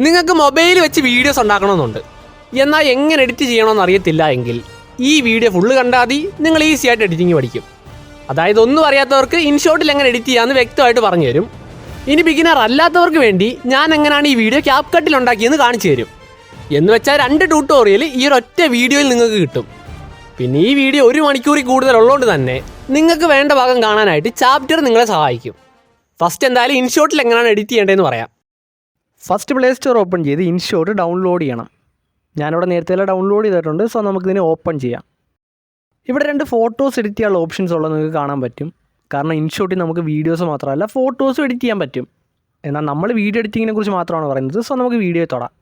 നിങ്ങൾക്ക് മൊബൈൽ വെച്ച് വീഡിയോസ് ഉണ്ടാക്കണമെന്നുണ്ട്, എന്നാൽ എങ്ങനെ എഡിറ്റ് ചെയ്യണമെന്ന് അറിയത്തില്ല എങ്കിൽ ഈ വീഡിയോ ഫുള്ള് കണ്ടാൽ മതി. നിങ്ങൾ ഈസി ആയിട്ട് എഡിറ്റിംഗ് പഠിക്കും. അതായത് ഒന്നും അറിയാത്തവർക്ക് ഇൻഷോട്ടിൽ എങ്ങനെ എഡിറ്റ് ചെയ്യാമെന്ന് വ്യക്തമായിട്ട് പറഞ്ഞു തരും. ഇനി ബിഗിനർ അല്ലാത്തവർക്ക് വേണ്ടി ഞാൻ എങ്ങനെയാണ് ഈ വീഡിയോ ക്യാപ് കട്ടിൽ ഉണ്ടാക്കിയെന്ന് കാണിച്ചു തരും. എന്ന് വെച്ചാൽ 2 ട്യൂട്ടോറിയൽ ഈ ഒരൊറ്റ വീഡിയോയിൽ നിങ്ങൾക്ക് കിട്ടും. പിന്നെ ഈ വീഡിയോ 1 മണിക്കൂറിൽ കൂടുതൽ ഉള്ളതുകൊണ്ട് തന്നെ നിങ്ങൾക്ക് വേണ്ട ഭാഗം കാണാനായിട്ട് ചാപ്റ്റർ നിങ്ങളെ സഹായിക്കും. ഫസ്റ്റ് എന്തായാലും ഇൻഷോട്ടിൽ എങ്ങനെയാണ് എഡിറ്റ് ചെയ്യേണ്ടതെന്ന് പറയാം. ഫസ്റ്റ് പ്ലേ സ്റ്റോർ ഓപ്പൺ ചെയ്ത് ഇൻഷോട്ട് ഡൗൺലോഡ് ചെയ്യണം. ഞാനിവിടെ നേരത്തെ ഡൗൺലോഡ് ചെയ്തിട്ടുണ്ട്. സോ നമുക്കിതിനെ ഓപ്പൺ ചെയ്യാം. ഇവിടെ 2 ഫോട്ടോസ് എഡിറ്റ് ചെയ്യാനുള്ള ഓപ്ഷൻസ് ഉള്ളത് നിങ്ങൾക്ക് കാണാൻ പറ്റും. കാരണം ഇൻഷോട്ടിൽ നമുക്ക് വീഡിയോസ് മാത്രമല്ല ഫോട്ടോസും എഡിറ്റ് ചെയ്യാൻ പറ്റും. എന്നാൽ നമ്മൾ വീഡിയോ എഡിറ്റിങ്ങിനെ കുറിച്ച് മാത്രമാണ് പറയുന്നത്. സോ നമുക്ക് വീഡിയോ തൊടാം.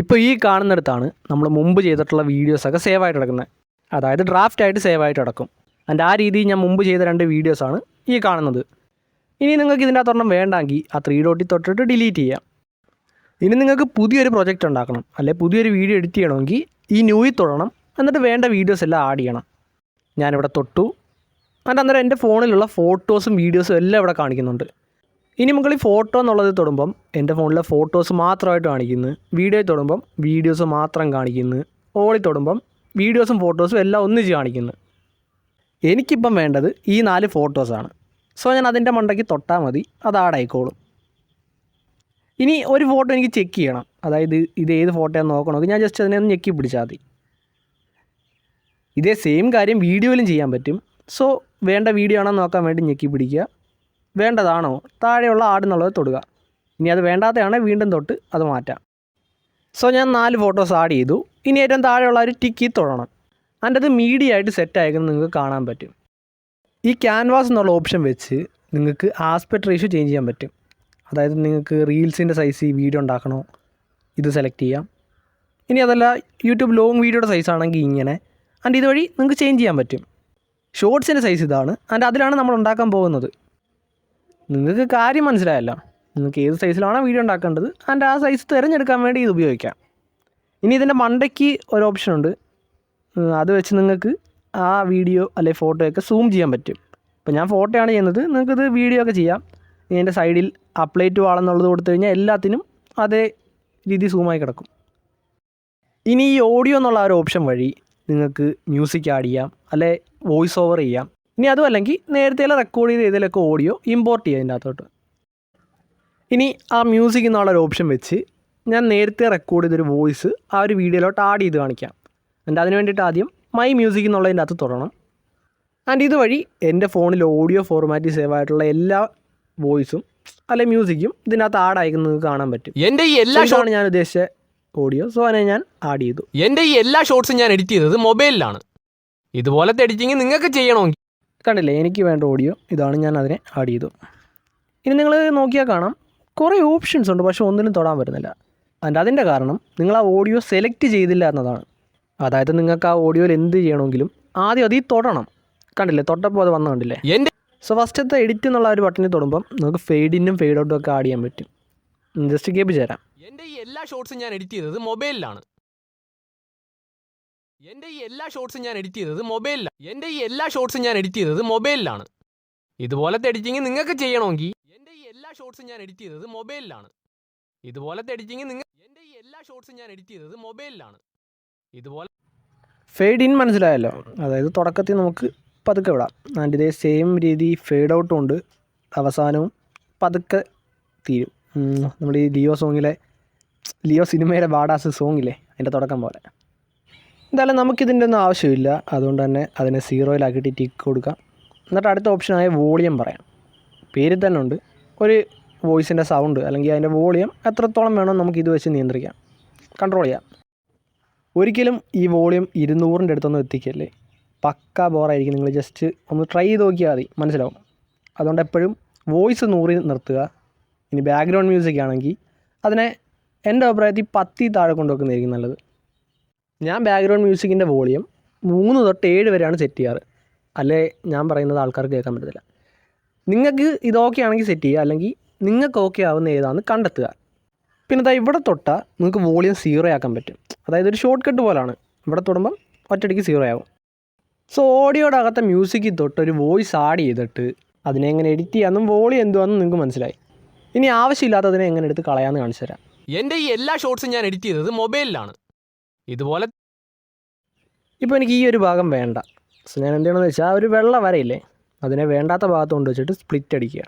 ഇപ്പോൾ ഈ കാണുന്നിടത്താണ് നമ്മൾ മുമ്പ് ചെയ്തിട്ടുള്ള വീഡിയോസൊക്കെ സേവ് ആയിട്ട് കിടക്കുന്നത്. അതായത് ഡ്രാഫ്റ്റ് ആയിട്ട് സേവ് ആയിട്ട് കിടക്കും. ആൻഡ് ആ രീതിയിൽ ഞാൻ മുമ്പ് ചെയ്ത 2 വീഡിയോസാണ് ഈ കാണുന്നത്. ഇനി നിങ്ങൾക്ക് ഇതിൻ്റെ അകത്തൊരെണ്ണം വേണ്ടെങ്കിൽ ആ 3 ഡോട്ടിൽ തൊട്ടിട്ട് ഡിലീറ്റ് ചെയ്യാം. ഇനി നിങ്ങൾക്ക് പുതിയൊരു പ്രൊജക്റ്റ് ഉണ്ടാക്കണം, അല്ലെങ്കിൽ പുതിയൊരു വീഡിയോ എഡിറ്റ് ചെയ്യണമെങ്കിൽ ഈ ന്യൂയിൽ തൊടണം. എന്നിട്ട് വേണ്ട വീഡിയോസ് എല്ലാം ആഡ് ചെയ്യണം. ഞാനിവിടെ തൊട്ടു. അന്നേരം എൻ്റെ ഫോണിലുള്ള ഫോട്ടോസും വീഡിയോസും എല്ലാം ഇവിടെ കാണിക്കുന്നുണ്ട്. ഇനി നമുക്ക് ഈ ഫോട്ടോ എന്നുള്ളത് തൊടുമ്പം എൻ്റെ ഫോണിലെ ഫോട്ടോസ് മാത്രമായിട്ട് കാണിക്കുന്നു. വീഡിയോയിൽ തൊടുമ്പം വീഡിയോസ് മാത്രം കാണിക്കുന്നു. ഓളിൽ തൊടുമ്പം വീഡിയോസും ഫോട്ടോസും എല്ലാം ഒന്നിച്ച് കാണിക്കുന്നു. എനിക്കിപ്പം വേണ്ടത് ഈ 4 ഫോട്ടോസാണ്. സോ ഞാൻ അതിൻ്റെ മണ്ടയ്ക്ക് തൊട്ടാൽ മതി, അത് ആഡായിക്കോളും. ഇനി ഒരു ഫോട്ടോ എനിക്ക് ചെക്ക് ചെയ്യണം. അതായത് ഇത് ഏത് ഫോട്ടോയാണെന്ന് നോക്കണമെങ്കിൽ ഞാൻ ജസ്റ്റ് അതിനെ ഒന്ന് ഞെക്കി പിടിച്ചാൽ മതി. ഇതേ സെയിം കാര്യം വീഡിയോയിലും ചെയ്യാൻ പറ്റും. സോ വേണ്ട വീഡിയോ ആണോ നോക്കാൻ വേണ്ടി ഞെക്കി പിടിക്കുക. വേണ്ടതാണോ താഴെയുള്ള ആടെന്നുള്ളത് തൊടുക. ഇനി അത് വേണ്ടാത്തതാണെങ്കിൽ വീണ്ടും തൊട്ട് അത് മാറ്റാം. സോ ഞാൻ 4 ഫോട്ടോസ് ആഡ് ചെയ്തു. ഇനി ഏറ്റവും താഴെയുള്ള ഒരു ടിക്കി തൊടണം. അതിൻ്റെ അത് മീഡിയ ആയിട്ട് സെറ്റ് ആയിരിക്കുന്നത് നിങ്ങൾക്ക് കാണാൻ പറ്റും. ഈ ക്യാൻവാസ് എന്നുള്ള ഓപ്ഷൻ വെച്ച് നിങ്ങൾക്ക് ആസ്പെക്ട് റേഷ്യോ ചേഞ്ച് ചെയ്യാൻ പറ്റും. അതായത് നിങ്ങൾക്ക് റീൽസിൻ്റെ സൈസ് ഈ വീഡിയോ ഉണ്ടാക്കണോ ഇത് സെലക്ട് ചെയ്യാം. ഇനി അതല്ല യൂട്യൂബ് ലോങ് വീഡിയോയുടെ സൈസ് ആണെങ്കിൽ ഇങ്ങനെ. ആൻഡ് ഇതുവഴി നിങ്ങൾക്ക് ചേഞ്ച് ചെയ്യാൻ പറ്റും. ഷോർട്സിൻ്റെ സൈസ് ഇതാണ്. ആൻഡ് അതിലാണ് നമ്മൾ ഉണ്ടാക്കാൻ പോകുന്നത്. നിങ്ങൾക്ക് കാര്യം മനസ്സിലായല്ലോ. നിങ്ങൾക്ക് ഏത് സൈസിലാണോ വീഡിയോ ഉണ്ടാക്കേണ്ടത് ആൻഡ് ആ സൈസ് തിരഞ്ഞെടുക്കാൻ വേണ്ടി ഇത് ഉപയോഗിക്കാം. ഇനി ഇതിൻ്റെ മണ്ടയ്ക്ക് ഒരു ഓപ്ഷനുണ്ട്. അത് വെച്ച് നിങ്ങൾക്ക് ആ വീഡിയോ അല്ലെങ്കിൽ ഫോട്ടോയൊക്കെ സൂം ചെയ്യാൻ പറ്റും. ഇപ്പോൾ ഞാൻ ഫോട്ടോയാണ് ചെയ്യുന്നത്, നിങ്ങൾക്കിത് വീഡിയോ ഒക്കെ ചെയ്യാം. ഇനി എൻ്റെ സൈഡിൽ അപ്ലൈ ടു ആളെന്നുള്ളത് കൊടുത്തു കഴിഞ്ഞാൽ എല്ലാത്തിനും അതേ രീതി സൂമായി കിടക്കും. ഇനി ഈ ഓഡിയോ എന്നുള്ള ആ ഒരു ഓപ്ഷൻ വഴി നിങ്ങൾക്ക് മ്യൂസിക് ആഡ് ചെയ്യാം, അല്ലെ വോയിസ് ഓവർ ചെയ്യാം. ഇനി അതും അല്ലെങ്കിൽ നേരത്തെ റെക്കോർഡ് ചെയ്ത് ഇതിലൊക്കെ ഓഡിയോ ഇമ്പോർട്ട് ചെയ്യാം ഇതിൻ്റെ അകത്തോട്ട്. ഇനി ആ മ്യൂസിക് എന്നുള്ളൊരു ഓപ്ഷൻ വെച്ച് ഞാൻ നേരത്തെ റെക്കോർഡ് ചെയ്തൊരു വോയിസ് ആ ഒരു വീഡിയോയിലോട്ട് ആഡ് ചെയ്ത് കാണിക്കാം. ആൻഡ് അതിന് വേണ്ടിയിട്ട് ആദ്യം മൈ മ്യൂസിക് എന്നുള്ളതിൻ്റെ അകത്ത് തൊടണം. ആൻഡ് ഇതുവഴി എൻ്റെ ഫോണിൽ ഓഡിയോ ഫോർമാറ്റിൽ സേവ് ആയിട്ടുള്ള എല്ലാ വോയിസും അല്ലെ മ്യൂസിക്കും ഇതിനകത്ത് ആഡ് അയക്കുന്നത് കാണാൻ പറ്റും. എൻ്റെ ഈ എല്ലാ ഷോട്ടാണ് ഞാൻ ഉദ്ദേശിച്ച ഓഡിയോ. സോ അതിനെ ഞാൻ ആഡ് ചെയ്തു. എൻ്റെ ഈ എല്ലാ ഷോട്ട്സും ഞാൻ എഡിറ്റ് ചെയ്തത് മൊബൈലിലാണ്. ഇതുപോലത്തെ എഡിറ്റിങ് നിങ്ങൾക്ക് ചെയ്യണമെങ്കിൽ കണ്ടില്ലേ, എനിക്ക് വേണ്ട ഓഡിയോ ഇതാണ്, ഞാൻ അതിനെ ആഡ് ചെയ്തു. ഇനി നിങ്ങൾ നോക്കിയാൽ കാണാം കുറേ ഓപ്ഷൻസ് ഉണ്ട്, പക്ഷേ ഒന്നിനും തൊടാൻ പറ്റുന്നില്ല. ആൻഡ് അതിൻ്റെ കാരണം നിങ്ങൾ ആ ഓഡിയോ സെലക്ട് ചെയ്തില്ല എന്നതാണ്. അതായത് നിങ്ങൾക്ക് ആ ഓഡിയോയിൽ എന്ത് ചെയ്യണമെങ്കിലും ആദ്യം അതിൽ തൊടണം. കണ്ടില്ലേ, തൊട്ടപ്പോൾ അത് വന്നു കണ്ടില്ലേ. സോ ഫസ്റ്റത്തെ എഡിറ്റ് എന്നുള്ള ഒരു ബട്ടണിൽ തൊടുമ്പം നമുക്ക് ഫെയ്ഡിനും ഫെയ്ഡ് ഔട്ടും ഒക്കെ ആഡ് ചെയ്യാൻ പറ്റും. ജസ്റ്റ് കേൾപ്പിച്ച് തരാം. എൻ്റെ ഈ എല്ലാ ഷോട്ട്സും ഞാൻ എഡിറ്റ് ചെയ്തത് മൊബൈലിലാണ്. ഇതുപോലത്തെ എഡിറ്റിംഗ് നിങ്ങൾക്ക് ചെയ്യണമെങ്കിൽ ഇതുപോലെ ഫെയ്ഡ് ഇൻ മനസ്സിലായല്ലോ. അതായത് തുടക്കത്തിൽ നമുക്ക് പതുക്കെ വിടാം. ആൻഡ് ഇതേ സെയിം രീതി ഫെയ്ഡ് ഔട്ടും ഉണ്ട്. അവസാനവും പതുക്കെ തീരും. നമ്മൾ ഈ ലിയോ സിനിമയിലെ ബാഡാസ് സോങ്ങില്ലേ, അതിൻ്റെ തുടക്കം പോലെ. എന്തായാലും നമുക്കിതിൻ്റെ ഒന്നും ആവശ്യമില്ല. അതുകൊണ്ട് തന്നെ അതിനെ 0-ലാക്കിയിട്ട് ടിക്ക് കൊടുക്കാം. എന്നിട്ട് അടുത്ത ഓപ്ഷനായ വോളിയം പറയാം. പേരിൽ തന്നെ ഉണ്ട്. ഒരു വോയിസിൻ്റെ സൗണ്ട് അല്ലെങ്കിൽ അതിൻ്റെ വോളിയം എത്രത്തോളം വേണോ നമുക്ക് ഇത് വെച്ച് നിയന്ത്രിക്കാം, കൺട്രോൾ ചെയ്യാം. ഒരിക്കലും ഈ വോളിയം 200-ൻ്റെ അടുത്തൊന്നും എത്തിക്കല്ലേ, പക്ക ബോറായിരിക്കും. നിങ്ങൾ ജസ്റ്റ് ഒന്ന് ട്രൈ ചെയ്ത് നോക്കിയാൽ മതി, മനസ്സിലാവും. അതുകൊണ്ട് എപ്പോഴും വോയിസ് 100-ൽ നിർത്തുക. ഇനി ബാക്ക്ഗ്രൗണ്ട് മ്യൂസിക് ആണെങ്കിൽ അതിനെ എൻ്റെ അഭിപ്രായത്തിൽ 10-ൽ താഴെ കൊണ്ടുവെക്കുന്നതായിരിക്കും നല്ലത്. ഞാൻ ബാക്ക്ഗ്രൗണ്ട് മ്യൂസിക്കിൻ്റെ വോളിയം 3 തൊട്ട് 7 വരെയാണ് സെറ്റ് ചെയ്യാറ്. അല്ലേ ഞാൻ പറയുന്നത് ആൾക്കാർക്ക് കേൾക്കാൻ പറ്റത്തില്ല. നിങ്ങൾക്ക് ഇത് ഓക്കെ ആണെങ്കിൽ സെറ്റ് ചെയ്യുക, അല്ലെങ്കിൽ നിങ്ങൾക്ക് ഓക്കെ ആവുന്ന ഏതാണെന്ന് കണ്ടെത്തുക. പിന്നെ ഇവിടെ തൊട്ടാൽ നിങ്ങൾക്ക് വോളിയം 0 ആക്കാൻ പറ്റും. അതായത് ഒരു ഷോർട്ട് കട്ട് പോലാണ്. ഇവിടെ തൊടുമ്പം ഒറ്റയടിക്ക് 0 ആവും. സോ ഓഡിയോയുടെ അകത്തെ മ്യൂസിക്കിൽ തൊട്ട് ഒരു വോയിസ് ആഡ് ചെയ്തിട്ട് അതിനെ എങ്ങനെ എഡിറ്റ് ചെയ്യാമെന്നും വോളിയം എന്തുവാണെന്നും നിങ്ങൾക്ക് മനസ്സിലായി. ഇനി ആവശ്യമില്ലാത്തതിനെ എങ്ങനെ എടുത്ത് കളയാമെന്ന് കാണിച്ചു തരാം. എൻ്റെ ഈ എല്ലാ ഷോർട്സും ഞാൻ എഡിറ്റ് ചെയ്തത് മൊബൈലിലാണ്. ഇതുപോലെ ഇപ്പോൾ എനിക്ക് ഈ ഒരു ഭാഗം വേണ്ട. സോ ഞാൻ എന്ത് ചെയ്യണമെന്ന് വെച്ചാൽ ഒരു വെള്ള വരയില്ലേ, അതിനെ വേണ്ടാത്ത ഭാഗത്ത് കൊണ്ട് വെച്ചിട്ട് സ്പ്ലിറ്റ് അടിക്കുക.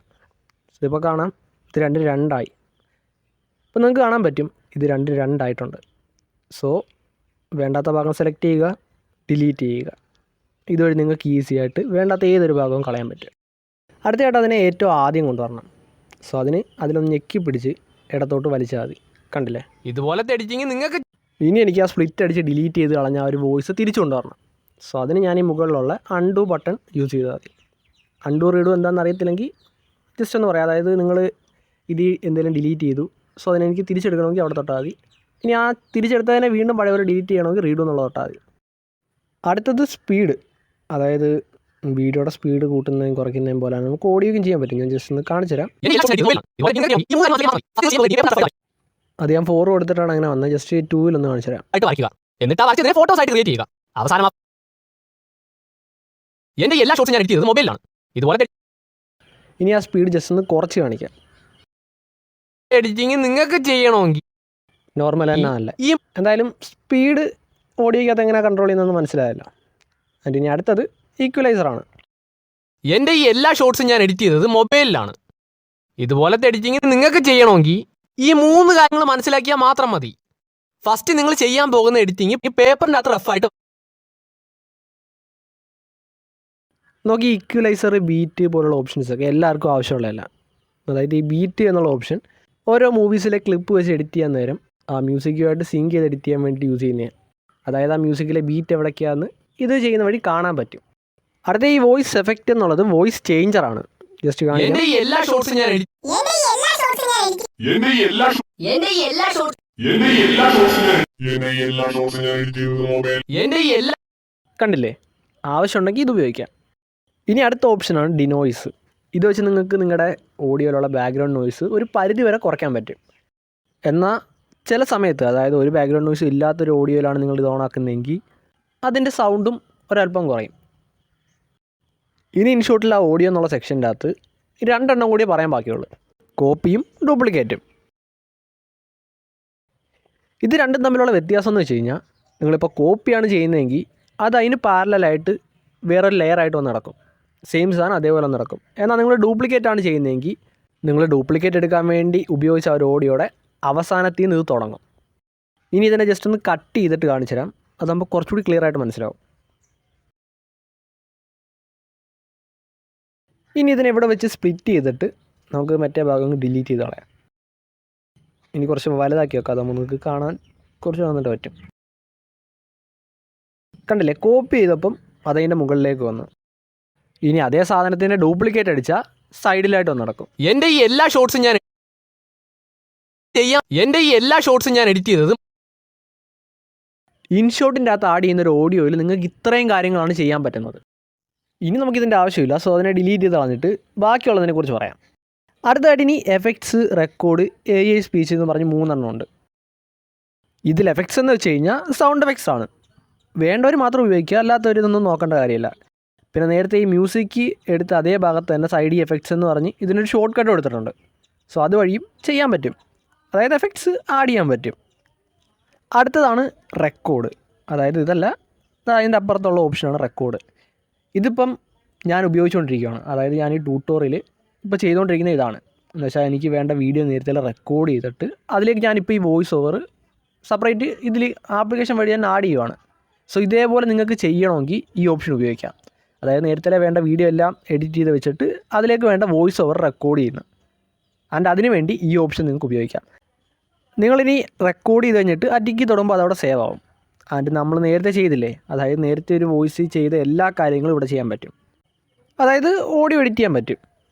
ഇതിപ്പോൾ കാണാം, ഇത് രണ്ടായി. ഇപ്പോൾ നിങ്ങൾക്ക് കാണാൻ പറ്റും ഇത് രണ്ടായിട്ടുണ്ട്. സോ വേണ്ടാത്ത ഭാഗം സെലക്ട് ചെയ്യുക, ഡിലീറ്റ് ചെയ്യുക. ഇതുവഴി നിങ്ങൾക്ക് ഈസി ആയിട്ട് വേണ്ടാത്ത ഏതൊരു ഭാഗവും കളയാൻ പറ്റും. അടുത്തതായിട്ട് അതിനെ ഏറ്റവും ആദ്യം കൊണ്ടുവരണം. സോ അതിലൊന്ന് ഞെക്കി പിടിച്ച് ഇടത്തോട്ട് വലിച്ചാൽ മതി. കണ്ടില്ലേ? ഇതുപോലത്തെ എഡിറ്റിങ് നിങ്ങൾക്ക് ഇനി എനിക്ക് ആ സ്പ്ലിറ്റ് അടിച്ച് ഡിലീറ്റ് ചെയ്ത് കളഞ്ഞ ആ ഒരു വോയിസ് തിരിച്ചു കൊണ്ടുവരണം. സോ അതിന് ഞാൻ ഈ മുകളിലുള്ള അൺഡു ബട്ടൺ യൂസ് ചെയ്താൽ മതി. അൺഡു റീഡു എന്താണെന്ന് അറിയത്തില്ലെങ്കിൽ ജസ്റ്റ് ഒന്ന് പറയാം. അതായത് നിങ്ങൾ ഇത് എന്തെങ്കിലും ഡിലീറ്റ് ചെയ്തു, സോ അതിനെനിക്ക് തിരിച്ചെടുക്കണമെങ്കിൽ അവിടെ തൊട്ടാൽ മതി. ഇനി ആ തിരിച്ചെടുത്തതിനെ വീണ്ടും പഴയ പോലെ ഡിലീറ്റ് ചെയ്യണമെങ്കിൽ റീഡു എന്നുള്ളത് തൊട്ടാൽ മതി. അടുത്തത് സ്പീഡ്, അതായത് വീഡിയോയുടെ സ്പീഡ് കൂട്ടുന്നതും കുറയ്ക്കുന്നതും പോലെയാണ്. നമുക്ക് ഓഡിയോയും ചെയ്യാൻ പറ്റും. ഞാൻ ജസ്റ്റ് ഒന്ന് കാണിച്ചു തരാം. അത് ഞാൻ 4 കൊടുത്തിട്ടാണ് അങ്ങനെ വന്നത്. ജസ്റ്റ് 2 ഒന്ന് കാണിച്ചു തരാം. എന്നിട്ട് ആ വരച്ചതിനെ ഫോട്ടോസ് ആയിട്ട് ക്രിയേറ്റ് ചെയ്യുക. അവസാനം എൻ്റെ എല്ലാ ഷോർട്സും ഞാൻ എഡിറ്റ് ചെയ്തത് മൊബൈലിലാണ്. ഇതുപോലെ ഇനി ആ സ്പീഡ് ജസ്റ്റ് ഒന്ന് കുറച്ച് കാണിക്കാം. എഡിറ്റിങ് നിങ്ങൾക്ക് ചെയ്യണമെങ്കിൽ നോർമൽ തന്നെ അല്ല. എന്തായാലും സ്പീഡ് ഓഡിയോയ്ക്കകത്ത് എങ്ങനെ കൺട്രോൾ ചെയ്യുന്നതെന്ന് മനസ്സിലായല്ലോ. അതിന് ഇനി അടുത്തത് ഈക്വലൈസറാണ്. എൻ്റെ ഈ എല്ലാ ഷോർട്സും ഞാൻ എഡിറ്റ് ചെയ്തത് മൊബൈലിലാണ്. ഇതുപോലത്തെ എഡിറ്റിങ് നിങ്ങൾക്ക് ചെയ്യണമെങ്കിൽ ഈ 3 കാര്യങ്ങൾ മനസ്സിലാക്കിയാൽ മാത്രം മതി. ഫസ്റ്റ് നിങ്ങൾ ചെയ്യാൻ പോകുന്ന എഡിറ്റിങ് ഈ പേപ്പറിൻ്റെ അകത്ത് റഫായിട്ട് നോക്കി. ഈക്വലൈസർ, ബീറ്റ് പോലുള്ള ഓപ്ഷൻസൊക്കെ എല്ലാവർക്കും ആവശ്യമുള്ളതല്ല. അതായത് ഈ ബീറ്റ് എന്നുള്ള ഓപ്ഷൻ ഓരോ മൂവീസിലെ ക്ലിപ്പ് വെച്ച് എഡിറ്റ് ചെയ്യാൻ നേരം ആ മ്യൂസിക്കുമായിട്ട് സിങ്ക് ചെയ്ത് എഡിറ്റ് ചെയ്യാൻ വേണ്ടി യൂസ് ചെയ്യുന്നതാണ്. അതായത് ആ മ്യൂസിക്കിലെ ബീറ്റ് എവിടേക്കാണെന്ന് ഇത് ചെയ്യുന്ന വഴി കാണാൻ പറ്റും. അടുത്ത ഈ വോയിസ് എഫക്റ്റ് എന്നുള്ളത് വോയിസ് ചേഞ്ചറാണ്. ജസ്റ്റ് കാണിക്കാം. എൻ്റെ ഈ എല്ലാ ഷോർട്സും ഞാൻ കണ്ടില്ലേ? ആവശ്യമുണ്ടെങ്കിൽ ഇത് ഉപയോഗിക്കാം. ഇനി അടുത്ത ഓപ്ഷനാണ് ഡിനോയ്സ്. ഇത് വെച്ച് നിങ്ങൾക്ക് നിങ്ങളുടെ ഓഡിയോയിലുള്ള ബാക്ക്ഗ്രൗണ്ട് നോയ്സ് ഒരു പരിധി വരെ കുറയ്ക്കാൻ പറ്റും. എന്നാൽ ചില സമയത്ത്, അതായത് ഒരു ബാക്ക്ഗ്രൗണ്ട് നോയ്സ് ഇല്ലാത്തൊരു ഓഡിയോയിലാണ് നിങ്ങൾ ഇത് ഓണാക്കുന്നതെങ്കിൽ അതിൻ്റെ സൗണ്ടും ഒരല്പം കുറയും. ഇനി ഇൻഷോട്ടിൽ ആ ഓഡിയോ എന്നുള്ള സെക്ഷൻ്റെ അകത്ത് 2 എണ്ണം കൂടിയേ പറയാൻ ബാക്കിയുള്ളൂ: കോപ്പിയും ഡ്യൂപ്ലിക്കേറ്റും. ഇത് രണ്ടും തമ്മിലുള്ള വ്യത്യാസം എന്ന് വെച്ച് കഴിഞ്ഞാൽ, നിങ്ങളിപ്പോൾ കോപ്പിയാണ് ചെയ്യുന്നതെങ്കിൽ അത് അതിന് പാരലായിട്ട് വേറൊരു ലെയറായിട്ട് വന്ന് നടക്കും. സെയിം സാധനം അതേപോലെ നടക്കും. എന്നാൽ നിങ്ങൾ ഡ്യൂപ്ലിക്കേറ്റ് ആണ് ചെയ്യുന്നതെങ്കിൽ നിങ്ങൾ ഡ്യൂപ്ലിക്കേറ്റ് എടുക്കാൻ വേണ്ടി ഉപയോഗിച്ച ഒരു ഓഡിയോയുടെ അവസാനത്തിൽ നിന്ന് ഇത് തുടങ്ങും. ഇനി ഇതിനെ ജസ്റ്റ് ഒന്ന് കട്ട് ചെയ്തിട്ട് കാണിച്ചു തരാം. അതാകുമ്പോൾ കുറച്ചുകൂടി ക്ലിയർ ആയിട്ട് മനസ്സിലാവും. ഇനി ഇതിനെ ഇവിടെ വെച്ച് സ്പ്ലിറ്റ് ചെയ്തിട്ട് നമുക്ക് മറ്റേ ഭാഗം ഡിലീറ്റ് ചെയ്ത് കളയാം. ഇനി കുറച്ച് വലുതാക്കി വെക്കാം. അതാകുമ്പോൾ നിങ്ങൾക്ക് കാണാൻ കുറച്ച് വന്നിട്ട് പറ്റും. കണ്ടില്ലേ? കോപ്പി ചെയ്തപ്പം അതതിൻ്റെ മുകളിലേക്ക് വന്നു. ഇനി അതേ സാധനത്തിൻ്റെ ഡ്യൂപ്ലിക്കേറ്റ് അടിച്ചാൽ സൈഡിലായിട്ട് വന്ന് നടക്കും. എൻ്റെ ഈ എല്ലാ ഷോർട്സും ഞാൻ എഡിറ്റ് ചെയ്തത് ഇൻഷോട്ടിൻ്റെ അകത്ത് ആഡ് ചെയ്യുന്ന ഒരു ഓഡിയോയിൽ നിങ്ങൾക്ക് ഇത്രയും കാര്യങ്ങളാണ് ചെയ്യാൻ പറ്റുന്നത്. ഇനി നമുക്കിതിൻ്റെ ആവശ്യമില്ല. സോ അതിനെ ഡിലീറ്റ് ചെയ്ത് കളഞ്ഞിട്ട് ബാക്കിയുള്ളതിനെ കുറിച്ച് പറയാം. അടുത്തതായിട്ട് ഇനി എഫക്ട്സ്, റെക്കോർഡ്, AI സ്പീച്ച് എന്ന് പറഞ്ഞ് 3 എണ്ണം ഉണ്ട്. ഇതിൽ എഫക്ട്സ് എന്ന് വെച്ച് കഴിഞ്ഞാൽ സൗണ്ട് എഫക്ട്സ് ആണ്. വേണ്ടവർ മാത്രം ഉപയോഗിക്കുക, അല്ലാത്തവരിതൊന്നും നോക്കേണ്ട കാര്യമില്ല. പിന്നെ നേരത്തെ ഈ മ്യൂസിക് എടുത്ത് അതേ ഭാഗത്ത് തന്നെ സൈഡ് എഫക്ട്സ് എന്ന് പറഞ്ഞ് ഇതിനൊരു ഷോർട്ട് കട്ട് കൊടുത്തിട്ടുണ്ട്. സോ അതുവഴിയും ചെയ്യാൻ പറ്റും. അതായത് എഫക്ട്സ് ആഡ് ചെയ്യാൻ പറ്റും. അടുത്തതാണ് റെക്കോർഡ്. അതായത് ഇതല്ല, അതിൻ്റെ അപ്പുറത്തുള്ള ഓപ്ഷനാണ് റെക്കോർഡ്. ഇതിപ്പം ഞാൻ ഉപയോഗിച്ചുകൊണ്ടിരിക്കുകയാണ്. അതായത് ഞാൻ ഈ ട്യൂട്ടോറിയൽ ഇപ്പോൾ ചെയ്തുകൊണ്ടിരിക്കുന്ന ഇതാണ്. എന്ന് വെച്ചാൽ എനിക്ക് വേണ്ട വീഡിയോ നേരത്തെ റെക്കോർഡ് ചെയ്തിട്ട് അതിലേക്ക് ഞാനിപ്പോൾ ഈ വോയിസ് ഓവർ സെപ്പറേറ്റ് ഇതിൽ ആപ്ലിക്കേഷൻ വഴി ഞാൻ ആഡ് ചെയ്യുവാണ്. സോ ഇതേപോലെ നിങ്ങൾക്ക് ചെയ്യണമെങ്കിൽ ഈ ഓപ്ഷൻ ഉപയോഗിക്കാം. അതായത് നേരത്തെ വേണ്ട വീഡിയോ എല്ലാം എഡിറ്റ് ചെയ്ത് വെച്ചിട്ട് അതിലേക്ക് വേണ്ട വോയിസ് ഓവർ റെക്കോർഡ് ചെയ്യുന്നു. ആൻഡ് അതിന് വേണ്ടി ഈ ഓപ്ഷൻ നിങ്ങൾക്ക് ഉപയോഗിക്കാം. നിങ്ങളിനി റെക്കോർഡ് ചെയ്ത് കഴിഞ്ഞിട്ട് ടിക്ക് തൊടുമ്പോൾ അതവിടെ സേവ് ആവും. ആൻഡ് നമ്മൾ നേരത്തെ ചെയ്തില്ലേ, അതായത് നേരത്തെ ഒരു വോയിസ് ചെയ്ത എല്ലാ കാര്യങ്ങളും ഇവിടെ ചെയ്യാൻ പറ്റും. അതായത് ഓഡിയോ എഡിറ്റ് ചെയ്യാൻ പറ്റും.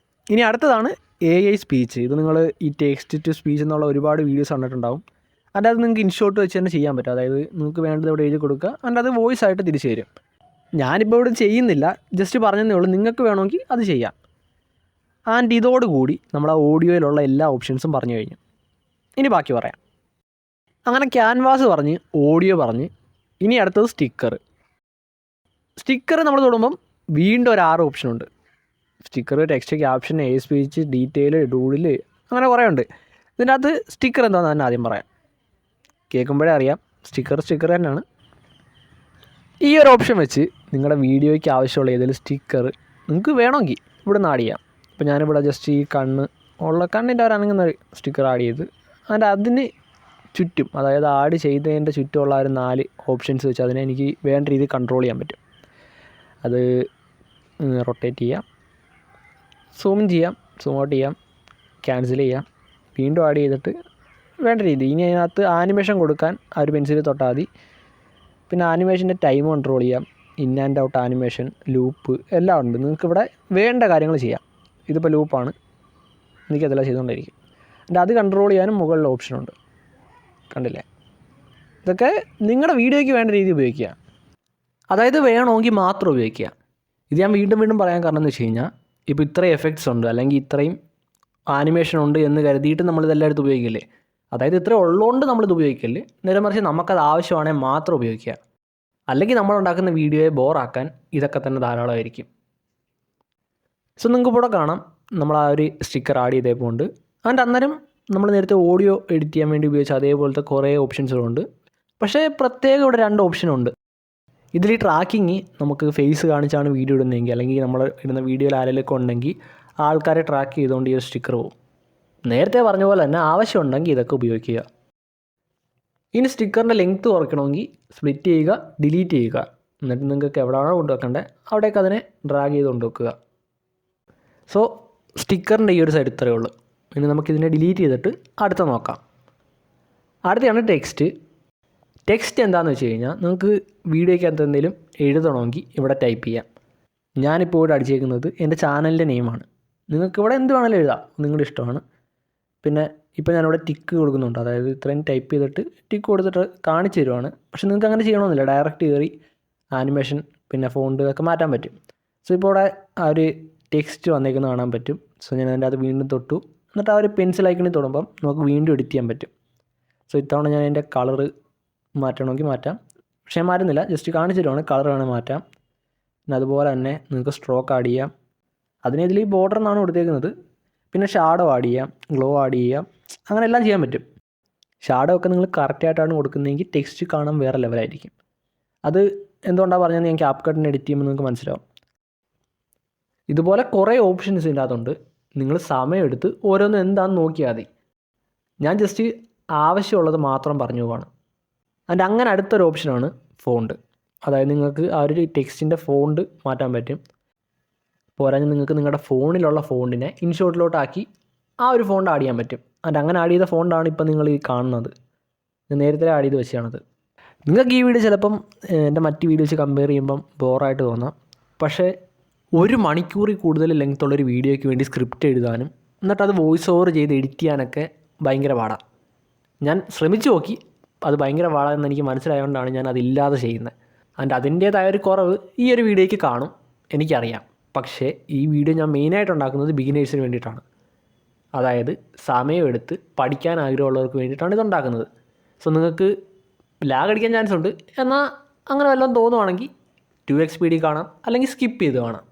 ഇനി അടുത്തതാണ് AI സ്പീച്ച്. ഇത് നിങ്ങൾ ഈ ടെക്സ്റ്റ് ടു സ്പീച്ച് എന്നുള്ള ഒരുപാട് വീഡിയോസ് കണ്ടിട്ടുണ്ടാവും. അതിൻ്റെ അത് നിങ്ങൾക്ക് ഇൻഷോട്ട് വെച്ച് തന്നെ ചെയ്യാൻ പറ്റും. അതായത് നിങ്ങൾക്ക് വേണ്ടത് ഇവിടെ എഴുതി കൊടുക്കുക, അതിൻ്റെ അത് വോയിസ് ആയിട്ട് തിരിച്ചു തരും. ഞാനിപ്പോൾ ഇവിടെ ചെയ്യുന്നില്ല, ജസ്റ്റ് പറഞ്ഞതേ ഉള്ളൂ. നിങ്ങൾക്ക് വേണമെങ്കിൽ അത് ചെയ്യാം. ആൻഡ് ഇതോടുകൂടി നമ്മൾ ആ ഓഡിയോയിലുള്ള എല്ലാ ഓപ്ഷൻസും പറഞ്ഞു കഴിഞ്ഞു. ഇനി ബാക്കി പറയാം. അങ്ങനെ ക്യാൻവാസ് പറഞ്ഞ്, ഓഡിയോ പറഞ്ഞ്, ഇനി അടുത്തത് സ്റ്റിക്കർ. സ്റ്റിക്കർ നമ്മൾ തൊടുമ്പം വീണ്ടും ഒരു 6 ഓപ്ഷനുണ്ട്. Sticker, text, caption, AI speech, detail, doodle, അങ്ങനെ കുറേ ഉണ്ട്. ഇതിനകത്ത് സ്റ്റിക്കർ എന്താണെന്ന് തന്നെ ആദ്യം പറയാം. കേൾക്കുമ്പോഴേ അറിയാം സ്റ്റിക്കർ തന്നെയാണ്. ഈ ഒരു ഓപ്ഷൻ വെച്ച് നിങ്ങളുടെ വീഡിയോയ്ക്ക് ആവശ്യമുള്ള ഏതെങ്കിലും സ്റ്റിക്കർ നിങ്ങൾക്ക് വേണമെങ്കിൽ ഇവിടെ നിന്ന് ആഡ് ചെയ്യാം. ഇപ്പോൾ ഞാനിവിടെ ജസ്റ്റ് ഈ കണ്ണിൻ്റെ ഒരു അനങ്ങുന്ന സ്റ്റിക്കർ ആഡ് ചെയ്ത് അതിന് ചുറ്റും, അതായത് ആഡ് ചെയ്തതിൻ്റെ ചുറ്റുമുള്ള ഒരു 4 ഓപ്ഷൻസ് വെച്ച് അതിനെ എനിക്ക് വേണ്ട രീതിയിൽ കൺട്രോൾ ചെയ്യാൻ പറ്റും. അത് റൊട്ടേറ്റ് ചെയ്യാം, സൂം ചെയ്യാം, സൂം ഔട്ട് ചെയ്യാം, ക്യാൻസൽ ചെയ്യാം, വീണ്ടും ആഡ് ചെയ്തിട്ട് വേണ്ട രീതി. ഇനി അതിനകത്ത് ആനിമേഷൻ കൊടുക്കാൻ ആ ഒരു പെൻസിൽ തൊട്ടാൽ മതി. പിന്നെ ആനിമേഷൻ്റെ ടൈം കൺട്രോൾ ചെയ്യാം, in and out animation, loop എല്ലാം ഉണ്ട്. നിങ്ങൾക്കിവിടെ വേണ്ട കാര്യങ്ങൾ ചെയ്യാം. ഇതിപ്പോൾ ലൂപ്പാണ്, എനിക്കതെല്ലാം ചെയ്തുകൊണ്ടിരിക്കും. എൻ്റെ അത് കൺട്രോൾ ചെയ്യാനും മുകളിൽ ഓപ്ഷനുണ്ട്, കണ്ടില്ലേ? ഇതൊക്കെ നിങ്ങളുടെ വീഡിയോയ്ക്ക് വേണ്ട രീതി ഉപയോഗിക്കുക, അതായത് വേണമെങ്കിൽ മാത്രം ഉപയോഗിക്കുക. ഇത് ഞാൻ വീണ്ടും പറയാൻ കാരണം എന്ന് വെച്ച് കഴിഞ്ഞാൽ, ഇപ്പോൾ ഇത്രയും എഫക്ട്സ് ഉണ്ട് അല്ലെങ്കിൽ ഇത്രയും ആനിമേഷൻ ഉണ്ട് എന്ന് കരുതിയിട്ട് നമ്മളിതെല്ലാം എടുത്ത് ഉപയോഗിക്കില്ലേ? അതായത് ഇത്ര ഉള്ളതുകൊണ്ട് നമ്മളിത് ഉപയോഗിക്കല്ലേ. നേരെ മറിച്ച് നമുക്കത് ആവശ്യമാണെങ്കിൽ മാത്രം ഉപയോഗിക്കുക. അല്ലെങ്കിൽ നമ്മളുണ്ടാക്കുന്ന വീഡിയോയെ ബോറാക്കാൻ ഇതൊക്കെ തന്നെ ധാരാളമായിരിക്കും. സോ നിങ്ങൾക്ക് ഇവിടെ കാണാം നമ്മൾ ആ ഒരു സ്റ്റിക്കർ ആഡ് ചെയ്തേപ്പോണ്ട്. അന്നേരം നമ്മൾ നേരത്തെ ഓഡിയോ എഡിറ്റ് ചെയ്യാൻ വേണ്ടി ഉപയോഗിച്ച അതേപോലത്തെ കുറേ ഓപ്ഷൻസുകളുണ്ട്. പക്ഷേ പ്രത്യേകം ഇവിടെ 2 ഓപ്ഷനുണ്ട്. ഇതിൽ ട്രാക്കിങ് നമുക്ക് ഫേസ് കാണിച്ചാണ് വീഡിയോ ഇടുന്നതെങ്കിൽ, അല്ലെങ്കിൽ നമ്മൾ ഇടുന്ന വീഡിയോയിൽ ആരെങ്കിലുമൊക്കെ ഉണ്ടെങ്കിൽ ആൾക്കാരെ ട്രാക്ക് ചെയ്തുകൊണ്ട് ഈ ഒരു സ്റ്റിക്കർ പോകും. നേരത്തെ പറഞ്ഞ പോലെ തന്നെ ആവശ്യമുണ്ടെങ്കിൽ ഇതൊക്കെ ഉപയോഗിക്കുക. ഇനി സ്റ്റിക്കറിൻ്റെ ലെങ്ത്ത് കുറയ്ക്കണമെങ്കിൽ സ്പ്ലിറ്റ് ചെയ്യുക, ഡിലീറ്റ് ചെയ്യുക. എന്നിട്ട് നിങ്ങൾക്ക് എവിടെയാണോ കൊണ്ടുവെക്കേണ്ടത് അവിടേക്ക് അതിനെ ഡ്രാഗ് ചെയ്ത് കൊണ്ടുവെക്കുക. സോ സ്റ്റിക്കറിൻ്റെ ഈ ഒരു സൈഡ് ഇത്രയേ ഉള്ളൂ. ഇനി നമുക്കിതിനെ ഡിലീറ്റ് ചെയ്തിട്ട് അടുത്ത നോക്കാം. അടുത്തയാണ് ടെക്സ്റ്റ് എന്താണെന്ന് വെച്ച് കഴിഞ്ഞാൽ, നിങ്ങൾക്ക് വീഡിയോയ്ക്കകത്ത് എന്തെങ്കിലും എഴുതണമെങ്കിൽ ഇവിടെ ടൈപ്പ് ചെയ്യാം. ഞാനിപ്പോൾ ഇവിടെ അടിച്ചേക്കുന്നത് എൻ്റെ ചാനലിൻ്റെ നെയിമാണ്. നിങ്ങൾക്ക് ഇവിടെ എന്ത് വേണമെങ്കിലും എഴുതാം, നിങ്ങളുടെ ഇഷ്ടമാണ്. പിന്നെ ഇപ്പോൾ ഞാനിവിടെ ടിക്ക് കൊടുക്കുന്നുണ്ട്, അതായത് ഇത്രയും ടൈപ്പ് ചെയ്തിട്ട് ടിക്ക് കൊടുത്തിട്ട് കാണിച്ചു തരുവാണ്. പക്ഷേ നിങ്ങൾക്ക് അങ്ങനെ ചെയ്യണമെന്നില്ല, ഡയറക്റ്റ് കയറി ആനിമേഷൻ പിന്നെ ഫോണ്ട് ഇതൊക്കെ മാറ്റാൻ പറ്റും. സോ ഇപ്പോൾ ഇവിടെ ആ ഒരു ടെക്സ്റ്റ് വന്നേക്കുന്നത് കാണാൻ പറ്റും. സോ ഞാൻ അതിൻ്റെ അത് വീണ്ടും തൊട്ടു, എന്നിട്ട് ആ ഒരു പെൻസിൽ ഐക്കണിൽ തൊടുമ്പം നമുക്ക് വീണ്ടും എഡിറ്റ് ചെയ്യാൻ പറ്റും. സോ ഇത്തവണ ഞാൻ അതിൻ്റെ കളറ് മാറ്റണമെങ്കിൽ മാറ്റാം, പക്ഷേ മാറ്റുന്നില്ല, ജസ്റ്റ് കാണിച്ചു തരുവാണ്. കളർ വേണമെങ്കിൽ മാറ്റാം. പിന്നെ അതുപോലെ തന്നെ നിങ്ങൾക്ക് സ്ട്രോക്ക് ആഡ് ചെയ്യാം. അതിനിതിൽ ഈ ബോർഡർ എന്നാണ് കൊടുത്തേക്കുന്നത്. പിന്നെ ഷാഡോ ആഡ് ചെയ്യാം, ഗ്ലോ ആഡ് ചെയ്യാം, അങ്ങനെ എല്ലാം ചെയ്യാൻ പറ്റും. ഷാഡോ ഒക്കെ നിങ്ങൾ കറക്റ്റായിട്ടാണ് കൊടുക്കുന്നതെങ്കിൽ ടെക്സ്റ്റ് കാണാൻ വേറെ ലെവലായിരിക്കും. അത് എന്തുകൊണ്ടാണ് പറഞ്ഞതെന്ന് ഞാൻ ക്യാപ്കട്ടിന് എഡിറ്റ് ചെയ്യുമ്പോൾ നിങ്ങൾക്ക് മനസ്സിലാവും. ഇതുപോലെ കുറേ ഓപ്ഷൻസ് ഇതിൻ്റെ അകത്തുണ്ട്. നിങ്ങൾ സമയമെടുത്ത് ഓരോന്നും എന്താണെന്ന് നോക്കിയാൽ മതി. ഞാൻ ജസ്റ്റ് ആവശ്യമുള്ളത് മാത്രം പറഞ്ഞു പോവാണ്. അതിൻ്റെ അങ്ങനെ അടുത്തൊരു ഓപ്ഷനാണ് ഫോണ്ട്. അതായത് നിങ്ങൾക്ക് ആ ഒരു ടെക്സ്റ്റിൻ്റെ ഫോണ്ട് മാറ്റാൻ പറ്റും. പോരാഞ്ഞ് നിങ്ങൾക്ക് നിങ്ങളുടെ ഫോണിലുള്ള ഫോണ്ടിനെ ഇൻഷോട്ടിലോട്ടാക്കി ആ ഒരു ഫോണ്ട് ആഡ് ചെയ്യാൻ പറ്റും. അതിൻ്റെ അങ്ങനെ ആഡ് ചെയ്ത ഫോണ്ടാണ് ഇപ്പം നിങ്ങൾ ഈ കാണുന്നത്. ഞാൻ നേരത്തെ ആഡ് ചെയ്ത് വെച്ചാണത്. നിങ്ങൾക്ക് ഈ വീഡിയോ ചിലപ്പം എൻ്റെ മറ്റ് വീഡിയോസ് കമ്പയർ ചെയ്യുമ്പം ബോറായിട്ട് തോന്നാം. പക്ഷേ 1 മണിക്കൂറിൽ കൂടുതൽ ലെങ്ത്തുള്ളൊരു വീഡിയോയ്ക്ക് വേണ്ടി സ്ക്രിപ്റ്റ് എഴുതാനും എന്നിട്ട് അത് വോയിസ് ഓവർ ചെയ്ത് എഡിറ്റ് ചെയ്യാനൊക്കെ ഭയങ്കര പാടാണ്. ഞാൻ ശ്രമിച്ചു നോക്കി, അത് ഭയങ്കര പാടാണെന്ന് എനിക്ക് മനസ്സിലായതുകൊണ്ടാണ് ഞാൻ അതില്ലാതെ ചെയ്യുന്നത്. അതിൻ്റേതായ ഒരു കുറവ് ഈ ഒരു വീഡിയോയ്ക്ക് കാണും, എനിക്കറിയാം. പക്ഷേ ഈ വീഡിയോ ഞാൻ മെയിനായിട്ട് ഉണ്ടാക്കുന്നത് ബിഗിനേഴ്സിന് വേണ്ടിയിട്ടാണ്. അതായത് സമയമെടുത്ത് പഠിക്കാൻ ആഗ്രഹമുള്ളവർക്ക് വേണ്ടിയിട്ടാണ് ഇതുണ്ടാക്കുന്നത്. സോ നിങ്ങൾക്ക് ലാഗ് അടിക്കാൻ ചാൻസ് ഉണ്ട്. എന്നാൽ അങ്ങനെ വല്ലതും തോന്നുവാണെങ്കിൽ 2x സ്പീഡിൽ കാണാം, അല്ലെങ്കിൽ സ്കിപ്പ് ചെയ്ത് കാണാം.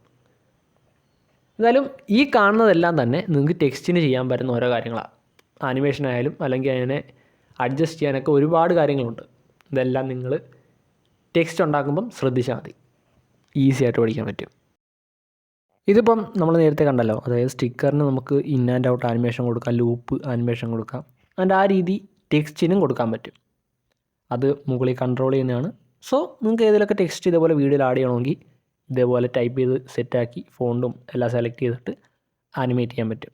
എന്തായാലും ഈ കാണുന്നതെല്ലാം തന്നെ നിങ്ങൾക്ക് ടെക്സ്റ്റിന് ചെയ്യാൻ പറ്റുന്ന ഓരോ കാര്യങ്ങളാണ്. ആനിമേഷൻ ആയാലും അല്ലെങ്കിൽ അതിനെ അഡ്ജസ്റ്റ് ചെയ്യാനൊക്കെ ഒരുപാട് കാര്യങ്ങളുണ്ട്. ഇതെല്ലാം നിങ്ങൾ ടെക്സ്റ്റ് ഉണ്ടാക്കുമ്പം ശ്രദ്ധിച്ചാൽ മതി, ഈസി ആയിട്ട് പഠിക്കാൻ പറ്റും. ഇതിപ്പം നമ്മൾ നേരത്തെ കണ്ടല്ലോ, അതായത് സ്റ്റിക്കറിന് നമുക്ക് ഇൻ ആൻഡ് ഔട്ട് ആനിമേഷൻ കൊടുക്കാം, ലൂപ്പ് ആനിമേഷൻ കൊടുക്കാം. അതിൻ്റെ ആ രീതി ടെക്സ്റ്റിനും കൊടുക്കാൻ പറ്റും. അത് മുകളിൽ കൺട്രോൾ ചെയ്യുന്നതാണ്. സോ നിങ്ങൾക്ക് ഏതെങ്കിലുമൊക്കെ ടെക്സ്റ്റ് ഇതേപോലെ വീഡിയോയിൽ ആഡ് ചെയ്യണമെങ്കിൽ ഇതേപോലെ ടൈപ്പ് ചെയ്ത് സെറ്റാക്കി ഫോണ്ടും എല്ലാം സെലക്ട് ചെയ്തിട്ട് ആനിമേറ്റ് ചെയ്യാൻ പറ്റും.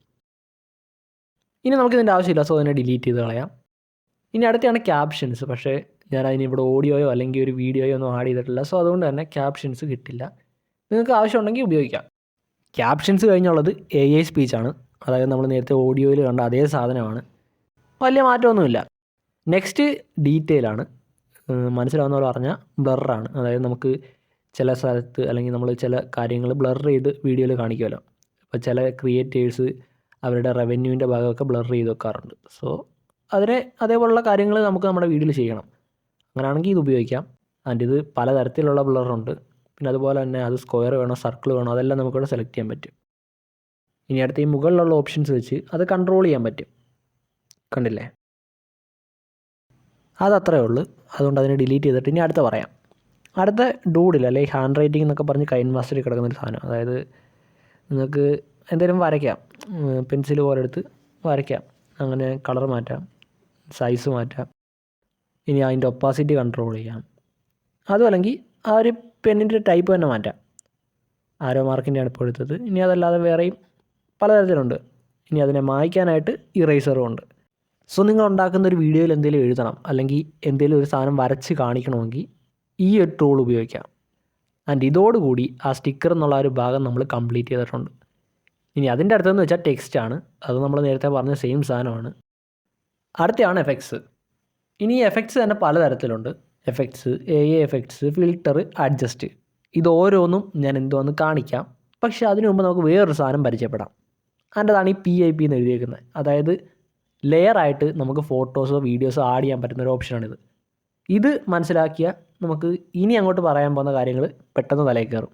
ഇനി നമുക്കിതിൻ്റെ ആവശ്യമില്ല, സോ അതിനെ ഡിലീറ്റ് ചെയ്ത് കളയാം. ഇനി അടുത്താണ് ക്യാപ്ഷൻസ്. പക്ഷേ ഞാൻ അതിനിവിടെ ഓഡിയോയോ അല്ലെങ്കിൽ ഒരു വീഡിയോയോ ഒന്നും ആഡ് ചെയ്തിട്ടില്ല. സോ അതുകൊണ്ട് തന്നെ ക്യാപ്ഷൻസ് കിട്ടില്ല. നിങ്ങൾക്ക് ആവശ്യമുണ്ടെങ്കിൽ ഉപയോഗിക്കാം. ക്യാപ്ഷൻസ് കഴിഞ്ഞുള്ളത് AI സ്പീച്ചാണ്. അതായത് നമ്മൾ നേരത്തെ ഓഡിയോയിൽ കണ്ട അതേ സാധനമാണ്, വലിയ മാറ്റമൊന്നുമില്ല. നെക്സ്റ്റ് ഡീറ്റെയിലാണ്. മനസ്സിലാവുന്ന പോലെ പറഞ്ഞാൽ ബ്ലറാണ്. അതായത് നമുക്ക് ചില സ്ഥലത്ത് അല്ലെങ്കിൽ നമ്മൾ ചില കാര്യങ്ങൾ ബ്ലർ ചെയ്ത് വീഡിയോയിൽ കാണിക്കുമല്ലോ. അപ്പോൾ ചില ക്രിയേറ്റേഴ്സ് അവരുടെ റവന്യൂവിൻ്റെ ഭാഗമൊക്കെ ബ്ലർ ചെയ്ത് വെക്കാറുണ്ട്. സോ അതേപോലുള്ള കാര്യങ്ങൾ നമുക്ക് നമ്മുടെ വീഡിയോയിൽ ചെയ്യണം. അങ്ങനെയാണെങ്കിൽ ഇത് ഉപയോഗിക്കാം. ഇത് പലതരത്തിലുള്ള ബ്ലറുണ്ട്. പിന്നെ അതുപോലെ തന്നെ അത് സ്ക്വയർ വേണോ സർക്കിൾ വേണോ അതെല്ലാം നമുക്കിവിടെ സെലക്ട് ചെയ്യാൻ പറ്റും. ഇനി അടുത്ത ഈ മുകളിലുള്ള ഓപ്ഷൻസ് വെച്ച് അത് കൺട്രോൾ ചെയ്യാൻ പറ്റും. കണ്ടില്ലേ? അതത്രേ ഉള്ളൂ. അതുകൊണ്ട് അതിനെ ഡിലീറ്റ് ചെയ്തിട്ട് ഇനി അടുത്ത പറയാം. അടുത്ത ഡൂഡിൽ അല്ലെങ്കിൽ ഹാൻഡ് റൈറ്റിംഗ് എന്നൊക്കെ പറഞ്ഞ് കൈൻവാസിൽ കിടക്കുന്നൊരു സാധനം. അതായത് നിങ്ങൾക്ക് എന്തെങ്കിലും വരയ്ക്കാം, പെൻസിൽ പോലെ എടുത്ത് വരയ്ക്കാം. അങ്ങനെ കളർ മാറ്റാം, സൈസ് മാറ്റാം, ഇനി അതിൻ്റെ ഒപ്പാസിറ്റി കൺട്രോൾ ചെയ്യാം. അതും അല്ലെങ്കിൽ ആ ഒരു പെന്നിൻ്റെ ടൈപ്പ് തന്നെ മാറ്റാം. ആരോ മാർക്കിൻ്റെയാണ് ഇപ്പോൾ എടുത്തത്. ഇനി അതല്ലാതെ വേറെയും പലതരത്തിലുണ്ട്. ഇനി അതിനെ മായ്ക്കാനായിട്ട് ഇറേസറും ഉണ്ട്. സോ നിങ്ങൾ ഉണ്ടാക്കുന്ന ഒരു വീഡിയോയിൽ എന്തെങ്കിലും എഴുതണം, അല്ലെങ്കിൽ എന്തെങ്കിലും ഒരു സാധനം വരച്ച് കാണിക്കണമെങ്കിൽ ഈ ഒരു ടൂൾ ഉപയോഗിക്കാം. ആൻഡ് ഇതോടുകൂടി ആ സ്റ്റിക്കർ എന്നുള്ള ഒരു ഭാഗം നമ്മൾ കംപ്ലീറ്റ് ചെയ്തിട്ടുണ്ട്. ഇനി അതിൻ്റെ അടുത്തെന്ന് വെച്ചാൽ ടെക്സ്റ്റാണ്. അത് നമ്മൾ നേരത്തെ പറഞ്ഞ സെയിം സാധനമാണ്. അടുത്തയാണ് എഫക്ട്സ്. ഇനി എഫക്ട്സ് തന്നെ പലതരത്തിലുണ്ട്. Effects, AI effects, filter, adjust. ഇത് ഓരോന്നും ഞാൻ എന്തോന്ന് കാണിക്കാം. പക്ഷേ അതിനു മുമ്പ് നമുക്ക് വേറൊരു സാധനം പരിചയപ്പെടാം. അതിൻ്റെതാണ് ഈ PIP എന്ന് എഴുതിയിരിക്കുന്നത്. അതായത് ലെയറായിട്ട് നമുക്ക് ഫോട്ടോസോ വീഡിയോസോ ആഡ് ചെയ്യാൻ പറ്റുന്ന ഒരു ഓപ്ഷനാണിത്. ഇത് മനസ്സിലാക്കിയാൽ നമുക്ക് ഇനി അങ്ങോട്ട് പറയാൻ പോകുന്ന കാര്യങ്ങൾ പെട്ടെന്ന് തലയിൽ കയറും.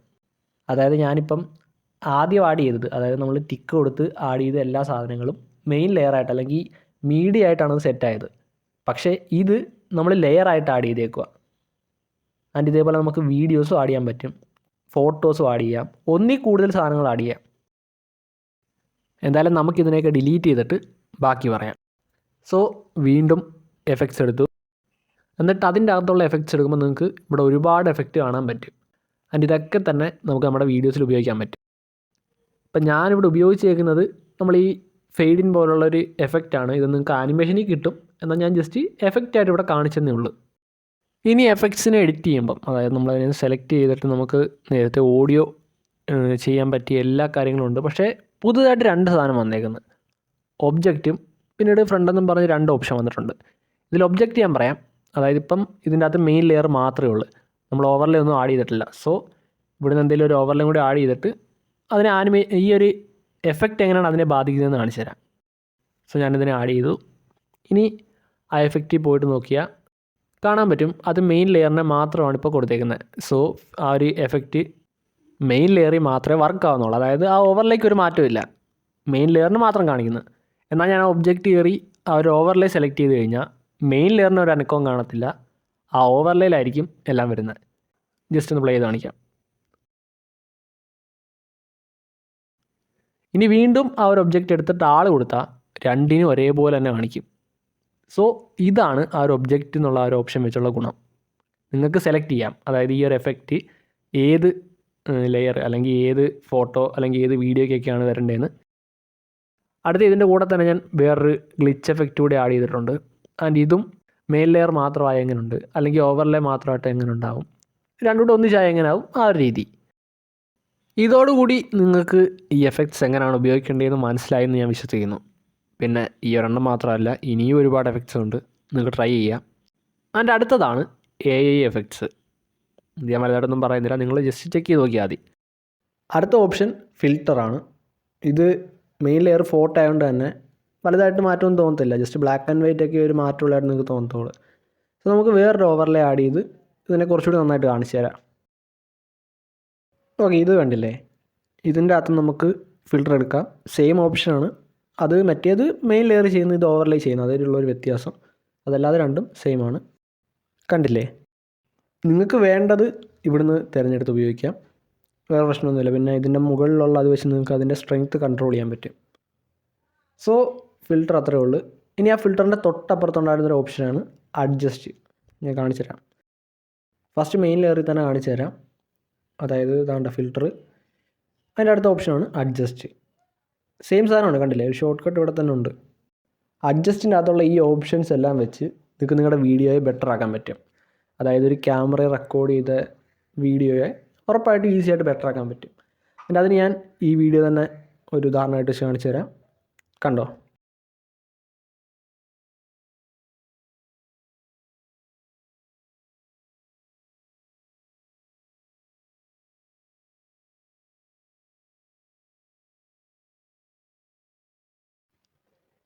അതായത് ഞാനിപ്പം ആദ്യം ആഡ് ചെയ്തത്, അതായത് നമ്മൾ ടിക്ക് കൊടുത്ത് ആഡ് ചെയ്ത എല്ലാ സാധനങ്ങളും മെയിൻ ലെയറായിട്ട് അല്ലെങ്കിൽ മീഡിയ ആയിട്ടാണ് അത് സെറ്റായത്. പക്ഷേ ഇത് നമ്മൾ ലെയറായിട്ട് ആഡ് ചെയ്തേക്കുക. ആൻഡ് ഇതേപോലെ നമുക്ക് വീഡിയോസും ആഡ് ചെയ്യാൻ പറ്റും, ഫോട്ടോസും ആഡ് ചെയ്യാം, ഒന്നിൽ കൂടുതൽ സാധനങ്ങൾ ആഡ് ചെയ്യാം. എന്തായാലും നമുക്കിതിനെയൊക്കെ ഡിലീറ്റ് ചെയ്തിട്ട് ബാക്കി പറയാം. സോ വീണ്ടും എഫക്ട്സ് എടുത്തു. എന്നിട്ട് അതിൻ്റെ അകത്തുള്ള എഫക്ട്സ് എടുക്കുമ്പോൾ നിങ്ങൾക്ക് ഇവിടെ ഒരുപാട് എഫക്റ്റ് കാണാൻ പറ്റും. ആൻഡ് ഇതൊക്കെ തന്നെ നമുക്ക് നമ്മുടെ വീഡിയോസിൽ ഉപയോഗിക്കാൻ പറ്റും. ഇപ്പം ഞാനിവിടെ ഉപയോഗിച്ചേക്കുന്നത് നമ്മൾ ഈ ഫെയ്ഡിൻ പോലുള്ളൊരു എഫക്റ്റാണ്. ഇത് നിങ്ങൾക്ക് ആനിമേഷനിൽ കിട്ടും, എന്നാൽ ഞാൻ ജസ്റ്റ് എഫക്റ്റായിട്ട് ഇവിടെ കാണിച്ചതേ ഉള്ളൂ. ഇനി എഫക്ട്സിനെ എഡിറ്റ് ചെയ്യുമ്പം, അതായത് നമ്മളതിനെ സെലക്ട് ചെയ്തിട്ട് നമുക്ക് നേരത്തെ ഓഡിയോ ചെയ്യാൻ പറ്റിയ എല്ലാ കാര്യങ്ങളും ഉണ്ട്. പക്ഷേ പുതുതായിട്ട് 2 സാധനം വന്നേക്കുന്നത്, ഒബ്ജക്റ്റും പിന്നീട് ഫ്രണ്ടെന്നും പറഞ്ഞ് 2 ഓപ്ഷൻ വന്നിട്ടുണ്ട്. ഇതിൽ ഒബ്ജക്റ്റ് ഞാൻ പറയാം. അതായത് ഇപ്പം ഇതിൻ്റെ അകത്ത് മെയിൻ ലെയർ മാത്രമേ ഉള്ളൂ, നമ്മൾ ഓവർലേ ഒന്നും ആഡ് ചെയ്തിട്ടില്ല. സോ ഇവിടുന്ന് എന്തെങ്കിലും ഒരു ഓവർലേ കൂടി ആഡ് ചെയ്തിട്ട് അതിനെ ഈ ഒരു എഫക്റ്റ് എങ്ങനെയാണ് അതിനെ ബാധിക്കുന്നതെന്ന് കാണിച്ചു തരാം. സോ ഞാനിതിനെ ആഡ് ചെയ്തു. ഇനി ആ എഫക്റ്റിൽ പോയിട്ട് നോക്കിയാൽ കാണാൻ പറ്റും അത് മെയിൻ ലെയറിനെ മാത്രമാണ് ഇപ്പോൾ കൊടുത്തേക്കുന്നത്. സോ ആ ഒരു എഫക്റ്റ് മെയിൻ ലെയറിൽ മാത്രമേ വർക്ക് ആവുന്നുള്ളൂ. അതായത് ആ ഓവർലേക്ക് ഒരു മാറ്റമില്ല, മെയിൻ ലെയറിന് മാത്രം കാണിക്കുന്നത്. എന്നാൽ ഞാൻ ആ ഒബ്ജക്റ്റ് കയറി ആ ഒരു ഓവർലേ സെലക്ട് ചെയ്ത് കഴിഞ്ഞാൽ മെയിൻ ലെയറിന് ഒരു അനക്കവും കാണത്തില്ല, ആ ഓവർലേയിലായിരിക്കും എല്ലാം വരുന്നത്. ജസ്റ്റ് ഒന്ന് പ്ലേ ചെയ്ത് കാണിക്കാം. ഇനി വീണ്ടും ആ ഒരു ഒബ്ജക്റ്റ് എടുത്തിട്ട് ആൾ കൊടുത്താൽ രണ്ടിനും ഒരേപോലെ തന്നെ കാണിക്കും. സോ ഇതാണ് ആ ഒരു ഒബ്ജക്റ്റ് എന്നുള്ള ആ ഒരു ഓപ്ഷൻ വെച്ചുള്ള ഗുണം. നിങ്ങൾക്ക് സെലക്ട് ചെയ്യാം, അതായത് ഈ ഒരു എഫക്റ്റ് ഏത് ലെയർ അല്ലെങ്കിൽ ഏത് ഫോട്ടോ അല്ലെങ്കിൽ ഏത് വീഡിയോയ്ക്കൊക്കെയാണ് വരേണ്ടതെന്ന്. അടുത്ത ഇതിൻ്റെ കൂടെ തന്നെ ഞാൻ വേറൊരു ഗ്ലിച്ച് എഫക്റ്റ് കൂടി ആഡ് ചെയ്തിട്ടുണ്ട്. ആൻഡ് ഇതും മെയിൻ ലെയർ മാത്രമായി എങ്ങനെയുണ്ട്, അല്ലെങ്കിൽ ഓവർലേ മാത്രമായിട്ട് എങ്ങനെ ഉണ്ടാവും, രണ്ടും കൂടെ ഒന്നിച്ചായി എങ്ങനെയാവും, ആ ഒരു രീതി. ഇതോടുകൂടി നിങ്ങൾക്ക് ഈ എഫക്ട്സ് എങ്ങനെയാണ് ഉപയോഗിക്കേണ്ടതെന്ന് മനസ്സിലായെന്ന് ഞാൻ വിശ്വസിക്കുന്നു. പിന്നെ ഈ ഒരെണ്ണം മാത്രമല്ല, ഇനിയും ഒരുപാട് എഫക്ട്സ് ഉണ്ട്, നിങ്ങൾക്ക് ട്രൈ ചെയ്യാം. അതിൻ്റെ അടുത്തതാണ് AI എഫക്ട്സ്. ഇത് ഞാൻ വലുതായിട്ടൊന്നും പറയുന്നില്ല, നിങ്ങൾ ജസ്റ്റ് ചെക്ക് ചെയ്ത് നോക്കിയാൽ മതി. അടുത്ത ഓപ്ഷൻ ഫിൽറ്ററാണ്. ഇത് മെയിൻ ലെയർ ഫോട്ടോ ആയതുകൊണ്ട് തന്നെ വലുതായിട്ട് മാറ്റമൊന്നും തോന്നത്തില്ല, ജസ്റ്റ് ബ്ലാക്ക് ആൻഡ് വൈറ്റ് ഒക്കെ ഒരു മാറ്റമുള്ളതായിട്ട് നിങ്ങൾക്ക് തോന്നത്തുള്ളൂ. സോ നമുക്ക് വേറൊരു ഓവർലേ ആഡ് ചെയ്ത് ഇതിനെ കുറച്ചുകൂടി നന്നായിട്ട് കാണിച്ചു തരാം. ഓക്കെ, ഇത് കണ്ടില്ലേ, ഇതിൻ്റെ അകത്ത് നമുക്ക് ഫിൽറ്റർ എടുക്കാം. സെയിം ഓപ്ഷനാണ്, അത് മറ്റേത് മെയിൻ ലെയർ ചെയ്യുന്നത്, ഇത് ഓവർലേ ചെയ്യുന്നത്, അതിലുള്ളൊരു വ്യത്യാസം. അതല്ലാതെ രണ്ടും സെയിം ആണ്. കണ്ടില്ലേ? നിങ്ങൾക്ക് വേണ്ടത് ഇവിടുന്ന് തിരഞ്ഞെടുത്ത് ഉപയോഗിക്കാം, വേറെ പ്രശ്നമൊന്നുമില്ല. പിന്നെ ഇതിൻ്റെ മുകളിലുള്ള അത് വെച്ച് നിങ്ങൾക്ക് അതിൻ്റെ സ്ട്രെങ്ത്ത് കൺട്രോൾ ചെയ്യാൻ പറ്റും. സോ ഫിൽറ്റർ അത്രയേ ഉള്ളൂ. ഇനി ആ ഫിൽറ്ററിൻ്റെ തൊട്ടപ്പുറത്തുണ്ടായിരുന്നൊരു ഓപ്ഷനാണ് അഡ്ജസ്റ്റ്. ഞാൻ കാണിച്ചു തരാം. ഫസ്റ്റ് മെയിൻ ലെയറിൽ തന്നെ കാണിച്ചു തരാം. അതായത് ഇതാണ്ട ഫിൽറ്റർ, അതിൻ്റെ അടുത്ത ഓപ്ഷനാണ് അഡ്ജസ്റ്റ്. സെയിം സാധനമാണ്, കണ്ടില്ലേ? ഒരു ഷോർട്ട് കട്ട് ഇവിടെ തന്നെ ഉണ്ട്. അഡ്ജസ്റ്റിൻ്റെ അകത്തുള്ള ഈ ഓപ്ഷൻസ് എല്ലാം വെച്ച് നിങ്ങൾക്ക് നിങ്ങളുടെ വീഡിയോയെ ബെറ്റർ ആക്കാൻ പറ്റും. അതായത് ഒരു ക്യാമറ റെക്കോർഡ് ചെയ്ത വീഡിയോയെ ഉറപ്പായിട്ടും ഈസി ആയിട്ട് ബെറ്റർ ആക്കാൻ പറ്റും. പിന്നെ അതിന് ഞാൻ ഈ വീഡിയോ തന്നെ ഒരു ഉദാഹരണമായിട്ട് കാണിച്ചു തരാം. കണ്ടോ?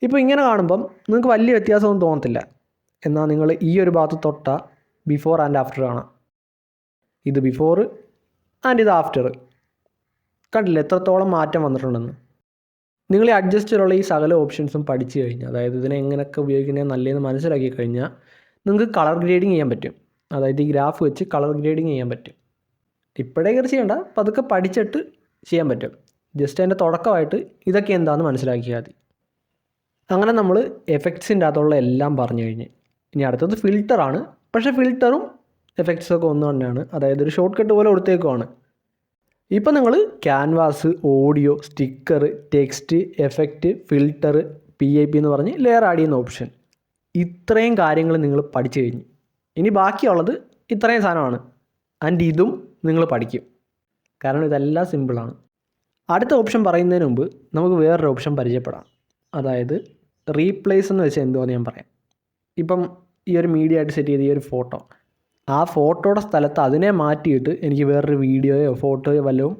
ഇപ്പോൾ ഇങ്ങനെ കാണുമ്പം നിങ്ങൾക്ക് വലിയ വ്യത്യാസമൊന്നും തോന്നത്തില്ല. എന്നാൽ നിങ്ങൾ ഈ ഒരു ഭാഗത്ത് തൊട്ടാൽ ബിഫോർ ആൻഡ് ആഫ്റ്റർ കാണാം. ഇത് ബിഫോർ ആൻഡ് ഇത് ആഫ്റ്റർ. കണ്ടില്ലേ എത്രത്തോളം മാറ്റം വന്നിട്ടുണ്ടെന്ന്? നിങ്ങൾ ഈ അഡ്ജസ്റ്റിലുള്ള ഈ സകല ഓപ്ഷൻസും പഠിച്ചു കഴിഞ്ഞാൽ, അതായത് ഇതിനെ എങ്ങനെയൊക്കെ ഉപയോഗിക്കുന്നത് നല്ലതെന്ന് മനസ്സിലാക്കി കഴിഞ്ഞാൽ നിങ്ങൾക്ക് കളർ ഗ്രേഡിങ് ചെയ്യാൻ പറ്റും. അതായത് ഈ ഗ്രാഫ് വെച്ച് കളർ ഗ്രേഡിങ് ചെയ്യാൻ പറ്റും. ഇപ്പോഴേ കയറി ചെയ്യേണ്ട, പതുക്കെ പഠിച്ചിട്ട് ചെയ്യാൻ പറ്റും. ജസ്റ്റ് അതിൻ്റെ തുടക്കമായിട്ട് ഇതൊക്കെ എന്താണെന്ന് മനസ്സിലാക്കിയാൽ മതി. അങ്ങനെ നമ്മൾ എഫക്ട്സിൻ്റെ അകത്തുള്ള എല്ലാം പറഞ്ഞു കഴിഞ്ഞ് ഇനി അടുത്തത് ഫിൽറ്ററാണ്. പക്ഷേ ഫിൽറ്ററും എഫക്ട്സൊക്കെ ഒന്ന് തന്നെയാണ്. അതായത് ഒരു ഷോർട്ട് കട്ട് പോലെ കൊടുത്തേക്കുവാണ്. ഇപ്പം നിങ്ങൾ canvas, audio, sticker, text, effect, filter, PIP എന്ന് പറഞ്ഞ് ലെയർ ആഡ് ചെയ്യുന്ന ഓപ്ഷൻ, ഇത്രയും കാര്യങ്ങൾ നിങ്ങൾ പഠിച്ചു കഴിഞ്ഞു. ഇനി ബാക്കിയുള്ളത് ഇത്രയും സാധനമാണ്. ആൻഡ് ഇതും നിങ്ങൾ പഠിക്കും, കാരണം ഇതെല്ലാം സിമ്പിളാണ്. അടുത്ത ഓപ്ഷൻ പറയുന്നതിന് മുമ്പ് നമുക്ക് വേറൊരു ഓപ്ഷൻ പരിചയപ്പെടാം. അതായത് റീപ്ലേസ് എന്ന് വെച്ചാൽ എന്തുവാന്ന് ഞാൻ പറയാം. ഇപ്പം ഈ ഒരു മീഡിയ ആയിട്ട് സെറ്റ് ചെയ്ത ഈ ഒരു ഫോട്ടോ, ആ ഫോട്ടോയുടെ സ്ഥലത്ത് അതിനെ മാറ്റിയിട്ട് എനിക്ക് വേറൊരു വീഡിയോയോ ഫോട്ടോയോ വല്ലതും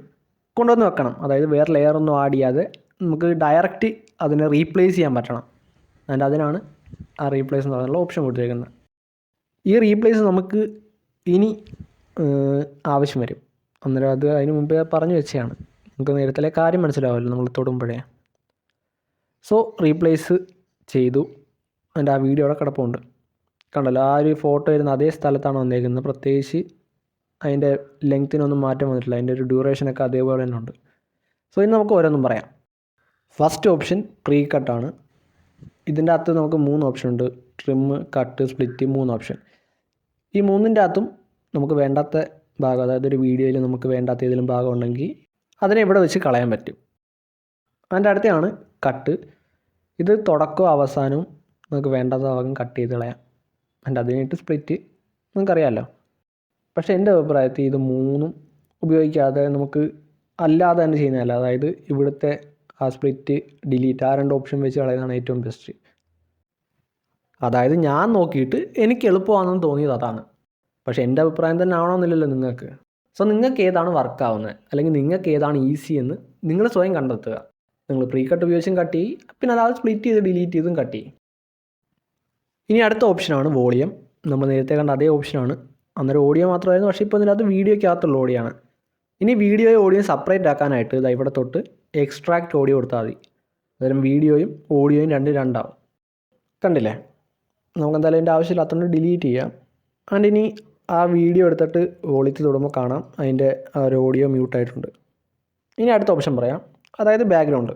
കൊണ്ടുവന്ന് വെക്കണം. അതായത് വേറെ ലെയറൊന്നും ആഡ് ചെയ്യാതെ നമുക്ക് ഡയറക്റ്റ് അതിനെ റീപ്ലേസ് ചെയ്യാൻ പറ്റണം. ആൻഡ് അതിനാണ് ആ റീപ്ലേസ് എന്ന് പറഞ്ഞുള്ള ഓപ്ഷൻ കൊടുത്തേക്കുന്നത്. ഈ റീപ്ലേസ് നമുക്ക് ഇനി ആവശ്യം വരും. അന്നേരം അത് അതിന് മുമ്പേ പറഞ്ഞു വെച്ചതാണ്. നമുക്ക് നേരത്തിലെ കാര്യം മനസ്സിലാവുമല്ലോ നമ്മൾ തൊടുമ്പോഴേ. സോ റീപ്ലേസ് ചെയ്തു. എൻ്റെ ആ വീഡിയോ അവിടെ കിടപ്പുണ്ട്, കണ്ടല്ലോ. ആ ഒരു ഫോട്ടോ വരുന്ന അതേ സ്ഥലത്താണ് വന്നേക്കുന്നത്. പ്രത്യേകിച്ച് അതിൻ്റെ ലെങ്ത്തിനൊന്നും മാറ്റം വന്നിട്ടില്ല. അതിൻ്റെ ഒരു ഡ്യൂറേഷനൊക്കെ അതേപോലെ തന്നെ ഉണ്ട്. സോ ഇനി നമുക്ക് ഓരോന്നും പറയാം. ഫസ്റ്റ് ഓപ്ഷൻ പ്രീ കട്ടാണ്. ഇതിൻ്റെ അകത്ത് നമുക്ക് 3 ഓപ്ഷൻ ഉണ്ട്: ട്രിം, കട്ട്, സ്പ്ലിറ്റ്, 3 ഓപ്ഷൻ. ഈ 3ൻ്റെ അകത്തും നമുക്ക് വേണ്ടാത്ത ഭാഗം, അതായത് ഒരു വീഡിയോയിൽ നമുക്ക് വേണ്ടാത്ത ഏതെങ്കിലും ഭാഗം ഉണ്ടെങ്കിൽ അതിനെ ഇവിടെ വെച്ച് കളയാൻ പറ്റും. അതിൻ്റെ അടുത്താണ് കട്ട്. ഇത് തുടക്കവും അവസാനവും നമുക്ക് വേണ്ടാത്ത ഭാഗം കട്ട് ചെയ്ത് കളയാം. അതിൻ്റെ അതിനായിട്ട് സ്പ്ലിറ്റ് നിങ്ങൾക്കറിയാമല്ലോ. പക്ഷേ എൻ്റെ അഭിപ്രായത്തിൽ ഇത് 3ഉം ഉപയോഗിക്കാതെ നമുക്ക് അല്ലാതെ തന്നെ ചെയ്യുന്നതല്ല. അതായത് ഇവിടുത്തെ ആ സ്പ്ലിറ്റ്, ഡിലീറ്റ്, ആ 2 ഓപ്ഷൻ വെച്ച് കളയുന്നതാണ് ഏറ്റവും ബെസ്റ്റ്. അതായത് ഞാൻ നോക്കിയിട്ട് എനിക്ക് എളുപ്പമാണെന്ന് തോന്നിയത് അതാണ്. പക്ഷേ എൻ്റെ അഭിപ്രായം തന്നെ ആവണമെന്നില്ലല്ലോ നിങ്ങൾക്ക്. സോ നിങ്ങൾക്ക് ഏതാണ് വർക്കാവുന്നത്, അല്ലെങ്കിൽ നിങ്ങൾക്ക് ഏതാണ് ഈസി എന്ന് നിങ്ങൾ സ്വയം കണ്ടെത്തുക. നിങ്ങൾ പ്രീ കട്ട് ഉപയോഗിച്ചും കട്ട് ചെയ്യും, പിന്നെ അതായത് സ്പ്ലിറ്റ് ചെയ്ത് ഡിലീറ്റ് ചെയ്തും കട്ട് ചെയ്യും. ഇനി അടുത്ത ഓപ്ഷനാണ് വോളിയം. നമ്മൾ നേരത്തെ കണ്ട അതേ ഓപ്ഷനാണ്. അന്നേരം ഓഡിയോ മാത്രമായിരുന്നു, പക്ഷേ ഇപ്പോൾ ഇതിനകത്ത് വീഡിയോയ്ക്കകത്തുള്ള ഓഡിയോയാണ്. ഇനി വീഡിയോയും ഓഡിയോയും സെപ്പറേറ്റ് ആക്കാനായിട്ട് ഇതാ ഇവിടെ തൊട്ട് എക്സ്ട്രാക്ട് ഓഡിയോ കൊടുത്താൽ മതി. അന്നേരം വീഡിയോയും ഓഡിയോയും രണ്ടാവും. കണ്ടില്ലേ? നമുക്ക് എന്തായാലും അതിൻ്റെ ആവശ്യമില്ലാത്തതുകൊണ്ട് ഡിലീറ്റ് ചെയ്യാം. ആൻഡ് ഇനി ആ വീഡിയോ എടുത്തിട്ട് വോളിയത്തിൽ തൊടുമ്പോൾ കാണാം അതിൻ്റെ ആ ഒരു ഓഡിയോ മ്യൂട്ടായിട്ടുണ്ട്. ഇനി അടുത്ത ഓപ്ഷൻ പറയാം, അതായത് ബാക്ക്ഗ്രൗണ്ട്.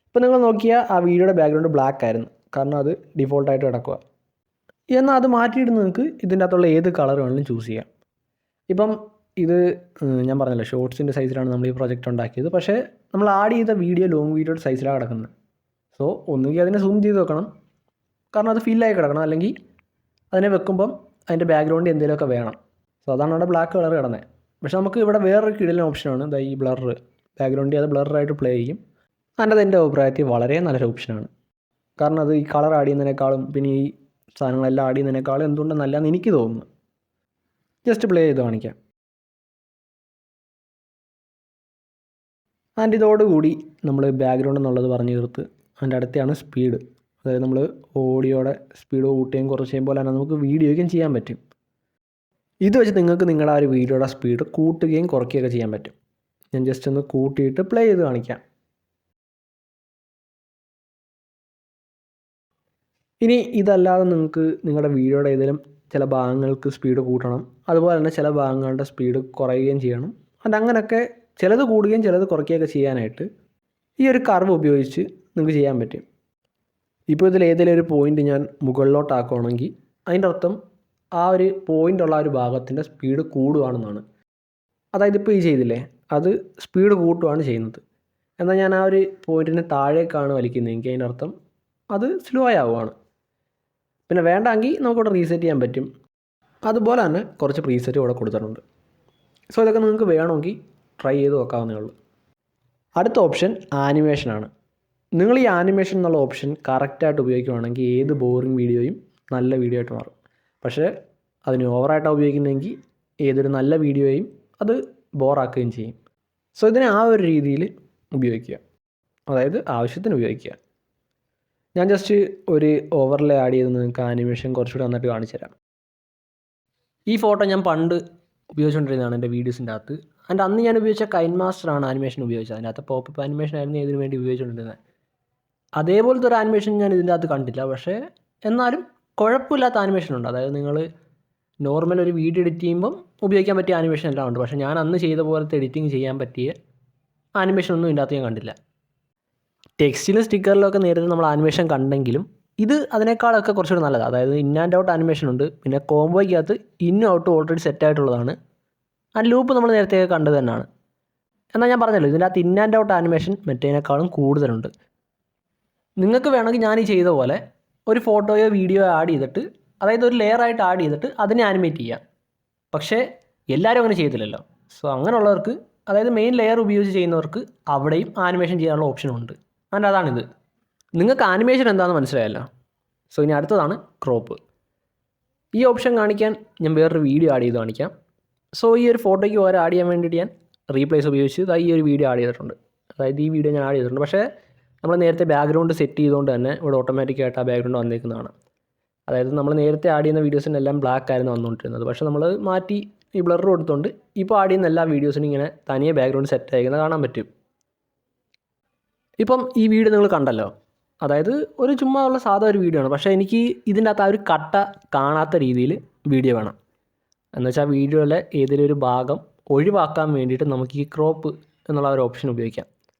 ഇപ്പോൾ നിങ്ങൾ നോക്കിയാൽ ആ വീഡിയോയുടെ ബാക്ക്ഗ്രൗണ്ട് ബ്ലാക്ക് ആയിരുന്നു, കാരണം അത് ഡിഫോൾട്ടായിട്ട് കിടക്കുക. എന്നാൽ അത് മാറ്റിയിട്ട് നിങ്ങൾക്ക് ഇതിൻ്റെ അകത്തുള്ള ഏത് കളർ വേണമെങ്കിലും ചൂസ് ചെയ്യാം. ഇപ്പം ഇത് ഞാൻ പറഞ്ഞല്ലോ, ഷോർട്സിൻ്റെ സൈസിലാണ് നമ്മൾ ഈ പ്രൊജക്റ്റ് ഉണ്ടാക്കിയത്. പക്ഷേ നമ്മൾ ആഡ് ചെയ്ത വീഡിയോ ലോങ് വീഡിയോയുടെ സൈസിലാണ് കിടക്കുന്നത്. സോ ഒന്നുകിൽ അതിനെ സൂം ചെയ്ത് വെക്കണം, കാരണം അത് ഫില്ലായി കിടക്കണം. അല്ലെങ്കിൽ അതിനെ വെക്കുമ്പം അതിൻ്റെ ബാക്ക്ഗ്രൗണ്ടിൽ എന്തെങ്കിലുമൊക്കെ വേണം. സോ അതാണ് അവിടെ ബ്ലാക്ക് കളർ കിടന്നത്. പക്ഷേ നമുക്ക് ഇവിടെ വേറൊരു കിടലിന് ഓപ്ഷനാണ് ഈ ബ്ലർ. ബാക്ക്ഗ്രൗണ്ടിൽ അത് ബ്ലറായിട്ട് പ്ലേ ചെയ്യും. അതിൻ്റെ എൻ്റെ അഭിപ്രായത്തിൽ വളരെ നല്ലൊരു ഓപ്ഷനാണ്. കാരണം അത് ഈ കളർ ആഡ് ചെയ്യുന്നതിനേക്കാളും പിന്നെ ഈ സാധനങ്ങളെല്ലാം ആഡ് ചെയ്യുന്നതിനേക്കാളും എന്തുകൊണ്ടും നല്ലതെന്ന് എനിക്ക് തോന്നുന്നു. ജസ്റ്റ് പ്ലേ ചെയ്ത് കാണിക്കാം. ആൻഡ് ഇതോടുകൂടി നമ്മൾ ബാക്ക്ഗ്രൗണ്ട് എന്നുള്ളത് പറഞ്ഞു തീർത്ത് അതിൻ്റെ അടുത്താണ് സ്പീഡ്. അതായത് നമ്മൾ ഓഡിയോയുടെ സ്പീഡ് കൂട്ടുകയും കുറച്ചുകയും പോലെ തന്നെ നമുക്ക് വീഡിയോയ്ക്കും ചെയ്യാൻ പറ്റും. ഇത് വെച്ച് നിങ്ങൾക്ക് നിങ്ങളുടെ ആ ഒരു വീഡിയോയുടെ സ്പീഡ് കൂട്ടുകയും കുറയ്ക്കുകയൊക്കെ ചെയ്യാൻ പറ്റും. ഞാൻ ജസ്റ്റ് ഒന്ന് കൂട്ടിയിട്ട് പ്ലേ ചെയ്ത് കാണിക്കാം. ഇനി ഇതല്ലാതെ നിങ്ങൾക്ക് നിങ്ങളുടെ വീഡിയോയുടെ ഏതെങ്കിലും ചില ഭാഗങ്ങൾക്ക് സ്പീഡ് കൂട്ടണം, അതുപോലെ തന്നെ ചില ഭാഗങ്ങളുടെ സ്പീഡ് കുറയുകയും ചെയ്യണം. അങ്ങനെയൊക്കെ ചിലത് കൂടുകയും ചിലത് കുറയ്ക്കുകയൊക്കെ ചെയ്യാനായിട്ട് ഈ ഒരു കർവ് ഉപയോഗിച്ച് നിങ്ങൾക്ക് ചെയ്യാൻ പറ്റും. ഇപ്പോൾ ഇതിൽ ഏതെങ്കിലും ഒരു പോയിൻ്റ് ഞാൻ മുകളിലോട്ടാക്കുകയാണെങ്കിൽ അതിൻ്റെ അർത്ഥം ആ ഒരു പോയിൻ്റുള്ള ആ ഒരു ഭാഗത്തിൻ്റെ സ്പീഡ് കൂടുകയാണെന്നാണ്. അതായത് ഇപ്പോൾ ഈ ചെയ്തില്ലേ, അത് സ്പീഡ് കൂട്ടുകയാണ് ചെയ്യുന്നത്. എന്നാൽ ഞാൻ ആ ഒരു പോയിൻറ്റിന് താഴേക്കാണ് വലിക്കുന്നതെങ്കിൽ അതിൻ്റെ അർത്ഥം അത് സ്ലോ ആവുകയാണ്. പിന്നെ വേണ്ടെങ്കിൽ നമുക്കിവിടെ റീസെറ്റ് ചെയ്യാൻ പറ്റും. അതുപോലെ തന്നെ കുറച്ച് പ്രീസെറ്റ് ഇവിടെ കൊടുത്തിട്ടുണ്ട്. സോ ഇതൊക്കെ നിങ്ങൾക്ക് വേണമെങ്കിൽ ട്രൈ ചെയ്ത് നോക്കാവുന്നേ ഉള്ളൂ. അടുത്ത ഓപ്ഷൻ ആനിമേഷനാണ്. നിങ്ങൾ ഈ ആനിമേഷൻ എന്നുള്ള ഓപ്ഷൻ കറക്റ്റായിട്ട് ഉപയോഗിക്കുകയാണെങ്കിൽ ഏത് ബോറിംഗ് വീഡിയോയും നല്ല വീഡിയോ ആയിട്ട് മാറും. പക്ഷേ അതിന് ഓവറായിട്ടാണ് ഉപയോഗിക്കുന്നതെങ്കിൽ ഏതൊരു നല്ല വീഡിയോയും അത് ബോറാക്കുകയും ചെയ്യും. സോ ഇതിനെ ആ ഒരു രീതിയിൽ ഉപയോഗിക്കുക, അതായത് ആവശ്യത്തിന് ഉപയോഗിക്കുക. ഞാൻ ജസ്റ്റ് ഒരു ഓവർലേ ആഡ് ചെയ്ത് നിങ്ങൾക്ക് ആനിമേഷൻ കുറച്ചുകൂടി നന്നായിട്ട് കാണിച്ചു തരാം. ഈ ഫോട്ടോ ഞാൻ പണ്ട് ഉപയോഗിച്ചുകൊണ്ടിരുന്നതാണ് എൻ്റെ വീഡിയോസിൻ്റെ അകത്ത്. അതിൻ്റെ അന്ന് ഞാൻ ഉപയോഗിച്ച കൈൻ മാസ്റ്ററാണ് ആനിമേഷൻ ഉപയോഗിച്ചത്. അതിനകത്ത് പോപ്പപ്പ് ആനിമേഷൻ ആയിരുന്നു ഇതിന് വേണ്ടി ഉപയോഗിച്ചുകൊണ്ടിരുന്നത്. അതേപോലത്തെ ഒരു ആനിമേഷൻ ഞാൻ ഇതിൻ്റെ അകത്ത് കണ്ടില്ല. പക്ഷേ എന്നാലും കുഴപ്പമില്ലാത്ത ആനിമേഷൻ ഉണ്ട്. അതായത് നിങ്ങൾ നോർമൽ ഒരു വീഡിയോ എഡിറ്റ് ചെയ്യുമ്പം ഉപയോഗിക്കാൻ പറ്റിയ ആനിമേഷൻ എല്ലാം ഉണ്ട്. പക്ഷേ ഞാൻ അന്ന് ചെയ്ത പോലത്തെ എഡിറ്റിംഗ് ചെയ്യാൻ പറ്റിയ ആനിമേഷൻ ഒന്നും ഇതിൻ്റെ അകത്ത് ഞാൻ കണ്ടില്ല. ടെക്സ്റ്റിലും സ്റ്റിക്കറിലും ഒക്കെ നേരത്തെ നമ്മൾ ആനിമേഷൻ കണ്ടെങ്കിലും ഇത് അതിനേക്കാളൊക്കെ കുറച്ചുകൂടി നല്ലതാണ്. അതായത് ഇൻ ആൻഡ് ഔട്ട് ആനിമേഷൻ ഉണ്ട്. പിന്നെ കോംബോയ്ക്കകത്ത് ഇന്നും ഔട്ടും ഓൾറെഡി സെറ്റായിട്ടുള്ളതാണ്. ആ ലൂപ്പ് നമ്മൾ നേരത്തെ കണ്ടത് തന്നെയാണ്. എന്നാൽ ഞാൻ പറഞ്ഞല്ലോ ഇതിൻ്റെ അകത്ത് ഇൻ ആൻഡ് ഔട്ട് ആനിമേഷൻ മറ്റേതിനേക്കാളും കൂടുതലുണ്ട്. നിങ്ങൾക്ക് വേണമെങ്കിൽ ഞാൻ ഈ ചെയ്ത പോലെ ഒരു ഫോട്ടോയോ വീഡിയോയോ ആഡ് ചെയ്തിട്ട്, അതായത് ഒരു ലെയറായിട്ട് ആഡ് ചെയ്തിട്ട് അതിനെ ആനിമേറ്റ് ചെയ്യാം. പക്ഷേ എല്ലാവരും അങ്ങനെ ചെയ്തില്ലല്ലോ. സോ അങ്ങനെയുള്ളവർക്ക്, അതായത് മെയിൻ ലെയർ ഉപയോഗിച്ച് ചെയ്യുന്നവർക്ക് അവിടെയും ആനിമേഷൻ ചെയ്യാനുള്ള ഓപ്ഷനുണ്ട്. അതിൻ്റെ അതാണിത്. നിങ്ങൾക്ക് ആനിമേഷൻ എന്താണെന്ന് മനസ്സിലായല്ലോ. സോ ഇനി അടുത്തതാണ് ക്രോപ്പ്. ഈ ഓപ്ഷൻ കാണിക്കാൻ ഞാൻ വേറൊരു വീഡിയോ ആഡ് ചെയ്ത് കാണിക്കാം. സോ ഈ ഒരു ഫോട്ടോയ്ക്ക് ഓരോ ആഡ് ചെയ്യാൻ വേണ്ടിയിട്ട് ഞാൻ റീപ്ലേസ് ഉപയോഗിച്ച് ഈ ഒരു വീഡിയോ ആഡ് ചെയ്തിട്ടുണ്ട്. അതായത് ഈ വീഡിയോ ഞാൻ ആഡ് ചെയ്തിട്ടുണ്ട്. പക്ഷേ നമ്മൾ നേരത്തെ ബാക്ക്ഗ്രൗണ്ട് സെറ്റ് ചെയ്തുകൊണ്ട് തന്നെ ഇവിടെ ഓട്ടോമാറ്റിക്കായിട്ട് ആ ബാക്ക്ഗ്രൗണ്ട് വന്നേക്കുന്നതാണ്. അതായത് നമ്മൾ നേരത്തെ ആഡ് ചെയ്യുന്ന വീഡിയോസിനെല്ലാം ബ്ലാക്ക് ആയിരുന്നു വന്നുകൊണ്ടിരുന്നത്. പക്ഷേ നമ്മൾ മാറ്റി ഈ ബ്ലർ കൊടുത്തുകൊണ്ട് ഇപ്പോൾ ആഡ് ചെയ്യുന്ന എല്ലാ വീഡിയോസിനും ഇങ്ങനെ തനിയെ ബാക്ക്ഗ്രൗണ്ട് സെറ്റ് ആയിരിക്കുന്നത് കാണാൻ പറ്റും. ഇപ്പം ഈ വീഡിയോ നിങ്ങൾ കണ്ടല്ലോ. അതായത് ഒരു ചുമ്മാ ഉള്ള സാധാ ഒരു വീഡിയോ ആണ്. പക്ഷേ എനിക്ക് ഇതിൻ്റെ അകത്ത് ആ ഒരു കട്ട കാണാത്ത രീതിയിൽ വീഡിയോ വേണം. എന്നുവെച്ചാൽ വീഡിയോയിലെ ഏതെങ്കിലും ഒരു ഭാഗം ഒഴിവാക്കാൻ വേണ്ടിയിട്ട് നമുക്ക് ഈ ക്രോപ്പ് എന്നുള്ള ഒരു ഓപ്ഷൻ ഉപയോഗിക്കാം.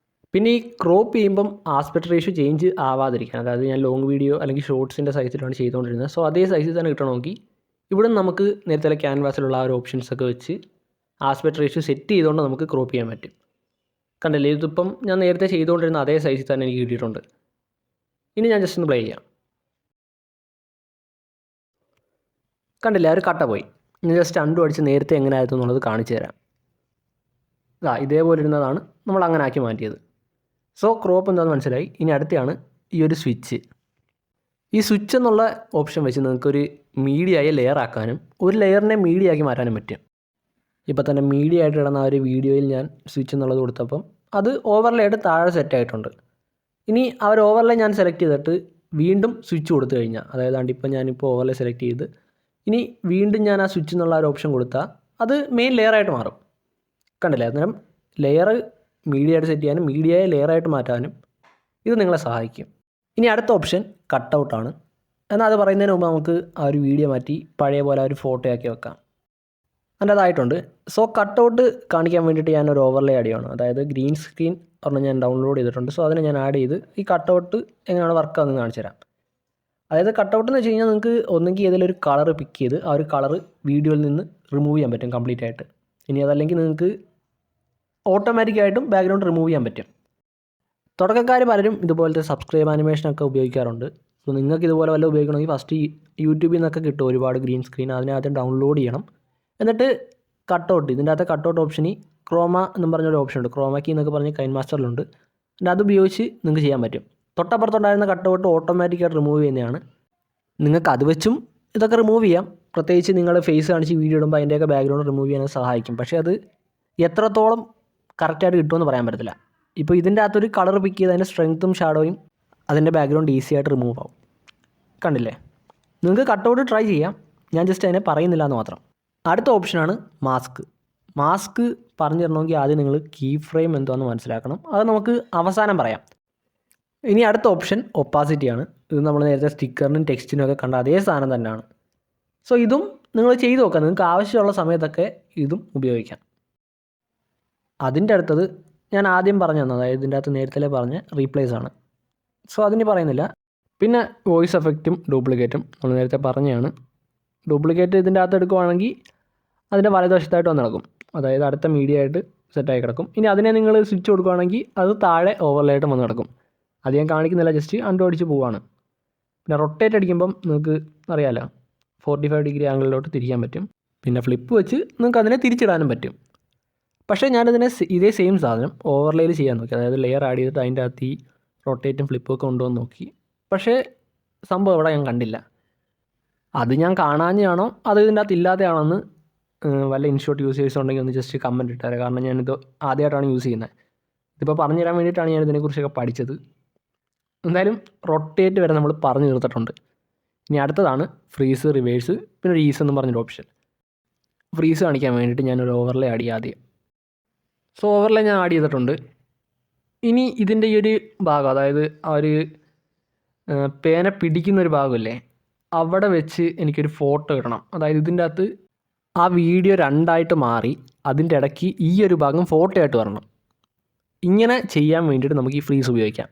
പിന്നെ ഈ ക്രോപ്പ് ചെയ്യുമ്പം ആസ്പെക്ട് റേഷ്യോ ചേഞ്ച് ആവാതിരിക്കാൻ, അതായത് ഞാൻ ലോങ് വീഡിയോ അല്ലെങ്കിൽ ഷോർട്സിൻ്റെ സൈസിലാണ് ചെയ്തുകൊണ്ടിരുന്നത്. സോ അതേ സൈസിൽ തന്നെ കിട്ടണമെങ്കിൽ ഇവിടെ നമുക്ക് നേരത്തെ ക്യാൻവാസിലുള്ള ആ ഒരു ഓപ്ഷൻസൊക്കെ വെച്ച് ആസ്പെക്ട് റേഷ്യോ സെറ്റ് ചെയ്തുകൊണ്ട് നമുക്ക് ക്രോപ്പ് ചെയ്യാൻ പറ്റും. കണ്ടില്ലേ, ഇതിപ്പം ഞാൻ നേരത്തെ ചെയ്തുകൊണ്ടിരുന്ന അതേ സൈസിൽ തന്നെ എനിക്ക് കിട്ടിയിട്ടുണ്ട്. ഇനി ഞാൻ ജസ്റ്റ് ഒന്ന് പ്ലേ ചെയ്യാം. കണ്ടില്ലേ, ആ ഒരു കട്ട പോയി. ഞാൻ ജസ്റ്റ് അണ്ടും അടിച്ച് നേരത്തെ എങ്ങനെ ആയിരുന്നു എന്നുള്ളത് കാണിച്ചു തരാം. ഇതേപോലെ ഇരുന്നതാണ് നമ്മൾ അങ്ങനെ ആക്കി മാറ്റിയത്. സോ ക്രോപ്പ് എന്താണെന്ന് മനസ്സിലായി. ഇനി അടുത്താണ് ഈ ഒരു സ്വിച്ച്. ഈ സ്വിച്ച് എന്നുള്ള ഓപ്ഷൻ വെച്ച് നിങ്ങൾക്കൊരു മീഡിയയെ ലെയർ ആക്കാനും ഒരു ലെയറിനെ മീഡിയ ആക്കി മാറ്റാനും പറ്റും. ഇപ്പോൾ തന്നെ മീഡിയ ആയിട്ട് കിടന്ന ആ ഒരു വീഡിയോയിൽ ഞാൻ സ്വിച്ച് എന്നുള്ളത് കൊടുത്തപ്പം അത് ഓവർലേ ആയിട്ട് താഴെ സെറ്റായിട്ടുണ്ട്. ഇനി ആ ഒരു ഓവർലേ ഞാൻ സെലക്ട് ചെയ്തിട്ട് വീണ്ടും സ്വിച്ച് കൊടുത്തു കഴിഞ്ഞാൽ, അതായത് ഇപ്പോൾ ഞാനിപ്പോൾ ഓവർലേ സെലക്ട് ചെയ്ത് ഇനി വീണ്ടും ഞാൻ ആ സ്വിച്ച് എന്നുള്ള ഒരു ഓപ്ഷൻ കൊടുത്താൽ അത് മെയിൻ ലെയറായിട്ട് മാറും. കണ്ടില്ലേ, അന്നേരം ലെയർ മീഡിയ ആയിട്ട് സെറ്റ് ചെയ്യാനും മീഡിയയെ ലെയറായിട്ട് മാറ്റാനും ഇത് നിങ്ങളെ സഹായിക്കും. ഇനി അടുത്ത ഓപ്ഷൻ കട്ടൗട്ടാണ്. എന്നാൽ അത് പറയുന്നതിന് മുമ്പ് നമുക്ക് ആ ഒരു വീഡിയോ മാറ്റി പഴയ പോലെ ആ ഒരു ഫോട്ടോ ആക്കി വെക്കാം. അതിൻ്റെ അതായിട്ടുണ്ട്. സോ കട്ടൗട്ട് കാണിക്കാൻ വേണ്ടിയിട്ട് ഞാനൊരു ഓവർലേ ആഡ് ചെയ്യണം. അതായത് ഗ്രീൻ സ്ക്രീൻ പറഞ്ഞ് ഞാൻ ഡൗൺലോഡ് ചെയ്തിട്ടുണ്ട്. സോ അതിനെ ഞാൻ ആഡ് ചെയ്ത് ഈ കട്ടൗട്ട് എങ്ങനെയാണ് വർക്ക് ആകുന്നത് കാണിച്ചു തരാം. അതായത് കട്ടൗട്ട് എന്ന് വെച്ച് കഴിഞ്ഞാൽ നിങ്ങൾക്ക് ഒന്നെങ്കിൽ ഏതെങ്കിലും ഒരു കളർ പിക്ക് ചെയ്ത് ആ ഒരു കളർ വീഡിയോയിൽ നിന്ന് റിമൂവ് ചെയ്യാൻ പറ്റും കംപ്ലീറ്റ് ആയിട്ട്. ഇനി അതല്ലെങ്കിൽ നിങ്ങൾക്ക് ഓട്ടോമാറ്റിക്കായിട്ടും ബാക്ക്ഗ്രൗണ്ട് റിമൂവ് ചെയ്യാൻ പറ്റും. തുടക്കക്കാർ പലരും ഇതുപോലത്തെ സബ്സ്ക്രൈബ് ആനിമേഷനൊക്കെ ഉപയോഗിക്കാറുണ്ട്. സോ നിങ്ങൾക്ക് ഇതുപോലെ വല്ല ഉപയോഗിക്കണമെങ്കിൽ ഫസ്റ്റ് യൂട്യൂബിൽ നിന്നൊക്കെ കിട്ടും ഒരുപാട് ഗ്രീൻ സ്ക്രീൻ. അതിനെ ആദ്യം ഡൗൺലോഡ് ചെയ്യണം. എന്നിട്ട് കട്ടൗട്ട്, ഇതിൻ്റെ അകത്ത് കട്ടൗട്ട് ഓപ്ഷന് ക്രോമ എന്നും പറഞ്ഞൊരു ഓപ്ഷൻ ഉണ്ട്. ക്രോമക്കി എന്നൊക്കെ പറഞ്ഞ് കൈൻ മാസ്റ്ററിലുണ്ട്. എന്നിട്ട് അത് ഉപയോഗിച്ച് നിങ്ങൾക്ക് ചെയ്യാൻ പറ്റും. തൊട്ടപ്പുറത്തുണ്ടായിരുന്ന കട്ടൗട്ട് ഓട്ടോമാറ്റിക്കായിട്ട് റിമൂവ് ചെയ്യുന്നതാണ്. നിങ്ങൾക്ക് അത് വെച്ചും ഇതൊക്കെ റിമൂവ് ചെയ്യാം. പ്രത്യേകിച്ച് നിങ്ങൾ ഫേസ് കാണിച്ച് വീഡിയോ ഇടുമ്പോൾ അതിൻ്റെയൊക്കെ ബാക്ക്ഗ്രൗണ്ട് റിമൂവ് ചെയ്യാൻ സഹായിക്കും. പക്ഷേ അത് എത്രത്തോളം കറക്റ്റായിട്ട് കിട്ടുമെന്ന് പറയാൻ പറ്റത്തില്ല. ഇപ്പോൾ ഇതിൻ്റെ അകത്തൊരു കളർ പിക്ക് ചെയ്ത് അതിൻ്റെ സ്ട്രെങ്ത്തും ഷാഡോയും അതിൻ്റെ ബാക്ക്ഗ്രൗണ്ട് ഈസി ആയിട്ട് റിമൂവ് ആവും. കണ്ടില്ലേ, നിങ്ങൾക്ക് കട്ടൗട്ട് ട്രൈ ചെയ്യാം. ഞാൻ ജസ്റ്റ് അതിനെ പറയുന്നില്ല എന്ന് മാത്രം. അടുത്ത ഓപ്ഷനാണ് മാസ്ക്. മാസ്ക് പറഞ്ഞു തരണമെങ്കിൽ ആദ്യം നിങ്ങൾ കീ ഫ്രെയിം എന്താണെന്ന് മനസ്സിലാക്കണം. അത് നമുക്ക് അവസാനം പറയാം. ഇനി അടുത്ത ഓപ്ഷൻ ഒപ്പാസിറ്റിയാണ്. ഇത് നമ്മൾ നേരത്തെ സ്റ്റിക്കറിനും ടെക്സ്റ്റിനും ഒക്കെ കണ്ട അതേ സാധനം തന്നെയാണ്. സോ ഇതും നിങ്ങൾ ചെയ്ത് നോക്കാം. നിങ്ങൾക്ക് ആവശ്യമുള്ള സമയത്തൊക്കെ ഇതും ഉപയോഗിക്കാം. അതിൻ്റെ അടുത്തത് ഞാൻ ആദ്യം പറഞ്ഞു തന്നത്, അതായത് ഇതിൻ്റെ അകത്ത് നേരത്തെ പറഞ്ഞ റീപ്ലേസ് ആണ്. സോ അതിന് പറയുന്നില്ല. പിന്നെ വോയിസ് എഫക്റ്റും ഡ്യൂപ്ലിക്കേറ്റും നമ്മൾ നേരത്തെ പറഞ്ഞതാണ്. ഡ്യൂപ്ലിക്കേറ്റ് ഇതിൻ്റെ അകത്ത് എടുക്കുവാണെങ്കിൽ അതിൻ്റെ വലതുവശത്തായിട്ട് വന്ന് നടക്കും. അതായത് അടുത്ത മീഡിയ ആയിട്ട് സെറ്റായി കിടക്കും. ഇനി അതിനെ നിങ്ങൾ സ്വിച്ച് കൊടുക്കുകയാണെങ്കിൽ അത് താഴെ ഓവർലേ ആയിട്ട് വന്ന് കിടക്കും. അത് ഞാൻ കാണിക്കുന്നില്ല, ജസ്റ്റ് അണ്ടു അടിച്ച് പോവുകയാണ്. പിന്നെ റൊട്ടേറ്റ് അടിക്കുമ്പം നിങ്ങൾക്ക് അറിയാമല്ലോ 45 ഡിഗ്രി ആംഗിളിലോട്ട് തിരിക്കാൻ പറ്റും. പിന്നെ ഫ്ലിപ്പ് വെച്ച് നിങ്ങൾക്ക് അതിനെ തിരിച്ചിടാനും പറ്റും. പക്ഷേ ഞാനതിനെ ഇതേ സെയിം സാധനം ഓവർലേയിൽ ചെയ്യാൻ നോക്കി. അതായത് ലെയർ ആഡ് ചെയ്തിട്ട് അതിൻ്റെ അകത്ത് ഈ റൊട്ടേറ്റും ഫ്ലിപ്പും ഒക്കെ കൊണ്ടുവന്ന് നോക്കി. പക്ഷേ സംഭവം ഇവിടെ ഞാൻ കണ്ടില്ല. അത് ഞാൻ കാണാഞ്ഞാണോ അത് ഇതിൻ്റെ അകത്ത് ഇല്ലാതെയാണെന്ന് വല്ല ഇൻഷോട്ട് യൂസേഴ്സ് ഉണ്ടെങ്കിൽ ഒന്ന് ജസ്റ്റ് കമൻറ്റ് ഇട്ടാരെ. കാരണം ഞാനിത് ആദ്യമായിട്ടാണ് യൂസ് ചെയ്യുന്നത്. ഇതിപ്പോൾ പറഞ്ഞു തരാൻ വേണ്ടിയിട്ടാണ് ഞാൻ ഇതിനെക്കുറിച്ചൊക്കെ പഠിച്ചത്. എന്തായാലും റൊട്ടേറ്റ് വരെ നമ്മൾ പറഞ്ഞു തീർത്തിട്ടുണ്ട്. ഇനി അടുത്തതാണ് ഫ്രീസ്, റിവേഴ്സ്, പിന്നെ ഒരു ഈസ് എന്ന് പറഞ്ഞൊരു ഓപ്ഷൻ. ഫ്രീസ് കാണിക്കാൻ വേണ്ടിയിട്ട് ഞാനൊരു ഓവർലേ ആഡ് ചെയ്യാം ആദ്യം. സോ ഓവർലേ ഞാൻ ആഡ് ചെയ്തിട്ടുണ്ട്. ഇനി ഇതിൻ്റെ ഈ ഒരു ഭാഗം, അതായത് ആ ഒരു പേന പിടിക്കുന്നൊരു ഭാഗമില്ലേ, അവിടെ വെച്ച് എനിക്കൊരു ഫോട്ടോ ഇടണം. അതായത് ഇതിൻ്റെ അകത്ത് ആ വീഡിയോ രണ്ടായിട്ട് മാറി അതിൻ്റെ ഇടയ്ക്ക് ഈ ഒരു ഭാഗം ഫോട്ടോ ആയിട്ട് വരണം. ഇങ്ങനെ ചെയ്യാൻ വേണ്ടിയിട്ട് നമുക്ക് ഈ ഫ്രീസ് ഉപയോഗിക്കാം.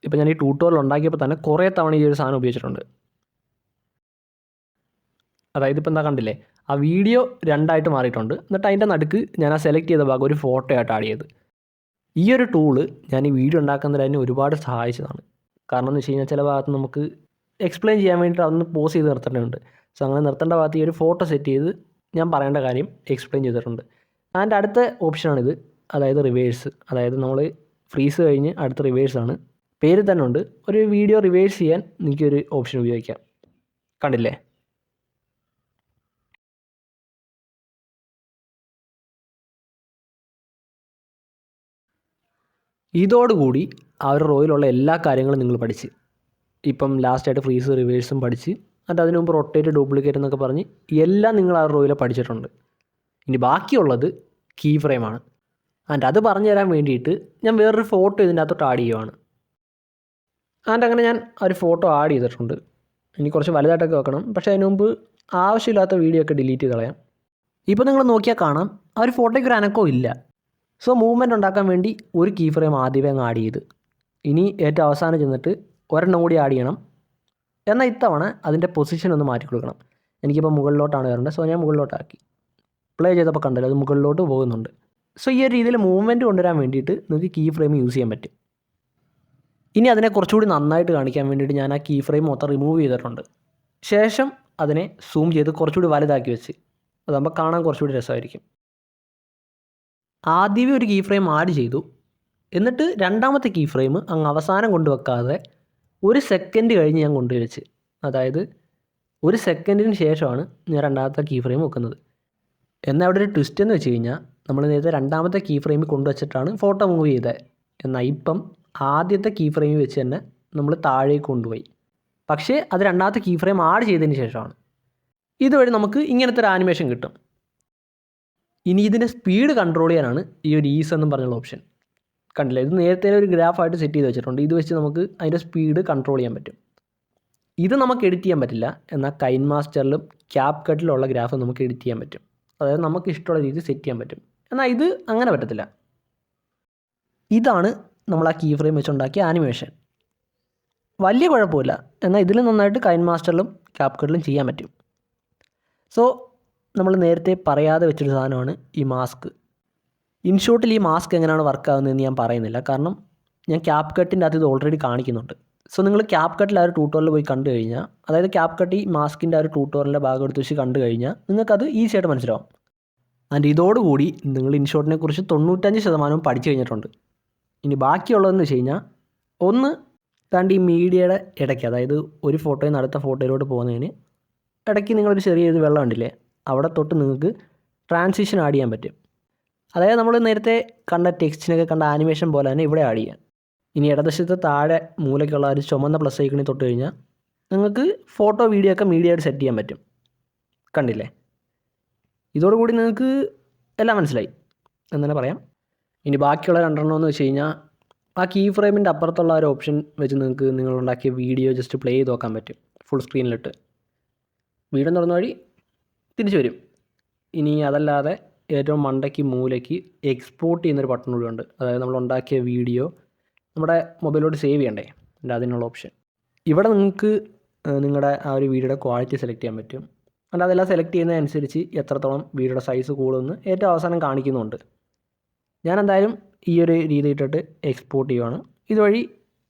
ഇപ്പോൾ ഞാൻ ഈ ട്യൂട്ടോറിയൽ ഉണ്ടാക്കിയപ്പോൾ തന്നെ കുറേ തവണ ഈ ഒരു സാധനം ഉപയോഗിച്ചിട്ടുണ്ട്. അതായത് ഇപ്പോൾ എന്താ കണ്ടില്ലേ, ആ വീഡിയോ രണ്ടായിട്ട് മാറിയിട്ടുണ്ട്. എന്നിട്ട് അതിൻ്റെ നടുക്ക് ഞാൻ ആ സെലക്ട് ചെയ്ത ഭാഗം ഒരു ഫോട്ടോ ആയിട്ട് ആഡ് ചെയ്ത്. ഈ ഒരു ടൂള് ഞാൻ ഈ വീഡിയോ ഉണ്ടാക്കുന്നതിന് തന്നെ ഒരുപാട് സഹായിച്ചതാണ്. കാരണം എന്ന് വെച്ച് കഴിഞ്ഞാൽ ചില ഭാഗത്ത് നമുക്ക് എക്സ്പ്ലെയിൻ ചെയ്യാൻ വേണ്ടിയിട്ട് അതൊന്ന് പോസ് ചെയ്ത് നിർത്തേണ്ടതുണ്ട്. സോ അങ്ങനെ നിർത്തേണ്ട ഭാഗത്ത് ഈ ഒരു ഫോട്ടോ സെറ്റ് ചെയ്ത് ഞാൻ പറയേണ്ട കാര്യം എക്സ്പ്ലെയിൻ ചെയ്തിട്ടുണ്ട്. അതിൻ്റെ അടുത്ത ഓപ്ഷനാണിത്, അതായത് റിവേഴ്സ്. അതായത് നമ്മൾ ഫ്രീസ് കഴിഞ്ഞ് അടുത്ത റിവേഴ്സാണ്. പേര് തന്നെ ഉണ്ട്, ഒരു വീഡിയോ റിവേഴ്സ് ചെയ്യാൻ എനിക്കൊരു ഓപ്ഷൻ ഉപയോഗിക്കാം. കണ്ടില്ലേ? ഇതോടുകൂടി ആ ഒരു റോയിലുള്ള എല്ലാ കാര്യങ്ങളും നിങ്ങൾ പഠിച്ച്, ഇപ്പം ലാസ്റ്റായിട്ട് ഫ്രീസ് റിവേഴ്സും പഠിച്ച്, എന്നിട്ട് അതിന് മുമ്പ് റൊട്ടേറ്റ് ഡ്യൂപ്ലിക്കേറ്റ് എന്നൊക്കെ പറഞ്ഞ് എല്ലാം നിങ്ങൾ ആ റോയിൽ പഠിച്ചിട്ടുണ്ട്. ഇനി ബാക്കിയുള്ളത് കീ ഫ്രെയിമാണ്. ആൻഡ് അത് പറഞ്ഞു തരാൻ വേണ്ടിയിട്ട് ഞാൻ വേറൊരു ഫോട്ടോ ഇതിൻ്റെ അകത്തോട്ട് ആഡ് ചെയ്യുവാണ്. ആൻഡ് അങ്ങനെ ഞാൻ ഒരു ഫോട്ടോ ആഡ് ചെയ്തിട്ടുണ്ട്. ഇനി കുറച്ച് വലുതായിട്ടൊക്കെ വെക്കണം, പക്ഷേ അതിന് മുമ്പ് ആവശ്യമില്ലാത്ത വീഡിയോ ഒക്കെ ഡിലീറ്റ് ചെയ്ത് കളയാം. ഇപ്പോൾ നിങ്ങൾ നോക്കിയാൽ കാണാം ആ ഒരു ഫോട്ടോയ്ക്ക് ഒരു അനക്കവും ഇല്ല. സോ മൂവ്മെൻറ്റ് ഉണ്ടാക്കാൻ വേണ്ടി ഒരു കീ ഫ്രെയിം ആദ്യമേ അങ്ങ് ആഡ് ചെയ്ത്, ഇനി ഏറ്റവും അവസാനം ചെന്നിട്ട് ഒരെണ്ണം കൂടി ആഡ് ചെയ്യണം. എന്നാൽ ഇത്തവണ അതിൻ്റെ പൊസിഷൻ ഒന്ന് മാറ്റി കൊടുക്കണം. എനിക്കിപ്പോൾ മുകളിലോട്ടാണ് വരേണ്ടത്, സോ ഞാൻ മുകളിലോട്ടാക്കി. പ്ലേ ചെയ്തപ്പോൾ കണ്ടല്ലോ അത് മുകളിലോട്ട് പോകുന്നുണ്ട്. സോ ഈ ഒരു രീതിയിൽ മൂവ്മെൻറ്റ് കൊണ്ടുവരാൻ വേണ്ടിയിട്ട് നിങ്ങൾക്ക് കീ ഫ്രെയിം യൂസ് ചെയ്യാൻ പറ്റും. ഇനി അതിനെ കുറച്ചുകൂടി നന്നായിട്ട് കാണിക്കാൻ വേണ്ടിയിട്ട് ഞാൻ ആ കീ ഫ്രെയിം മൊത്തം റിമൂവ് ചെയ്തിട്ടുണ്ട്. ശേഷം അതിനെ സൂം ചെയ്ത് കുറച്ചുകൂടി വലുതാക്കി വെച്ച്, അതാകുമ്പോൾ കാണാൻ കുറച്ചുകൂടി രസമായിരിക്കും. ആദ്യമേ ഒരു കീ ഫ്രെയിം ആഡ് ചെയ്തു, എന്നിട്ട് രണ്ടാമത്തെ കീ ഫ്രെയിം അങ്ങ് അവസാനം കൊണ്ടുവെക്കാതെ ഒരു സെക്കൻഡ് കഴിഞ്ഞ് ഞാൻ കൊണ്ടുവച്ച്. അതായത് ഒരു സെക്കൻഡിന് ശേഷമാണ് ഞാൻ രണ്ടാമത്തെ കീ ഫ്രെയിം വെക്കുന്നത്. എന്നാൽ അവിടെ ഒരു ട്വിസ്റ്റ് എന്ന് വെച്ച് കഴിഞ്ഞാൽ നമ്മൾ നേരത്തെ രണ്ടാമത്തെ കീ ഫ്രെയിമിൽ കൊണ്ടുവച്ചിട്ടാണ് ഫോട്ടോ മൂവ് ചെയ്തത്. എന്നാൽ ഇപ്പം ആദ്യത്തെ കീ ഫ്രെയിമിൽ വെച്ച് തന്നെ നമ്മൾ താഴേക്ക് കൊണ്ടുപോയി. പക്ഷേ അത് രണ്ടാമത്തെ കീ ഫ്രെയിം ആഡ് ചെയ്തതിന് ശേഷമാണ്. ഇതുവഴി നമുക്ക് ഇങ്ങനത്തെ ഒരു ആനിമേഷൻ കിട്ടും. ഇനി ഇതിൻ്റെ സ്പീഡ് കൺട്രോൾ ചെയ്യാനാണ് ഈ ഒരു ഈസ് എന്നും പറഞ്ഞുള്ള ഓപ്ഷൻ. കണ്ടില്ല, ഇത് നേരത്തെ ഒരു ഗ്രാഫായിട്ട് സെറ്റ് ചെയ്ത് വെച്ചിട്ടുണ്ട്. ഇത് വെച്ച് നമുക്ക് അതിൻ്റെ സ്പീഡ് കൺട്രോൾ ചെയ്യാൻ പറ്റും. ഇത് നമുക്ക് എഡിറ്റ് ചെയ്യാൻ പറ്റില്ല, എന്നാൽ കൈൻ മാസ്റ്ററിലും ക്യാപ് കട്ടിലുള്ള ഗ്രാഫ് നമുക്ക് എഡിറ്റ് ചെയ്യാൻ പറ്റും. അതായത് നമുക്ക് ഇഷ്ടമുള്ള രീതിയിൽ സെറ്റ് ചെയ്യാൻ പറ്റും. എന്നാൽ ഇത് അങ്ങനെ പറ്റത്തില്ല. ഇതാണ് നമ്മൾ ആ കീ ഫ്രെയിം വെച്ചുണ്ടാക്കിയ ആനിമേഷൻ. വലിയ കുഴപ്പമില്ല, എന്നാൽ ഇതിൽ നന്നായിട്ട് കൈൻ മാസ്റ്ററിലും ക്യാപ് കട്ടിലും ചെയ്യാൻ പറ്റും. സോ നമ്മൾ നേരത്തെ പറയാതെ വെച്ചൊരു സാധനമാണ് ഈ മാസ്ക്. ഇൻഷോട്ടിൽ ഈ മാസ്ക് എങ്ങനെയാണ് വർക്ക് ആകുന്നതെന്ന് ഞാൻ പറയുന്നില്ല, കാരണം ഞാൻ ക്യാപ് കട്ടിൻ്റെ അകത്ത് ഇത് ഓൾറെഡി കാണിക്കുന്നുണ്ട്. സോ നിങ്ങൾ ക്യാപ് കട്ടിൽ ആ ഒരു ട്യൂട്ടോറിയൽ പോയി കണ്ടു കഴിഞ്ഞാൽ, അതായത് ക്യാപ് കട്ട് ഈ മാസ്കിൻ്റെ ആ ഒരു ട്യൂട്ടോറിയലിൻ്റെ ഭാഗം എടുത്ത് വെച്ച് കണ്ടു കഴിഞ്ഞാൽ നിങ്ങൾക്കത് ഈസി ആയിട്ട് മനസ്സിലാവും. ആൻഡ് ഇതോടുകൂടി നിങ്ങൾ ഇൻഷോട്ടിനെ കുറിച്ച് 95% പഠിച്ചു കഴിഞ്ഞിട്ടുണ്ട്. ഇനി ബാക്കിയുള്ളതെന്ന് വെച്ച് കഴിഞ്ഞാൽ, ഒന്ന് താണ്ട് ഈ മീഡിയയുടെ ഇടയ്ക്ക്, അതായത് ഒരു ഫോട്ടോയിൽ നിന്ന് അടുത്ത ഫോട്ടോയിലോട്ട് പോകുന്നതിന് ഇടയ്ക്ക് നിങ്ങളൊരു ചെറിയൊരു വെള്ളം ഉണ്ടില്ലേ, അവിടെ തൊട്ട് നിങ്ങൾക്ക് ട്രാൻസിഷൻ ആഡ് ചെയ്യാൻ പറ്റും. അതായത് നമ്മൾ നേരത്തെ കണ്ട ടെക്സ്റ്റിനൊക്കെ കണ്ട ആനിമേഷൻ പോലെ തന്നെ ഇവിടെ ആഡ് ചെയ്യാം. ഇനി ഇടതുവശത്ത് താഴെ മൂലയ്ക്കുള്ള ഒരു ചുമന്ന പ്ലസ് ഐക്കണിൽ തൊട്ട് കഴിഞ്ഞാൽ നിങ്ങൾക്ക് ഫോട്ടോ വീഡിയോ ഒക്കെ മീഡിയയായിട്ട് സെറ്റ് ചെയ്യാൻ പറ്റും. കണ്ടില്ലേ? ഇതോടുകൂടി നിങ്ങൾക്ക് എല്ലാം മനസ്സിലായി എന്ന് തന്നെ പറയാം. ഇനി ബാക്കിയുള്ള രണ്ടെണ്ണം എന്ന് വെച്ച് കഴിഞ്ഞാൽ, ആ കീ ഫ്രെയിമിൻ്റെ അപ്പുറത്തുള്ള ഒരു ഓപ്ഷൻ വെച്ച് നിങ്ങൾക്ക് നിങ്ങളുണ്ടാക്കിയ വീഡിയോ ജസ്റ്റ് പ്ലേ ചെയ്ത് നോക്കാൻ പറ്റും ഫുൾ സ്ക്രീനിലിട്ട്. വീഡിയോ തുറന്ന വഴി തിരിച്ചു വരും. ഇനി അതല്ലാതെ ഏറ്റവും മണ്ടയ്ക്ക് മൂലയ്ക്ക് എക്സ്പോർട്ട് ചെയ്യുന്നൊരു ബട്ടൺ കൂടി ഉണ്ട്. അതായത് നമ്മൾ ഉണ്ടാക്കിയ വീഡിയോ നമ്മുടെ മൊബൈലിലോട്ട് സേവ് ചെയ്യണ്ടേ, അതിനുള്ള ഓപ്ഷൻ. ഇവിടെ നിങ്ങൾക്ക് നിങ്ങളുടെ ആ ഒരു വീഡിയോയുടെ ക്വാളിറ്റി സെലക്ട് ചെയ്യാൻ പറ്റും. അല്ല അതെല്ലാം സെലക്ട് ചെയ്യുന്നതനുസരിച്ച് എത്രത്തോളം വീഡിയോയുടെ സൈസ് കൂടുമെന്ന് ഏറ്റവും അവസാനം കാണിക്കുന്നുണ്ട്. ഞാൻ എന്തായാലും ഈ ഒരു രീതി ഇട്ടിട്ട് എക്സ്പോർട്ട് ചെയ്യുവാണ്. ഇതുവഴി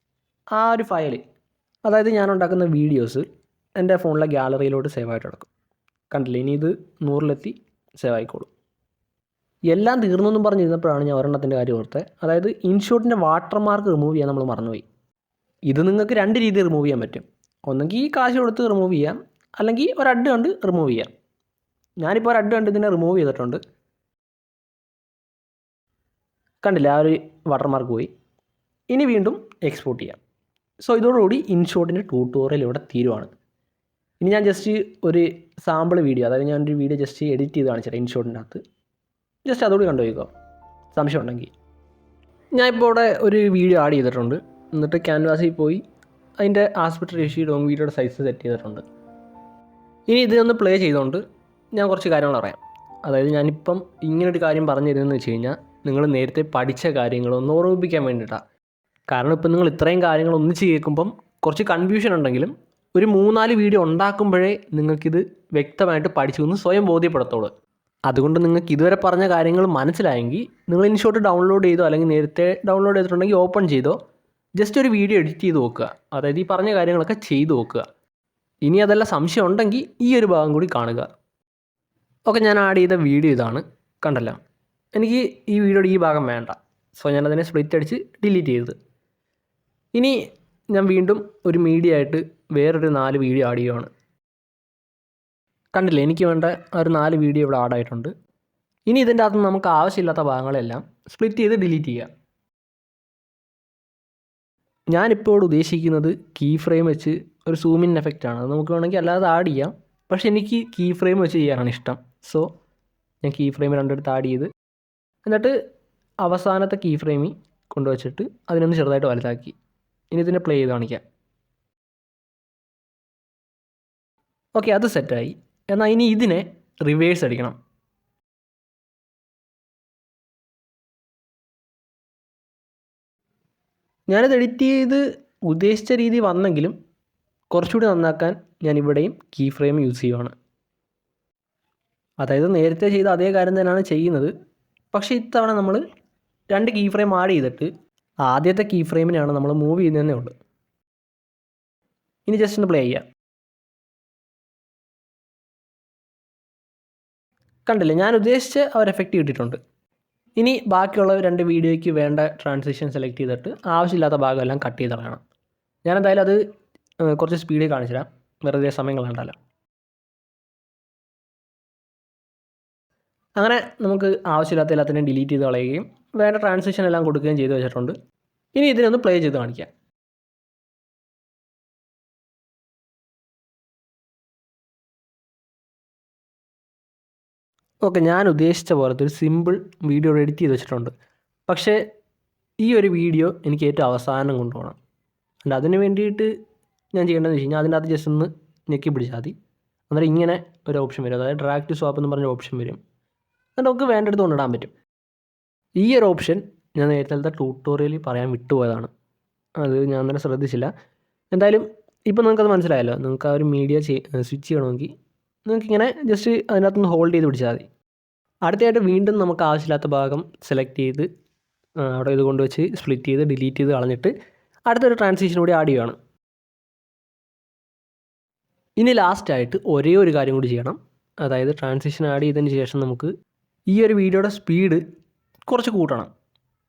ആ ഒരു ഫയൽ, അതായത് ഞാൻ ഉണ്ടാക്കുന്ന വീഡിയോസ് എൻ്റെ ഫോണിലെ ഗാലറിയിലോട്ട് സേവ് ആയിട്ട് കിടക്കും. കണ്ടില്ലേ? ഇനി ഇത് 100-ലെത്തി സേവ് ആയിക്കോളും. എല്ലാം തീർന്നെന്നും പറഞ്ഞിരുന്നപ്പോഴാണ് ഞാൻ ഒരെണ്ണത്തിൻ്റെ കാര്യം ഓർത്തത്. അതായത് ഇൻഷോട്ടിൻ്റെ വാട്ടർമാർക്ക് റിമൂവ് ചെയ്യാൻ നമ്മൾ മറന്നുപോയി. ഇത് നിങ്ങൾക്ക് രണ്ട് രീതിയിൽ റിമൂവ് ചെയ്യാൻ പറ്റും. ഒന്നെങ്കിൽ കാശ് കൊടുത്ത് റിമൂവ് ചെയ്യാം, അല്ലെങ്കിൽ ഒരു അഡ് കണ്ട് റിമൂവ് ചെയ്യാം. ഞാനിപ്പോൾ ഒരു അഡ് കണ്ട് ഇതിനെ റിമൂവ് ചെയ്തിട്ടുണ്ട്. കണ്ടില്ല, ആ ഒരു വാട്ടർമാർക്ക് പോയി. ഇനി വീണ്ടും എക്സ്പോർട്ട് ചെയ്യാം. സോ ഇതോടുകൂടി ഇൻഷോട്ടിൻ്റെ ട്യൂട്ടോറിയൽ ഇവിടെ തീരുവാണ്. ഇനി ഞാൻ ജസ്റ്റ് ഒരു സാമ്പിൾ വീഡിയോ, അതായത് ഞാനൊരു വീഡിയോ ജസ്റ്റ് എഡിറ്റ് ചെയ്ത് കാണിച്ചിട്ട് ഇൻഷോട്ടിൻ്റെ അകത്ത് ജസ്റ്റ് അതോട് കണ്ടുപോയിക്കോ. സംശയം ഉണ്ടെങ്കിൽ. ഞാൻ ഇപ്പോൾ ഇവിടെ ഒരു വീഡിയോ ആഡ് ചെയ്തിട്ടുണ്ട്. എന്നിട്ട് ക്യാൻവാസിൽ പോയി അതിൻ്റെ ആസ്പെക്ട് റേഷ്യോയും വീഡിയോയുടെ സൈസ് സെറ്റ് ചെയ്തിട്ടുണ്ട്. ഇനി ഇതൊന്ന് പ്ലേ ചെയ്തുകൊണ്ട് ഞാൻ കുറച്ച് കാര്യങ്ങൾ പറയാം. അതായത് ഞാനിപ്പം ഇങ്ങനൊരു കാര്യം പറഞ്ഞു തരുന്നതെന്ന് വെച്ച് കഴിഞ്ഞാൽ നിങ്ങൾ നേരത്തെ പഠിച്ച കാര്യങ്ങളൊന്ന് ഓർമ്മിപ്പിക്കാൻ വേണ്ടിയിട്ടാണ്. കാരണം ഇപ്പം നിങ്ങൾ ഇത്രയും കാര്യങ്ങൾ ഒന്നിച്ച് കേൾക്കുമ്പം കുറച്ച് കൺഫ്യൂഷൻ ഉണ്ടെങ്കിലും ഒരു 3-4 വീഡിയോ ഉണ്ടാക്കുമ്പോഴേ നിങ്ങൾക്കിത് വ്യക്തമായിട്ട് പഠിച്ചു എന്ന് സ്വയം ബോധ്യപ്പെടുത്തുള്ളൂ. അതുകൊണ്ട് നിങ്ങൾക്ക് ഇതുവരെ പറഞ്ഞ കാര്യങ്ങൾ മനസ്സിലായെങ്കിൽ നിങ്ങൾ ഇൻഷോട്ട് ഡൗൺലോഡ് ചെയ്തോ അല്ലെങ്കിൽ നേരത്തെ ഡൗൺലോഡ് ചെയ്തിട്ടുണ്ടെങ്കിൽ ഓപ്പൺ ചെയ്തോ ജസ്റ്റ് ഒരു വീഡിയോ എഡിറ്റ് ചെയ്ത് നോക്കുക. അതായത് ഈ പറഞ്ഞ കാര്യങ്ങളൊക്കെ ചെയ്ത് നോക്കുക. ഇനി അതെല്ലാം സംശയം ഉണ്ടെങ്കിൽ ഈ ഒരു ഭാഗം കൂടി കാണുക. ഓക്കെ, ഞാൻ ആഡ് ചെയ്ത വീഡിയോ ഇതാണ്, കണ്ടല്ലോ. എനിക്ക് ഈ വീഡിയോയുടെ ഈ ഭാഗം വേണ്ട, സോ ഞാനതിനെ സ്പ്ലിറ്റ് അടിച്ച് ഡിലീറ്റ് ചെയ്തത്. ഇനി ഞാൻ വീണ്ടും ഒരു മീഡിയ ആയിട്ട് വേറൊരു 4 വീഡിയോ ആഡ് ചെയ്യുകയാണ്. കണ്ടില്ലേ, എനിക്ക് വേണ്ട ഒരു 4 വീഡിയോ ഇവിടെ ആഡായിട്ടുണ്ട്. ഇനി ഇതിൻ്റെ അകത്ത് നമുക്ക് ആവശ്യമില്ലാത്ത ഭാഗങ്ങളെല്ലാം സ്പ്ലിറ്റ് ചെയ്ത് ഡിലീറ്റ് ചെയ്യുക. ഞാനിപ്പോൾ ഉദ്ദേശിക്കുന്നത് കീ ഫ്രെയിം വെച്ച് ഒരു സൂമിൻ എഫക്റ്റാണ്. അത് നമുക്ക് വേണമെങ്കിൽ അല്ലാതെ ആഡ് ചെയ്യാം, പക്ഷേ എനിക്ക് കീ ഫ്രെയിം വെച്ച് ചെയ്യാനാണ് ഇഷ്ടം. സോ ഞാൻ കീ ഫ്രെയിം രണ്ടിടത്ത് ആഡ് ചെയ്ത് എന്നിട്ട് അവസാനത്തെ കീ ഫ്രെയിമിൽ കൊണ്ടുവച്ചിട്ട് അതിനൊന്ന് ചെറുതായിട്ട് വലുതാക്കി. ഇനി ഇതിനെ പ്ലേ ചെയ്ത് കാണിക്കാം. ഓക്കെ, അത് സെറ്റായി. എന്നാൽ ഇനി ഇതിനെ റിവേഴ്സ് അടിക്കണം. ഞാനിത് എഡിറ്റ് ചെയ്ത് ഉദ്ദേശിച്ച രീതി വന്നെങ്കിലും കുറച്ചുകൂടി നന്നാക്കാൻ ഞാൻ ഇവിടെയും കീ ഫ്രെയിം യൂസ് ചെയ്യുവാണ്. അതായത് നേരത്തെ ചെയ്ത അതേ കാര്യം തന്നെയാണ് ചെയ്യുന്നത്, പക്ഷേ ഇത്തവണ നമ്മൾ 2 കീ ഫ്രെയിം ആഡ് ചെയ്തിട്ട് ആദ്യത്തെ കീ ഫ്രെയിമിനാണ് നമ്മൾ മൂവ് ചെയ്യുന്നതേ ഉള്ളൂ. ഇനി ജസ്റ്റ് ഒന്ന് പ്ലേ ചെയ്യാം. കണ്ടില്ലേ, ഞാൻ ഉദ്ദേശിച്ച ഒരു എഫക്റ്റ് കിട്ടിയിട്ടുണ്ട്. ഇനി ബാക്കിയുള്ള 2 വീഡിയോയ്ക്ക് വേണ്ട ട്രാൻസിഷൻ സെലക്ട് ചെയ്തിട്ട് ആവശ്യമില്ലാത്ത ഭാഗമെല്ലാം കട്ട് ചെയ്ത് കളയണം. ഞാനെന്തായാലും അത് കുറച്ച് സ്പീഡിൽ കാണിച്ചു തരാം, വെറുതെ സമയം കളയണ്ടല്ലോ. അങ്ങനെ നമുക്ക് ആവശ്യമില്ലാത്ത എല്ലാത്തിനെയും ഡിലീറ്റ് ചെയ്ത് കളയുകയും വേണ്ട ട്രാൻസിഷൻ എല്ലാം കൊടുക്കുകയും ചെയ്ത് വെച്ചിട്ടുണ്ട്. ഇനി ഇതിനൊന്ന് പ്ലേ ചെയ്ത് കാണിക്കാം. ഓക്കെ, ഞാൻ ഉദ്ദേശിച്ച പോലത്തെ ഒരു സിമ്പിൾ വീഡിയോ എഡിറ്റ് ചെയ്ത് വെച്ചിട്ടുണ്ട്. പക്ഷേ ഈ ഒരു വീഡിയോ എനിക്ക് ഏറ്റവും അവസാനം കൊണ്ടുപോകണം. അതുകൊണ്ട് അതിന് വേണ്ടിയിട്ട് ഞാൻ ചെയ്യേണ്ടതെന്ന് വെച്ച് കഴിഞ്ഞാൽ അതിൻ്റെ അകത്ത് ജസ്റ്റ് ഒന്ന് ഞെക്കി പിടിച്ചാൽ മതി. അന്നേരം ഇങ്ങനെ ഒരു ഓപ്ഷൻ വരും, അതായത് ഡ്രാഗ് ടു സ്വാപ്പ് എന്ന് പറഞ്ഞ ഓപ്ഷൻ വരും. എന്നിട്ട് നമുക്ക് വേണ്ടടുത്ത് കൊണ്ടിടാൻ പറ്റും. ഈ ഒരു ഓപ്ഷൻ ഞാൻ നേരത്തെ ട്യൂട്ടോറിയലിൽ പറയാൻ വിട്ടുപോയതാണ്, അത് ഞാൻ അന്നേരം ശ്രദ്ധിച്ചില്ല. എന്തായാലും ഇപ്പോൾ നിങ്ങൾക്കത് മനസ്സിലായല്ലോ. നിങ്ങൾക്ക് ആ ഒരു മീഡിയ സ്വിച്ച് ചെയ്യണമെങ്കിൽ നിങ്ങൾക്കിങ്ങനെ ജസ്റ്റ് അതിനകത്തുനിന്ന് ഹോൾഡ് ചെയ്ത് പിടിച്ചാൽ മതി. അടുത്തതായിട്ട് വീണ്ടും നമുക്ക് ആവശ്യമില്ലാത്ത ഭാഗം സെലക്ട് ചെയ്ത് അവിടെ ഇത് കൊണ്ടുവച്ച് സ്പ്ലിറ്റ് ചെയ്ത് ഡിലീറ്റ് ചെയ്ത് കളഞ്ഞിട്ട് അടുത്തൊരു ട്രാൻസിഷൻ കൂടി ആഡ് ചെയ്യുകയാണ്. ഇനി ലാസ്റ്റായിട്ട് ഒരേ ഒരു കാര്യം കൂടി ചെയ്യണം. അതായത് ട്രാൻസിഷൻ ആഡ് ചെയ്തതിന് ശേഷം നമുക്ക് ഈ ഒരു വീഡിയോയുടെ സ്പീഡ് കുറച്ച് കൂട്ടണം.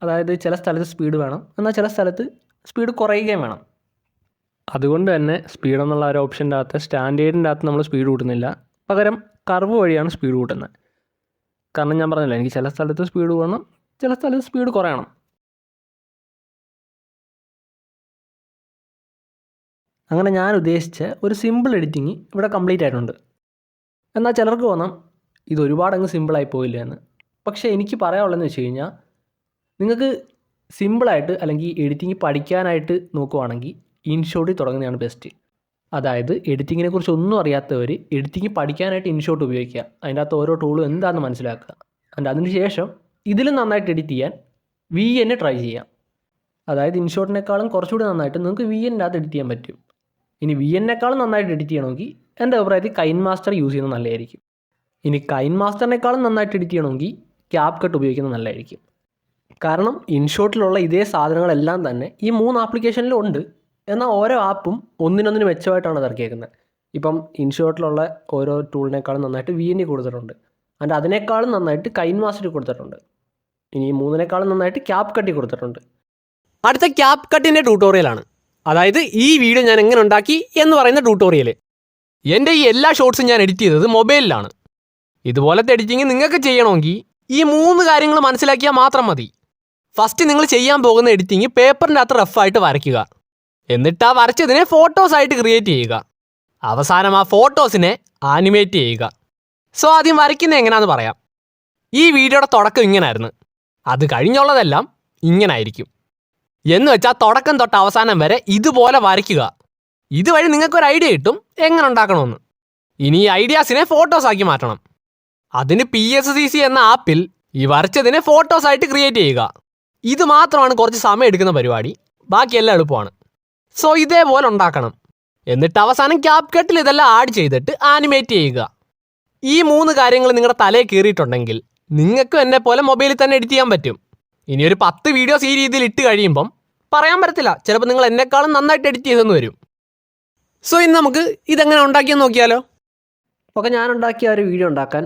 അതായത് ചില സ്ഥലത്ത് സ്പീഡ് വേണം, എന്നാൽ ചില സ്ഥലത്ത് സ്പീഡ് കുറയുകയും വേണം. അതുകൊണ്ട് തന്നെ സ്പീഡ് എന്നുള്ള ഒരു ഓപ്ഷൻ്റെ അകത്ത് സ്റ്റാൻഡേർഡിൻ്റെ അകത്ത് നമ്മൾ സ്പീഡ് കൂട്ടുന്നില്ല, പകരം കർവ് വഴിയാണ് സ്പീഡ് കൂട്ടുന്നത്. കാരണം ഞാൻ പറഞ്ഞില്ല, എനിക്ക് ചില സ്ഥലത്ത് സ്പീഡ് കൂടണം, ചില സ്ഥലത്ത് സ്പീഡ് കുറയണം. അങ്ങനെ ഞാൻ ഉദ്ദേശിച്ച ഒരു സിമ്പിൾ എഡിറ്റിങ് ഇവിടെ കംപ്ലീറ്റ് ആയിട്ടുണ്ട്. എന്നാൽ ചിലർക്ക് തോന്നാം ഇത് ഒരുപാടങ്ങ് സിമ്പിളായി പോയില്ല എന്ന്. പക്ഷേ എനിക്ക് പറയാനുള്ളതെന്ന് വെച്ച് കഴിഞ്ഞാൽ നിങ്ങൾക്ക് സിമ്പിളായിട്ട് അല്ലെങ്കിൽ എഡിറ്റിംഗ് പഠിക്കാനായിട്ട് നോക്കുവാണെങ്കിൽ ഇൻഷോട്ടിൽ തുടങ്ങുന്നതാണ് ബെസ്റ്റ്. അതായത് എഡിറ്റിങ്ങിനെ കുറിച്ച് ഒന്നും അറിയാത്തവർ എഡിറ്റിംഗ് പഠിക്കാനായിട്ട് ഇൻഷോട്ട് ഉപയോഗിക്കുക. അതിൻ്റെ അകത്ത് ഓരോ ടൂളും എന്താണെന്ന് മനസ്സിലാക്കുക. അതിന് ശേഷം ഇതിലും നന്നായിട്ട് എഡിറ്റ് ചെയ്യാൻ VN ട്രൈ ചെയ്യാം. അതായത് ഇൻഷോട്ടിനേക്കാളും കുറച്ചുകൂടി നന്നായിട്ട് നിങ്ങൾക്ക് VN അകത്ത് എഡിറ്റ് ചെയ്യാൻ പറ്റും. ഇനി VN-നേക്കാളും നന്നായിട്ട് എഡിറ്റ് ചെയ്യണമെങ്കിൽ എൻ്റെ അഭിപ്രായത്തിൽ കൈൻ മാസ്റ്റർ യൂസ് ചെയ്യുന്നത് നല്ലതായിരിക്കും. ഇനി കൈൻ മാസ്റ്ററിനേക്കാളും നന്നായിട്ട് എഡിറ്റ് ചെയ്യണമെങ്കിൽ ക്യാപ് കട്ട് ഉപയോഗിക്കുന്നത് നല്ലതായിരിക്കും. കാരണം ഇൻഷോട്ടിലുള്ള ഇതേ സാധനങ്ങളെല്ലാം തന്നെ ഈ 3 ആപ്ലിക്കേഷനിലും ഉണ്ട്. എന്നാൽ ഓരോ ആപ്പും ഒന്നിനൊന്നിന് മെച്ചമായിട്ടാണ് ഇറക്കിയേക്കുന്നത്. ഇപ്പം ഇൻഷോട്ടിലുള്ള ഓരോ ടൂളിനേക്കാളും നന്നായിട്ട് VN കൊടുത്തിട്ടുണ്ട്. അതിനേക്കാളും നന്നായിട്ട് കൈൻ മാസ്റ്റർ കൊടുത്തിട്ടുണ്ട്. ഇനി 3-നേക്കാളും നന്നായിട്ട് ക്യാപ് കട്ടി കൊടുത്തിട്ടുണ്ട്. അടുത്ത ക്യാപ് കട്ടിൻ്റെ ട്യൂട്ടോറിയലാണ്. അതായത് ഈ വീഡിയോ ഞാൻ എങ്ങനെ ഉണ്ടാക്കി എന്ന് പറയുന്ന ട്യൂട്ടോറിയൽ. എൻ്റെ ഈ എല്ലാ ഷോർട്സും ഞാൻ എഡിറ്റ് ചെയ്തത് മൊബൈലിലാണ്. ഇതുപോലത്തെ എഡിറ്റിംഗ് നിങ്ങൾക്ക് ചെയ്യണമെങ്കിൽ ഈ 3 കാര്യങ്ങൾ മനസ്സിലാക്കിയാൽ മാത്രം മതി. ഫസ്റ്റ് നിങ്ങൾ ചെയ്യാൻ പോകുന്ന എഡിറ്റിംഗ് പേപ്പറിൻ്റെ അകത്ത് റഫായിട്ട് വരയ്ക്കുക. എന്നിട്ട് ആ വരച്ചതിനെ ഫോട്ടോസായിട്ട് ക്രിയേറ്റ് ചെയ്യുക. അവസാനം ആ ഫോട്ടോസിനെ ആനിമേറ്റ് ചെയ്യുക. സോ ആദ്യം വരയ്ക്കുന്നത് എങ്ങനെയാണെന്ന് പറയാം. ഈ വീഡിയോയുടെ തുടക്കം ഇങ്ങനായിരുന്നു. അത് കഴിഞ്ഞുള്ളതെല്ലാം ഇങ്ങനായിരിക്കും. എന്ന് വെച്ചാൽ തുടക്കം തൊട്ട് അവസാനം വരെ ഇതുപോലെ വരയ്ക്കുക. ഇതുവഴി നിങ്ങൾക്കൊരു ഐഡിയ കിട്ടും എങ്ങനെ ഉണ്ടാക്കണമെന്ന്. ഇനി ഈ ഐഡിയാസിനെ ഫോട്ടോസാക്കി മാറ്റണം. അതിന് PSCC എന്ന ആപ്പിൽ ഈ വരച്ചതിനെ ഫോട്ടോസായിട്ട് ക്രിയേറ്റ് ചെയ്യുക. ഇത് മാത്രമാണ് കുറച്ച് സമയം എടുക്കുന്ന പരിപാടി, ബാക്കിയെല്ലാം എളുപ്പമാണ്. സോ ഇതേപോലെ ഉണ്ടാക്കണം. എന്നിട്ട് അവസാനം CapCutൽ ഇതെല്ലാം ആഡ് ചെയ്തിട്ട് ആനിമേറ്റ് ചെയ്യുക. ഈ 3 കാര്യങ്ങൾ നിങ്ങളുടെ തലയിൽ കയറിയിട്ടുണ്ടെങ്കിൽ നിങ്ങൾക്കും എന്നെ പോലെ മൊബൈലിൽ തന്നെ എഡിറ്റ് ചെയ്യാൻ പറ്റും. ഇനി ഒരു 10 വീഡിയോസ് ഈ രീതിയിൽ ഇട്ട് കഴിയുമ്പം പറയാൻ പറ്റത്തില്ല, ചിലപ്പോൾ നിങ്ങൾ എന്നെക്കാളും നന്നായിട്ട് എഡിറ്റ് ചെയ്തെന്ന് വരും. സോ ഇനി നമുക്ക് ഇതെങ്ങനെ ഉണ്ടാക്കിയെന്ന് നോക്കിയാലോ. ഓക്കെ, ഞാൻ ഉണ്ടാക്കിയ ഒരു വീഡിയോ ഉണ്ടാക്കാൻ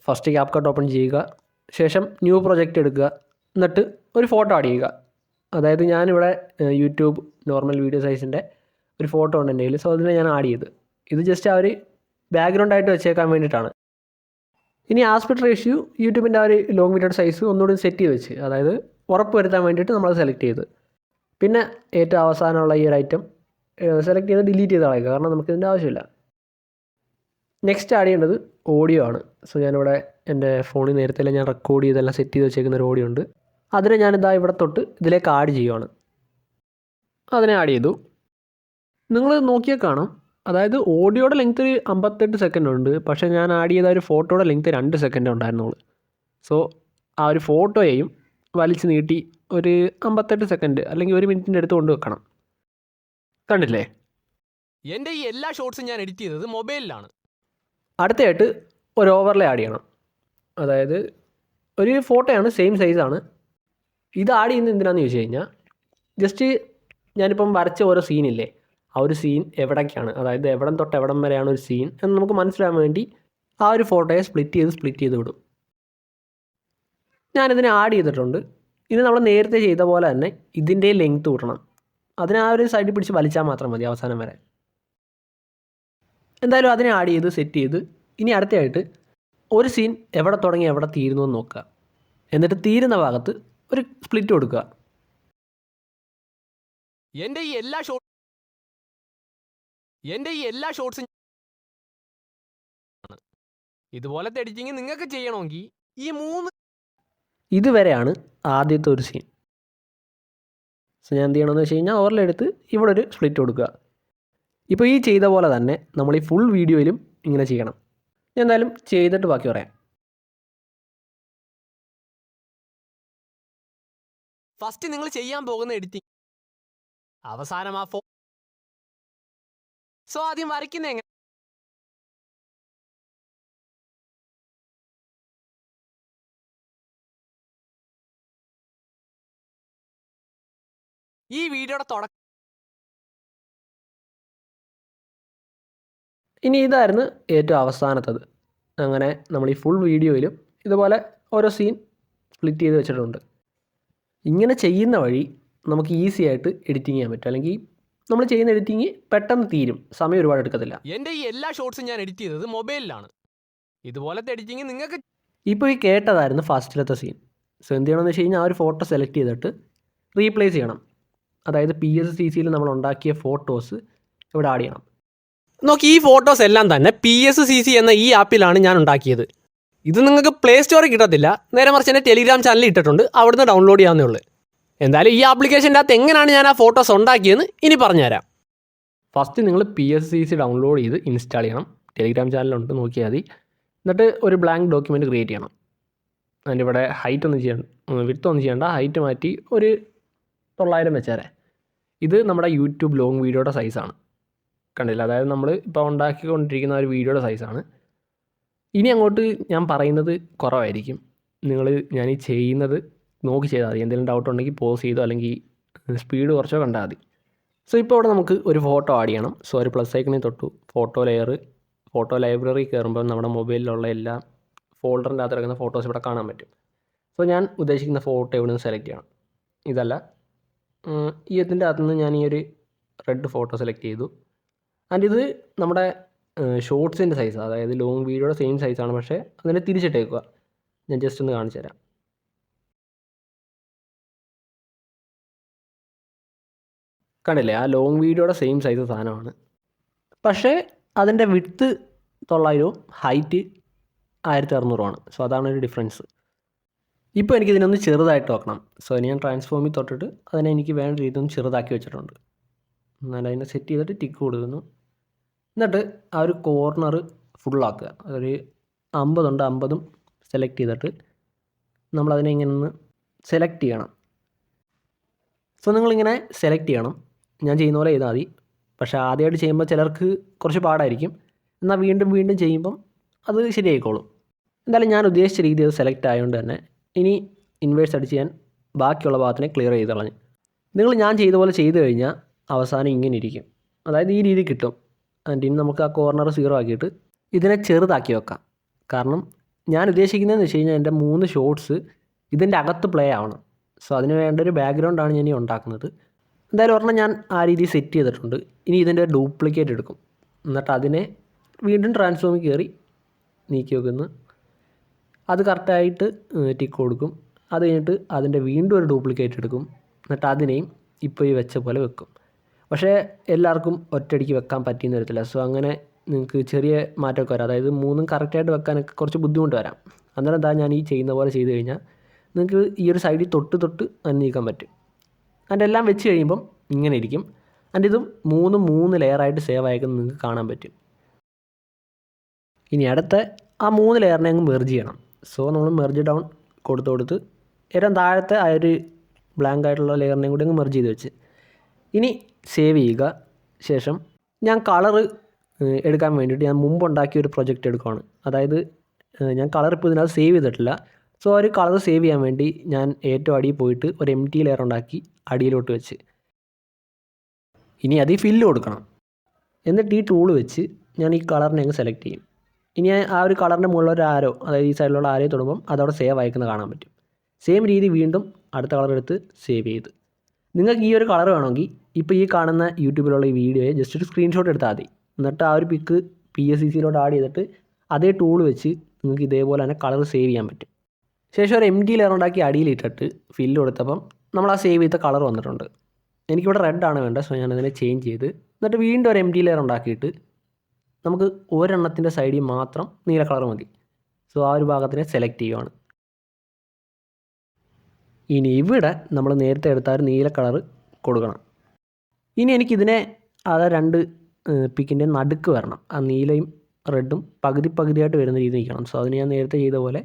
ഫസ്റ്റ് CapCut ഓപ്പൺ ചെയ്യുക, ശേഷം ന്യൂ പ്രൊജക്റ്റ് എടുക്കുക, എന്നിട്ട് ഒരു ഫോട്ടോ ആഡ് ചെയ്യുക. അതായത് ഞാനിവിടെ യൂട്യൂബ് നോർമൽ വീഡിയോ സൈസിൻ്റെ ഒരു ഫോട്ടോ ഉണ്ട് എൻ്റെ കയ്യിൽ. സോ അതിനെ ഞാൻ ആഡ് ചെയ്ത്, ഇത് ജസ്റ്റ് ആ ഒരു ബാക്ക്ഗ്രൗണ്ടായിട്ട് വെച്ചേക്കാൻ വേണ്ടിയിട്ടാണ്. ഇനി ആസ്പെക്ട് റേഷ്യോ യൂട്യൂബിൻ്റെ ആ ഒരു ലോങ് വീഡിയോയുടെ സൈസ് ഒന്നുകൂടി സെറ്റ് ചെയ്ത് വെച്ച്, അതായത് ഉറപ്പ് വരുത്താൻ വേണ്ടിയിട്ട് നമ്മളത് സെലക്ട് ചെയ്ത്, പിന്നെ ഏറ്റവും അവസാനമുള്ള ഈ ഒരു ഐറ്റം സെലക്ട് ചെയ്ത് ഡിലീറ്റ് ചെയ്ത് കളയുക, കാരണം നമുക്കിതിൻ്റെ ആവശ്യമില്ല. നെക്സ്റ്റ് ആഡ് ചെയ്യേണ്ടത് ഓഡിയോ ആണ്. സോ ഞാനിവിടെ എൻ്റെ ഫോണിൽ നേരത്തെ ഞാൻ റെക്കോർഡ് ചെയ്തെല്ലാം സെറ്റ് ചെയ്ത് വെച്ചേക്കുന്ന ഒരു ഓഡിയോ ഉണ്ട്. അതിനെ ഞാനിതാ ഇവിടെ തൊട്ട് ഇതിലേക്ക് ആഡ് ചെയ്യുവാണ്. അതിനെ ആഡ് ചെയ്തു. നിങ്ങൾ നോക്കിയാൽ കാണാം, അതായത് ഓഡിയോയുടെ ലെങ്ത്ത് 58 സെക്കൻഡ് ഉണ്ട്, പക്ഷേ ഞാൻ ആഡ് ചെയ്ത ഒരു ഫോട്ടോയുടെ ലെങ്ത്ത് 2 സെക്കൻഡ് ഉണ്ടായിരുന്നുള്ളൂ. സോ ആ ഒരു ഫോട്ടോയെയും വലിച്ചു നീട്ടി ഒരു 58 സെക്കൻഡ് അല്ലെങ്കിൽ 1 മിനിറ്റിൻ്റെ അടുത്ത് കൊണ്ട് വെക്കണം. കണ്ടില്ലേ? എൻ്റെ ഈ എല്ലാ ഷോർട്സും ഞാൻ എഡിറ്റ് ചെയ്തത് മൊബൈലിലാണ്. അടുത്തതായിട്ട് ഒരു ഓവർലേ ആഡ് ചെയ്യണം. അതായത് ഒരു ഫോട്ടോയാണ്, സെയിം സൈസാണ്. ഇത് ആഡ് ചെയ്യുന്നത് എന്തിനാണെന്ന് ചോദിച്ചു കഴിഞ്ഞാൽ, ജസ്റ്റ് ഞാനിപ്പം വരച്ച ഓരോ സീനില്ലേ, ആ ഒരു സീൻ എവിടേക്കാണ്, അതായത് എവിടം തൊട്ട് എവിടം വരെയാണ് ഒരു സീൻ എന്ന് നമുക്ക് മനസ്സിലാകാൻ വേണ്ടി ആ ഒരു ഫോട്ടോയെ സ്പ്ലിറ്റ് ചെയ്ത് വിടും. ഞാനിതിനെ ആഡ് ചെയ്തിട്ടുണ്ട്. ഇത് നമ്മൾ നേരത്തെ ചെയ്ത പോലെ തന്നെ ഇതിൻ്റെ ലെങ്ത്ത് കൂട്ടണം. അതിനെ ആ ഒരു സൈഡിൽ പിടിച്ച് വലിച്ചാൽ മാത്രം മതി അവസാനം വരെ. എന്തായാലും അതിനെ ആഡ് ചെയ്ത് സെറ്റ് ചെയ്ത്, ഇനി അടുത്തതായിട്ട് ഒരു സീൻ എവിടെ തുടങ്ങി എവിടെ തീരുന്നു എന്ന് നോക്കുക. എന്നിട്ട് തീരുന്ന ഭാഗത്ത് ഒരു സ്പ്ലിറ്റ് കൊടുക്കുക. എൻ്റെ ഈ എല്ലാ ഷോർട്സും ഇതുപോലത്തെ എഡിറ്റിംഗ് നിങ്ങൾക്ക് ചെയ്യണമെങ്കിൽ ഈ 3 ഇതുവരെയാണ് ആദ്യത്തെ ഒരു സീൻ. സോ ഞാൻ എന്ത് ചെയ്യണമെന്ന് വെച്ച് കഴിഞ്ഞാൽ, ഓവർലെടുത്ത് ഇവിടെ ഒരു സ്പ്ലിറ്റ് കൊടുക്കുക. ഇപ്പോൾ ഈ ചെയ്ത പോലെ തന്നെ നമ്മൾ ഈ ഫുൾ വീഡിയോയിലും ഇങ്ങനെ ചെയ്യണം. ഞാൻ എന്തായാലും ചെയ്തിട്ട് ബാക്കി പറയാം. ഫസ്റ്റ് നിങ്ങൾ ചെയ്യാൻ പോകുന്ന എഡിറ്റിംഗ് അവസാനം സോ ആദ്യം വരയ്ക്കുന്ന എങ്ങനെ? ഈ വീഡിയോയുടെ തുടക്കം. ഇനി ഇതായിരുന്നു ഏറ്റവും അവസാനത്തത്. അങ്ങനെ നമ്മൾ ഈ ഫുൾ വീഡിയോയിലും ഇതുപോലെ ഓരോ സീൻ സ്പ്ലിറ്റ് ചെയ്ത് വെച്ചിട്ടുണ്ട്. ഇങ്ങനെ ചെയ്യുന്ന വഴി നമുക്ക് ഈസി ആയിട്ട് എഡിറ്റിംഗ് ചെയ്യാൻ പറ്റും. അല്ലെങ്കിൽ നമ്മൾ ചെയ്യുന്ന എഡിറ്റിംഗ് പെട്ടെന്ന് തീരും, സമയം ഒരുപാട് എടുക്കത്തില്ല. എൻ്റെ ഈ എല്ലാ ഷോർട്സും ഞാൻ എഡിറ്റ് ചെയ്തത് മൊബൈലിലാണ്. ഇതുപോലത്തെ എഡിറ്റിംഗ് നിങ്ങൾക്ക് ഇപ്പോൾ ഈ കേട്ടതായിരുന്നു ഫസ്റ്റിലത്തെ സീൻ. സോ എന്ത് ചെയ്യണമെന്ന് വെച്ച് കഴിഞ്ഞാൽ, ആ ഒരു ഫോട്ടോ സെലക്ട് ചെയ്തിട്ട് റീപ്ലേസ് ചെയ്യണം. അതായത് PSCCയിൽ നമ്മൾ ഉണ്ടാക്കിയ ഫോട്ടോസ് ഇവിടെ ആഡ് ചെയ്യണം. നോക്കി, ഈ ഫോട്ടോസ് എല്ലാം തന്നെ PSCC എന്ന ഈ ആപ്പിലാണ് ഞാൻ ഉണ്ടാക്കിയത്. ഇത് നിങ്ങൾക്ക് പ്ലേ സ്റ്റോറിൽ കിട്ടത്തില്ല, നേരെ മറിച്ച് എൻ്റെ ടെലിഗ്രാം ചാനലിൽ ഇട്ടിട്ടുണ്ട്, അവിടുന്ന് ഡൗൺലോഡ് ചെയ്യാവുന്നേ ഉള്ളൂ. എന്തായാലും ഈ ആപ്ലിക്കേഷൻ്റെ അകത്ത് എങ്ങനെയാണ് ഞാൻ ആ ഫോട്ടോസ് ഉണ്ടാക്കിയതെന്ന് ഇനി പറഞ്ഞുതരാം. ഫസ്റ്റ് നിങ്ങൾ PSCC ഡൗൺലോഡ് ചെയ്ത് ഇൻസ്റ്റാൾ ചെയ്യണം. ടെലിഗ്രാം ചാനലുണ്ട്, നോക്കിയാൽ മതി. എന്നിട്ട് ഒരു ബ്ലാങ്ക് ഡോക്യുമെൻറ്റ് ക്രിയേറ്റ് ചെയ്യണം. അതിൻ്റെ ഇവിടെ ഹൈറ്റ് ഒന്നും ചെയ്യണ്ട, വിഡ്ത്ത് ഒന്നും ചെയ്യേണ്ട, ഹൈറ്റ് മാറ്റി ഒരു 900 വെച്ചേരെ. ഇത് നമ്മുടെ യൂട്യൂബ് ലോങ് വീഡിയോയുടെ സൈസാണ്. കണ്ടില്ല? അതായത് നമ്മൾ ഇപ്പോൾ ഉണ്ടാക്കിക്കൊണ്ടിരിക്കുന്ന ഒരു വീഡിയോയുടെ സൈസാണ്. ഇനി അങ്ങോട്ട് ഞാൻ പറയുന്നത് കുറവായിരിക്കും. ഞാൻ ഈ ചെയ്യുന്നത് നോക്കി ചെയ്താൽ മതി. എന്തെങ്കിലും ഡൗട്ട് ഉണ്ടെങ്കിൽ പോസ് ചെയ്തോ അല്ലെങ്കിൽ സ്പീഡ് കുറച്ചോ കണ്ടാൽ മതി. സോ ഇപ്പോൾ ഇവിടെ നമുക്ക് ഒരു ഫോട്ടോ ആഡ് ചെയ്യണം. സോ ഒരു പ്ലസ് ഐക്കണിൽ തൊട്ടു ഫോട്ടോ ലൈബ്രറി കയറുമ്പോൾ നമ്മുടെ മൊബൈലിലുള്ള എല്ലാ ഫോൾഡറിൻ്റെ അകത്ത് കിടക്കുന്ന ഫോട്ടോസ് ഇവിടെ കാണാൻ പറ്റും. സോ ഞാൻ ഉദ്ദേശിക്കുന്ന ഫോട്ടോ ഇവിടെ നിന്ന് സെലക്ട് ചെയ്യണം. ഇതല്ല, ഈ ഇതിൻ്റെ അകത്തു നിന്ന് ഞാൻ ഈ ഒരു റെഡ് ഫോട്ടോ സെലക്ട് ചെയ്തു. ആൻഡ് ഇത് നമ്മുടെ ഷോർട്സിൻ്റെ സൈസാണ്, അതായത് ലോങ് വീഡിയോയുടെ സെയിം സൈസാണ്, പക്ഷേ അതിനെ തിരിച്ചിട്ടേക്കുക. ഞാൻ ജസ്റ്റ് ഒന്ന് കാണിച്ചു തരാം. കണ്ടില്ലേ? ആ ലോങ് വീഡിയോയുടെ സെയിം സൈസ് സാധനമാണ്, പക്ഷേ അതിൻ്റെ വിഡ്ത്ത് 900 ഹൈറ്റ് 1600 സോ അതാണ് ഒരു ഡിഫറൻസ്. ഇപ്പോൾ എനിക്കിതിനൊന്ന് ചെറുതായിട്ട് വെക്കണം. സോ ഇനി ഞാൻ ട്രാൻസ്ഫോമിൽ തൊട്ടിട്ട് അതിനെ എനിക്ക് വേണ്ട രീതിയിൽ ഒന്ന് ചെറുതാക്കി വെച്ചിട്ടുണ്ട്. എന്നാൽ അതിനെ സെറ്റ് ചെയ്തിട്ട് ടിക്ക് കൊടുക്കുന്നു. എന്നിട്ട് ആ ഒരു കോർണർ ഫുള്ളാക്കുക. അതൊരു 50 ഉണ്ട്, 50 സെലക്ട് ചെയ്തിട്ട് നമ്മളതിനെ ഇങ്ങനെ ഒന്ന് സെലക്ട് ചെയ്യണം. സോ നിങ്ങളിങ്ങനെ സെലക്ട് ചെയ്യണം. ഞാൻ ചെയ്യുന്ന പോലെ ചെയ്താൽ മതി. പക്ഷേ ആദ്യമായിട്ട് ചെയ്യുമ്പോൾ ചിലർക്ക് കുറച്ച് പാടായിരിക്കും. എന്നാൽ വീണ്ടും വീണ്ടും ചെയ്യുമ്പം അത് ശരിയായിക്കോളും. എന്തായാലും ഞാൻ ഉദ്ദേശിച്ച രീതി അത് സെലക്ട് ആയതുകൊണ്ട് തന്നെ ഇനി ഇൻവേഴ്സ് അടിച്ച് ഞാൻ ബാക്കിയുള്ള ഭാഗത്തിനെ ക്ലിയർ ചെയ്ത് കളഞ്ഞു. നിങ്ങൾ ഞാൻ ചെയ്ത പോലെ ചെയ്ത് കഴിഞ്ഞാൽ അവസാനം ഇങ്ങനെ ഇരിക്കും. അതായത് ഈ രീതി കിട്ടും. എന്നിട്ട് ഇനി നമുക്ക് ആ കോർണർ 0 ആക്കിയിട്ട് ഇതിനെ ചെറുതാക്കി വെക്കാം. കാരണം ഞാൻ ഉദ്ദേശിക്കുന്നതെന്ന് വെച്ച് കഴിഞ്ഞാൽ എൻ്റെ 3 ഷോട്ട്സ് ഇതിൻ്റെ അകത്ത് പ്ലേ ആവണം. സോ അതിന് വേണ്ട ഒരു ബാക്ക്ഗ്രൗണ്ടാണ് ഞാൻ ഈ ഉണ്ടാക്കുന്നത്. എന്തായാലും ഒരെണ്ണം ഞാൻ ആ രീതി സെറ്റ് ചെയ്തിട്ടുണ്ട്. ഇനി ഇതിൻ്റെ ഡ്യൂപ്ലിക്കേറ്റ് എടുക്കും. എന്നിട്ട് അതിനെ വീണ്ടും ട്രാൻസ്ഫോമിൽ കയറി നീക്കി വെക്കുന്നു. അത് കറക്റ്റായിട്ട് ടിക്ക് കൊടുക്കും. അത് കഴിഞ്ഞിട്ട് അതിൻ്റെ വീണ്ടും ഒരു ഡ്യൂപ്ലിക്കേറ്റ് എടുക്കും. എന്നിട്ട് അതിനെയും ഇപ്പോൾ ഈ വെച്ച പോലെ വെക്കും. പക്ഷേ എല്ലാവർക്കും ഒറ്റയടിക്ക് വെക്കാൻ പറ്റിയെന്ന് വരത്തില്ല. സോ അങ്ങനെ നിങ്ങൾക്ക് ചെറിയ മാറ്റമൊക്കെ വരാം. അതായത് 3 കറക്റ്റായിട്ട് വെക്കാനൊക്കെ കുറച്ച് ബുദ്ധിമുട്ട് വരാം. അന്നേരം എന്താ ഞാൻ ഈ ചെയ്യുന്ന പോലെ ചെയ്ത് കഴിഞ്ഞാൽ നിങ്ങൾക്ക് ഈ ഒരു സൈഡിൽ തൊട്ട് അത് നീക്കാൻ പറ്റും. അതിൻ്റെ എല്ലാം വെച്ച് കഴിയുമ്പം ഇങ്ങനെ ഇരിക്കും. അതിൻ്റെ ഇതും 3 ലെയറായിട്ട് സേവ് ആയിരിക്കുന്നത് നിങ്ങൾക്ക് കാണാൻ പറ്റും. ഇനി അടുത്ത ആ 3 ലെയറിനെ അങ്ങ് മെർജ് ചെയ്യണം. സോ നമ്മൾ മെർജ് ഡൗൺ കൊടുത്ത് ഏറ്റവും താഴത്തെ ആ ഒരു ബ്ലാങ്ക് ആയിട്ടുള്ള ലെയറിനെയും കൂടി അങ്ങ് മെർജ് ചെയ്ത് വെച്ച് ഇനി സേവ് ചെയ്യുക. ശേഷം ഞാൻ കളറ് എടുക്കാൻ വേണ്ടിയിട്ട് ഞാൻ മുമ്പ് ഉണ്ടാക്കിയ ഒരു പ്രൊജക്റ്റ് എടുക്കുകയാണ്. അതായത് ഞാൻ കളർ ഇപ്പോൾ ഇതിനകത്ത് സേവ് ചെയ്തിട്ടില്ല. സോ ഒരു കളർ സേവ് ചെയ്യാൻ വേണ്ടി ഞാൻ ഏറ്റവും അടിയിൽ പോയിട്ട് ഒരു empty ലെയർ ഉണ്ടാക്കി അടിയിലോട്ട് വെച്ച് ഇനി അതിൽ ഫില്ല് കൊടുക്കണം. എന്നിട്ട് ഈ ടൂൾ വെച്ച് ഞാൻ ഈ കളറിനെ അങ്ങ് സെലക്ട് ചെയ്യും. ഇനി ആ ഒരു കളറിൻ്റെ മുകളിൽ ഒരു ആരോ, അതായത് ഈ സൈഡിലുള്ള ആരോ തൊടുമ്പം അതവിടെ സേവ് ആയിക്കുന്നത് കാണാൻ പറ്റും. സെയിം രീതി വീണ്ടും അടുത്ത കളർ എടുത്ത് സേവ് ചെയ്ത് നിങ്ങൾക്ക് ഈ ഒരു കളർ വേണമെങ്കിൽ ഇപ്പോൾ ഈ കാണുന്ന യൂട്യൂബിലുള്ള ഈ വീഡിയോയെ ജസ്റ്റ് ഒരു സ്ക്രീൻഷോട്ട് എടുത്താൽ മതി. എന്നിട്ട് ആ ഒരു പിക്ക് PSCCയിലോട്ട് ആഡ് ചെയ്തിട്ട് അതേ ടൂൾ വെച്ച് നിങ്ങൾക്ക് ഇതേപോലെ തന്നെ കളർ സേവ് ചെയ്യാൻ പറ്റും. ശേഷം ഒരു empty ലെയർ ഉണ്ടാക്കി അടിയിലിട്ടിട്ട് ഫില്ല് കൊടുത്തപ്പം നമ്മൾ ആ സേവ് ചെയ്ത കളർ വന്നിട്ടുണ്ട്. എനിക്കിവിടെ റെഡാണ് വേണ്ടത്. സോ ഞാനതിനെ ചേഞ്ച് ചെയ്ത് എന്നിട്ട് വീണ്ടും ഒരു empty ലെയർ ഉണ്ടാക്കിയിട്ട് നമുക്ക് ഒരെണ്ണത്തിൻ്റെ സൈഡിൽ മാത്രം നീല കളർ മതി. സോ ആ ഒരു ഭാഗത്തിനെ സെലക്ട് ചെയ്യുവാണ്. ഇനി ഇവിടെ നമ്മൾ നേരത്തെ എടുത്ത ഒരു നീല കളർ കൊടുക്കണം. ഇനി എനിക്കിതിനെ അത് 2 പിക്കിൻ്റെ നടുക്ക് വരണം. ആ നീലയും റെഡും പകുതിയായിട്ട് വരുന്ന രീതി നിൽക്കണം. സോ അതിന് ഞാൻ നേരത്തെ ചെയ്ത പോലെ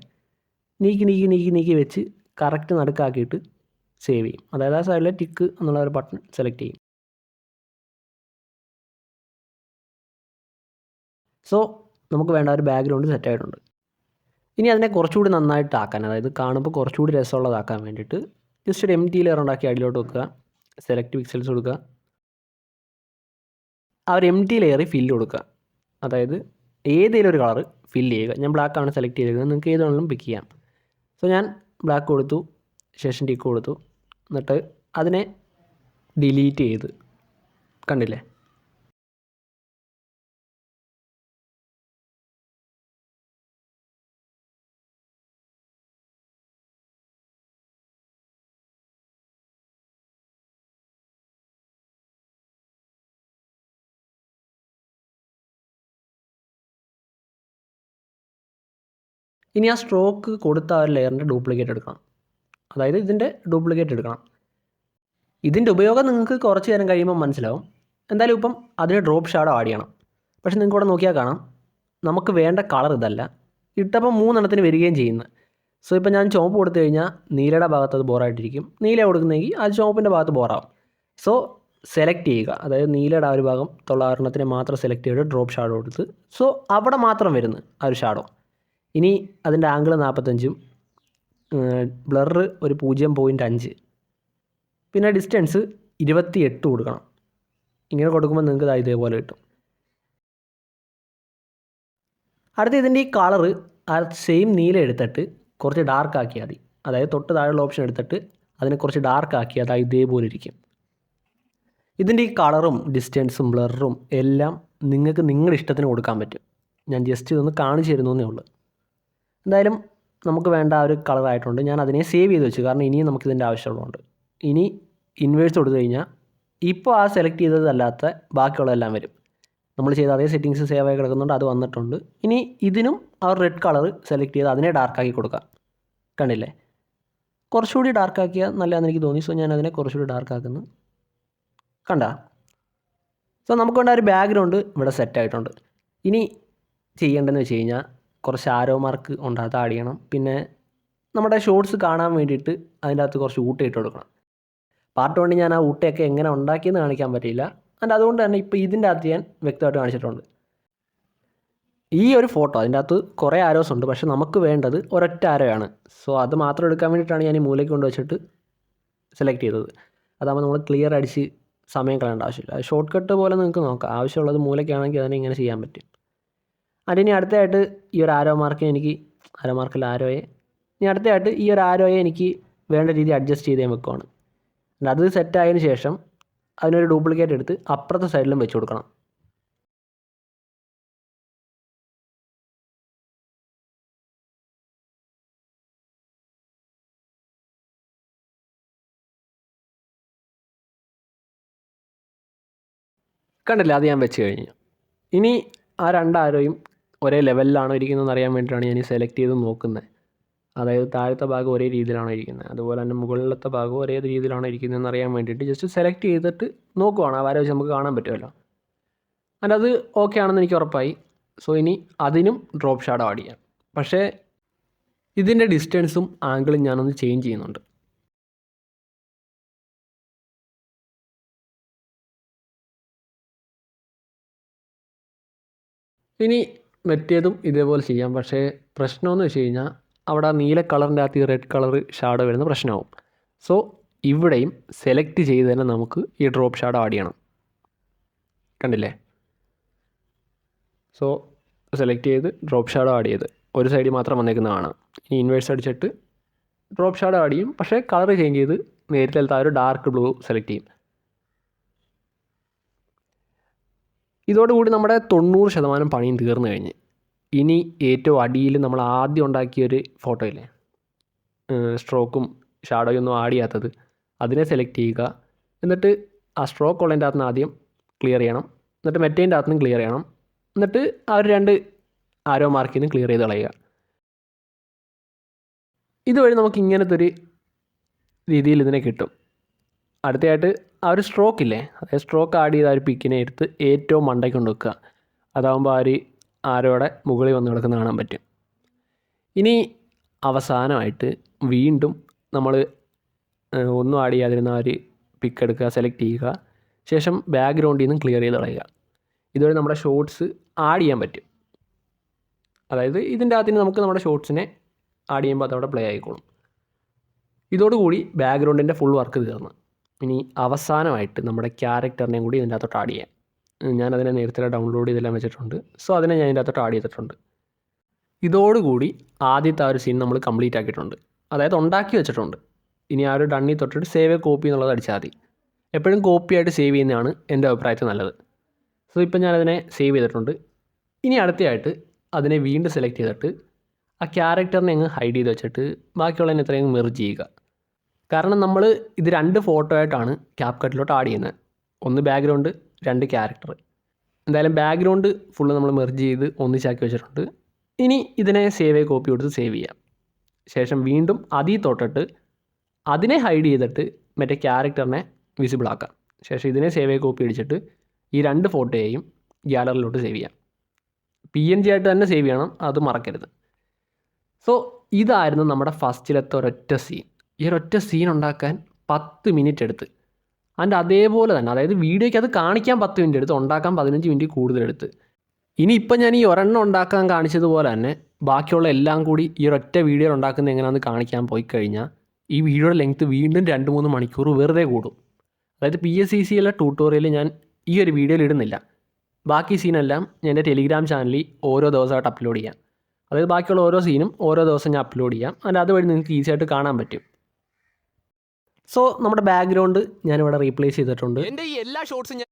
നീക്കി വെച്ച് കറക്റ്റ് നടുക്കാക്കിയിട്ട് സേവ് ചെയ്യും. അതായത് ആ സൈഡിലെ ടിക്ക് എന്നുള്ള ഒരു ബട്ടൺ സെലക്ട് ചെയ്യും. സോ നമുക്ക് വേണ്ട ഒരു ബാക്ക്ഗ്രൗണ്ട് സെറ്റായിട്ടുണ്ട്. ഇനി അതിനെ കുറച്ചുകൂടി നന്നായിട്ടാക്കാൻ, അതായത് കാണുമ്പോൾ കുറച്ചുകൂടി രസമുള്ളതാക്കാൻ വേണ്ടിയിട്ട് ജസ്റ്റ് ഒരു empty ലെയർ ഉണ്ടാക്കി അടിയിലോട്ട് വെക്കുക. സെലക്ട് പിക്സൽസ് കൊടുക്കുക. ആ ഒരു empty ലെയറിൽ ഫില്ല് കൊടുക്കുക. അതായത് ഏതെങ്കിലും ഒരു കളർ ഫില്ല് ചെയ്യുക. ഞാൻ ബ്ലാക്ക് ആണ് സെലക്ട് ചെയ്തിരിക്കുന്നത്. നിങ്ങൾക്ക് ഏത് വേണമെങ്കിലും പിക്ക് ചെയ്യാം. സോ ഞാൻ ബ്ലാക്ക് കൊടുത്തു. ശേഷം ടിക്ക് കൊടുത്തു. എന്നിട്ട് അതിനെ ഡിലീറ്റ് ചെയ്ത് കണ്ടില്ലേ. ഇനി ആ സ്ട്രോക്ക് കൊടുത്ത ആ ഒരു ലെയറിൻ്റെ ഡ്യൂപ്ലിക്കേറ്റ് എടുക്കണം. അതായത് ഇതിൻ്റെ ഡ്യൂപ്ലിക്കേറ്റ് എടുക്കണം. ഇതിൻ്റെ ഉപയോഗം നിങ്ങൾക്ക് കുറച്ച് നേരം കഴിയുമ്പോൾ മനസ്സിലാവും. എന്തായാലും ഇപ്പം അതിന് ഡ്രോപ്പ് ഷാഡോ ആഡ് ചെയ്യണം. പക്ഷേ നിങ്ങൾക്ക് ഇവിടെ നോക്കിയാൽ കാണാം നമുക്ക് വേണ്ട കളർ ഇതല്ല. ഇട്ടപ്പോൾ 3 എണ്ണത്തിന് വരികയും ചെയ്യുന്നത്. സോ ഇപ്പോൾ ഞാൻ ചുവപ്പ് കൊടുത്തു കഴിഞ്ഞാൽ നീലയുടെ ഭാഗത്ത് അത് ബോറായിട്ടിരിക്കും. നീല കൊടുക്കുന്നെങ്കിൽ അത് ചുവപ്പിൻ്റെ ഭാഗത്ത് ബോറാവും. സോ സെലക്ട് ചെയ്യുക. അതായത് നീലയുടെ ആ ഒരു ഭാഗം തൊള്ള എണ്ണത്തിനെ മാത്രം സെലക്ട് ചെയ്തിട്ട് ഡ്രോപ്പ് ഷാഡോ കൊടുത്ത് സോ അവിടെ മാത്രം വരുന്നു ആ ഒരു ഷാഡോ. ഇനി അതിൻ്റെ ആംഗിൾ 45, ബ്ലർ ഒരു 0.5, പിന്നെ ഡിസ്റ്റൻസ് 28 കൊടുക്കണം. ഇങ്ങനെ കൊടുക്കുമ്പോൾ നിങ്ങൾക്ക് ഇതേപോലെ കിട്ടും. അടുത്ത ഇതിൻ്റെ ഈ കളറ് ആ സെയിം നീല എടുത്തിട്ട് കുറച്ച് ഡാർക്ക് ആക്കിയാൽ മതി. അതായത് തൊട്ട് താഴെയുള്ള ഓപ്ഷൻ എടുത്തിട്ട് അതിനെ കുറച്ച് ഡാർക്ക് ആക്കി അതായത് ഇതേപോലെ ഇരിക്കും. ഇതിൻ്റെ ഈ കളറും ഡിസ്റ്റൻസും ബ്ലറും എല്ലാം നിങ്ങൾക്ക് നിങ്ങളുടെ ഇഷ്ടത്തിന് കൊടുക്കാൻ പറ്റും. ഞാൻ ജസ്റ്റ് ഇതൊന്ന് കാണിച്ചു തരുന്നേ ഉള്ളൂ. എന്തായാലും നമുക്ക് വേണ്ട ആ ഒരു കളറായിട്ടുണ്ട്. ഞാൻ അതിനെ സേവ് ചെയ്ത് വെച്ചു. കാരണം ഇനിയും നമുക്കിതിൻ്റെ ആവശ്യമുള്ളതുകൊണ്ട്. ഇനി ഇൻവേഴ്സ് കൊടുത്തു കഴിഞ്ഞാൽ ഇപ്പോൾ ആ സെലക്ട് ചെയ്തതല്ലാത്ത ബാക്കിയുള്ളതെല്ലാം വരും. നമ്മൾ ചെയ്ത അതേ സെറ്റിങ്സ് സേവ് ആയി കിടക്കുന്നുണ്ട്. അത് വന്നിട്ടുണ്ട്. ഇനി ഇതിനും ആ റെഡ് കളർ സെലക്ട് ചെയ്ത് അതിനെ ഡാർക്കാക്കി കൊടുക്കാം. കണ്ടില്ലേ. കുറച്ചുകൂടി ഡാർക്കാക്കിയാൽ നല്ലതാണെന്ന് എനിക്ക് തോന്നി. സോ ഞാൻ അതിനെ കുറച്ചുകൂടി ഡാർക്കാക്കുന്നു. കണ്ട. സോ നമുക്ക് വേണ്ട ഒരു ബാക്ക്ഗ്രൗണ്ട് ഇവിടെ സെറ്റായിട്ടുണ്ട്. ഇനി ചെയ്യേണ്ടതെന്ന് വെച്ച് കഴിഞ്ഞാൽ കുറച്ച് ആരോ മാർക്ക് ഉണ്ട്, അത് ആഡ് ചെയ്യണം. പിന്നെ നമ്മുടെ ഷോർട്സ് കാണാൻ വേണ്ടിയിട്ട് അതിൻ്റെ അകത്ത് കുറച്ച് ഊട്ട ഇട്ട് കൊടുക്കണം. പാർട്ട് 1 ഞാൻ ആ ഊട്ടയൊക്കെ എങ്ങനെ ഉണ്ടാക്കിയെന്ന് കാണിക്കാൻ പറ്റിയില്ല. ആൻഡ് അതുകൊണ്ട് തന്നെ ഇപ്പോൾ ഇതിൻ്റെ അകത്ത് ഞാൻ വ്യക്തമായിട്ട് കാണിച്ചിട്ടുണ്ട്. ഈ ഒരു ഫോട്ടോ അതിൻ്റെ അകത്ത് കുറേ ആരോസ് ഉണ്ട്, പക്ഷേ നമുക്ക് വേണ്ടത് ഒരൊറ്റ ആരോയാണ്. സോ അത് മാത്രം എടുക്കാൻ വേണ്ടിയിട്ടാണ് ഞാൻ ഈ മൂലയ്ക്ക് കൊണ്ട് വെച്ചിട്ട് സെലക്ട് ചെയ്തത്. അതാകുമ്പോൾ നമ്മൾ ക്ലിയർ അടിച്ച് സമയം കളയേണ്ട ആവശ്യമില്ല. ഷോർട്ട് കട്ട് പോലെ നിങ്ങൾക്ക് നോക്കാം. ആവശ്യമുള്ളത് മൂലയ്ക്കാണെങ്കിൽ അതിനെ ഇങ്ങനെ ചെയ്യാൻ പറ്റും. അതിനി അടുത്തതായിട്ട് ഈ ഒരു ആരോ മാർക്കിന് എനിക്ക് ആരോയെ ഇനി അടുത്തതായിട്ട് ഈ ഒരു ആരോയെ എനിക്ക് വേണ്ട രീതി അഡ്ജസ്റ്റ് ചെയ്ത് ഞാൻ വെക്കുവാണ്. അത് സെറ്റായതിനു ശേഷം അതിനൊരു ഡ്യൂപ്ലിക്കേറ്റ് എടുത്ത് അപ്പുറത്തെ സൈഡിലും വെച്ച് കൊടുക്കണം. കണ്ടില്ല, അത് ഞാൻ വെച്ച് കഴിഞ്ഞു. ഇനി ആ 2 ആരോയും ഒരേ ലെവലിലാണോ ഇരിക്കുന്നതെന്ന് അറിയാൻ വേണ്ടിയിട്ടാണ് ഞാൻ ഈ സെലക്ട് ചെയ്ത് നോക്കുന്നത്. അതായത് താഴത്തെ ഭാഗം ഒരേ രീതിയിലാണോ ഇരിക്കുന്നത്, അതുപോലെ തന്നെ മുകളിലത്തെ ഭാഗം ഒരേ രീതിയിലാണോ ഇരിക്കുന്നതെന്ന് അറിയാൻ വേണ്ടിയിട്ട് ജസ്റ്റ് സെലക്ട് ചെയ്തിട്ട് നോക്കുവാണ്. ആ വര വെച്ച് നമുക്ക് കാണാൻ പറ്റുമല്ലോ. ആൻഡ് അത് ഓക്കെ ആണെന്ന് എനിക്ക് ഉറപ്പായി. സോ ഇനി അതിനും ഡ്രോപ്പ് ഷാഡോ ആഡ് ചെയ്യാം. പക്ഷേ ഇതിൻ്റെ ഡിസ്റ്റൻസും ആംഗിളും ഞാനൊന്ന് ചേഞ്ച് ചെയ്യുന്നുണ്ട്. ഇനി മറ്റേതും ഇതേപോലെ ചെയ്യാം. പക്ഷേ പ്രശ്നമെന്ന് വെച്ച് കഴിഞ്ഞാൽ അവിടെ നീല കളറിൻ്റെ അകത്ത് ഈ റെഡ് കളർ ഷാഡോ വരുന്ന പ്രശ്നമാവും. സോ ഇവിടെയും സെലക്ട് ചെയ്ത് തന്നെ നമുക്ക് ഈ ഡ്രോപ്പ് ഷാഡോ ആഡ് ചെയ്യണം. കണ്ടില്ലേ? സോ സെലക്ട് ചെയ്ത് ഡ്രോപ്പ് ഷാഡോ ആഡ് ചെയ്ത് ഒരു സൈഡിൽ മാത്രം വന്നേക്കുന്നതാണ്. ഇനി ഇൻവേഴ്സ് അടിച്ചിട്ട് ഡ്രോപ്പ് ഷാഡോ ആഡ് ചെയ്യും. പക്ഷേ കളർ ചേഞ്ച് ചെയ്ത് നേരത്തെ ആ ഒരു ഡാർക്ക് ബ്ലൂ സെലക്ട് ചെയ്യും. ഇതോടുകൂടി നമ്മുടെ 90% പണിയും തീർന്നു കഴിഞ്ഞ്. ഇനി ഏറ്റവും അടിയിൽ നമ്മൾ ആദ്യം ഉണ്ടാക്കിയൊരു ഫോട്ടോ ഇല്ലേ, സ്ട്രോക്കും ഷാഡോയും ഒന്നും ആഡ് ചെയ്യാത്തത്, അതിനെ സെലക്ട് ചെയ്യുക. എന്നിട്ട് ആ സ്ട്രോക്ക് ഉള്ളതിൻ്റെ അകത്ത് നിന്ന് ആദ്യം ക്ലിയർ ചെയ്യണം. എന്നിട്ട് മറ്റേതിൻ്റെ അകത്ത് നിന്ന് ക്ലിയർ ചെയ്യണം. എന്നിട്ട് ആ ഒരു 2 ആരോ മാർക്കിൽ നിന്ന് ക്ലിയർ ചെയ്ത് കളയുക. ഇതുവഴി നമുക്ക് ഇങ്ങനത്തെ ഒരു രീതിയിൽ ഇതിനെ കിട്ടും. അടുത്തതായിട്ട് ആ ഒരു സ്ട്രോക്ക് ഇല്ലേ, അതായത് സ്ട്രോക്ക് ആഡ് ചെയ്ത ആ ഒരു പിക്കിനെ എടുത്ത് ഏറ്റവും മണ്ടയ്ക്ക് കൊണ്ട് വെക്കുക. അതാകുമ്പോൾ ആ ഒരു ആരോടെ മുകളിൽ വന്ന് കിടക്കുന്ന കാണാൻ പറ്റും. ഇനി അവസാനമായിട്ട് വീണ്ടും നമ്മൾ ഒന്നും ആഡ് ചെയ്യാതിരുന്ന ആ ഒരു പിക്ക് എടുക്കുക, സെലക്ട് ചെയ്യുക. ശേഷം ബാക്ക്ഗ്രൗണ്ടിൽ നിന്ന് ക്ലിയർ ചെയ്ത് കളയുക. ഇതുവഴി നമ്മുടെ ഷോർട്സ് ആഡ് ചെയ്യാൻ പറ്റും. അതായത് ഇതിൻ്റെ അകത്തിന് നമുക്ക് നമ്മുടെ ഷോർട്സിനെ ആഡ് ചെയ്യുമ്പോൾ അതവിടെ പ്ലേ ആയിക്കോളും. ഇതോടുകൂടി ബാക്ക്ഗ്രൗണ്ടിൻ്റെ ഫുൾ വർക്ക് തീർന്നു. ഇനി അവസാനമായിട്ട് നമ്മുടെ ക്യാരക്ടറിനെയും കൂടി ഇതിൻ്റെ അകത്തോട്ട് ആഡ് ചെയ്യാം. ഞാനതിനെ നേരത്തെ ഡൗൺലോഡ് ചെയ്തെല്ലാം വെച്ചിട്ടുണ്ട്. സോ അതിനെ ഞാൻ ഇതിൻ്റെ അകത്തോട്ട് ആഡ് ചെയ്തിട്ടുണ്ട്. ഇതോടുകൂടി ആദ്യത്തെ ആ ഒരു സീൻ നമ്മൾ കംപ്ലീറ്റ് ആക്കിയിട്ടുണ്ട്. അതായത് ഉണ്ടാക്കി വെച്ചിട്ടുണ്ട്. ഇനി ആ ഒരു ഡണ്ണി തൊട്ടിട്ട് സേവ് കോപ്പി എന്നുള്ളത് അടിച്ചാൽ മതി. എപ്പോഴും കോപ്പിയായിട്ട് സേവ് ചെയ്യുന്നതാണ് എൻ്റെ അഭിപ്രായത്തിൽ നല്ലത്. സോ ഇപ്പം ഞാനതിനെ സേവ് ചെയ്തിട്ടുണ്ട്. ഇനി അടുത്തയായിട്ട് അതിനെ വീണ്ടും സെലക്ട് ചെയ്തിട്ട് ആ ക്യാരക്ടറിനെ അങ്ങ് ഹൈഡ് ചെയ്ത് വെച്ചിട്ട് ബാക്കിയുള്ളതിനെ എത്രയും മെർജ് ചെയ്യുക. കാരണം നമ്മൾ ഇത് 2 ഫോട്ടോ ആയിട്ടാണ് ക്യാപ്കട്ടിലോട്ട് ആഡ് ചെയ്യുന്നത്. ഒന്ന് ബാക്ക്ഗ്രൗണ്ട്, 2 ക്യാരക്ടർ. എന്തായാലും ബാക്ക്ഗ്രൗണ്ട് ഫുള്ള് നമ്മൾ മെർജ് ചെയ്ത് ഒന്നിച്ചാക്കി വെച്ചിട്ടുണ്ട്. ഇനി ഇതിനെ സേവ് കോപ്പി കൊടുത്ത് സേവ് ചെയ്യാം. ശേഷം വീണ്ടും അതിൽ തൊട്ടിട്ട് അതിനെ ഹൈഡ് ചെയ്തിട്ട് മറ്റേ ക്യാരക്ടറിനെ വിസിബിൾ ആക്കാം. ശേഷം ഇതിനെ സേവ് കോപ്പി അടിച്ചിട്ട് ഈ 2 ഫോട്ടോയെയും ഗ്യാലറിയിലോട്ട് സേവ് ചെയ്യാം. PNG ആയിട്ട് തന്നെ സേവ് ചെയ്യണം, അത് മറക്കരുത്. സോ ഇതായിരുന്നു നമ്മുടെ ഫസ്റ്റിലത്തെ ഒരൊറ്റ സീൻ. ഈ ഒരൊറ്റ സീൻ ഉണ്ടാക്കാൻ 10 മിനിറ്റ് എടുത്ത്. അതിൻ്റെ അതേപോലെ തന്നെ, അതായത് വീഡിയോയ്ക്ക് അത് കാണിക്കാൻ 10 മിനിറ്റ് എടുത്ത്, ഉണ്ടാക്കാൻ 15 മിനിറ്റ് കൂടുതലെടുത്ത്. ഇനിയിപ്പം ഞാൻ ഈ ഒരെണ്ണം ഉണ്ടാക്കാൻ കാണിച്ചതുപോലെ തന്നെ ബാക്കിയുള്ള എല്ലാം കൂടി ഈ ഒരൊറ്റ വീഡിയോ ഉണ്ടാക്കുന്നത് എങ്ങനെയാണെന്ന് കാണിക്കാൻ പോയി കഴിഞ്ഞാൽ ഈ വീഡിയോയുടെ ലെങ്ത്ത് വീണ്ടും 2-3 മണിക്കൂർ വെറുതെ കൂടും. അതായത് PSCCL ട്യൂട്ടോറിയൽ ഞാൻ ഈ ഒരു വീഡിയോയിൽ ഇടുന്നില്ല. ബാക്കി സീനെല്ലാം ഞാൻ എൻ്റെ ടെലിഗ്രാം ചാനലിൽ ഓരോ ദിവസമായിട്ട് അപ്ലോഡ് ചെയ്യാം. അതായത് ബാക്കിയുള്ള ഓരോ സീനും ഓരോ ദിവസം ഞാൻ അപ്ലോഡ് ചെയ്യാം. അതിന് അതുവഴി നിങ്ങൾക്ക് ഈസി ആയിട്ട് കാണാൻ പറ്റും. സോ നമ്മുടെ ബാക്ക്ഗ്രൗണ്ട് ഞാനിവിടെ റീപ്ലേസ് ചെയ്തിട്ടുണ്ട്. എൻ്റെ ഈ എല്ലാ ഷോർട്സും ഞാൻ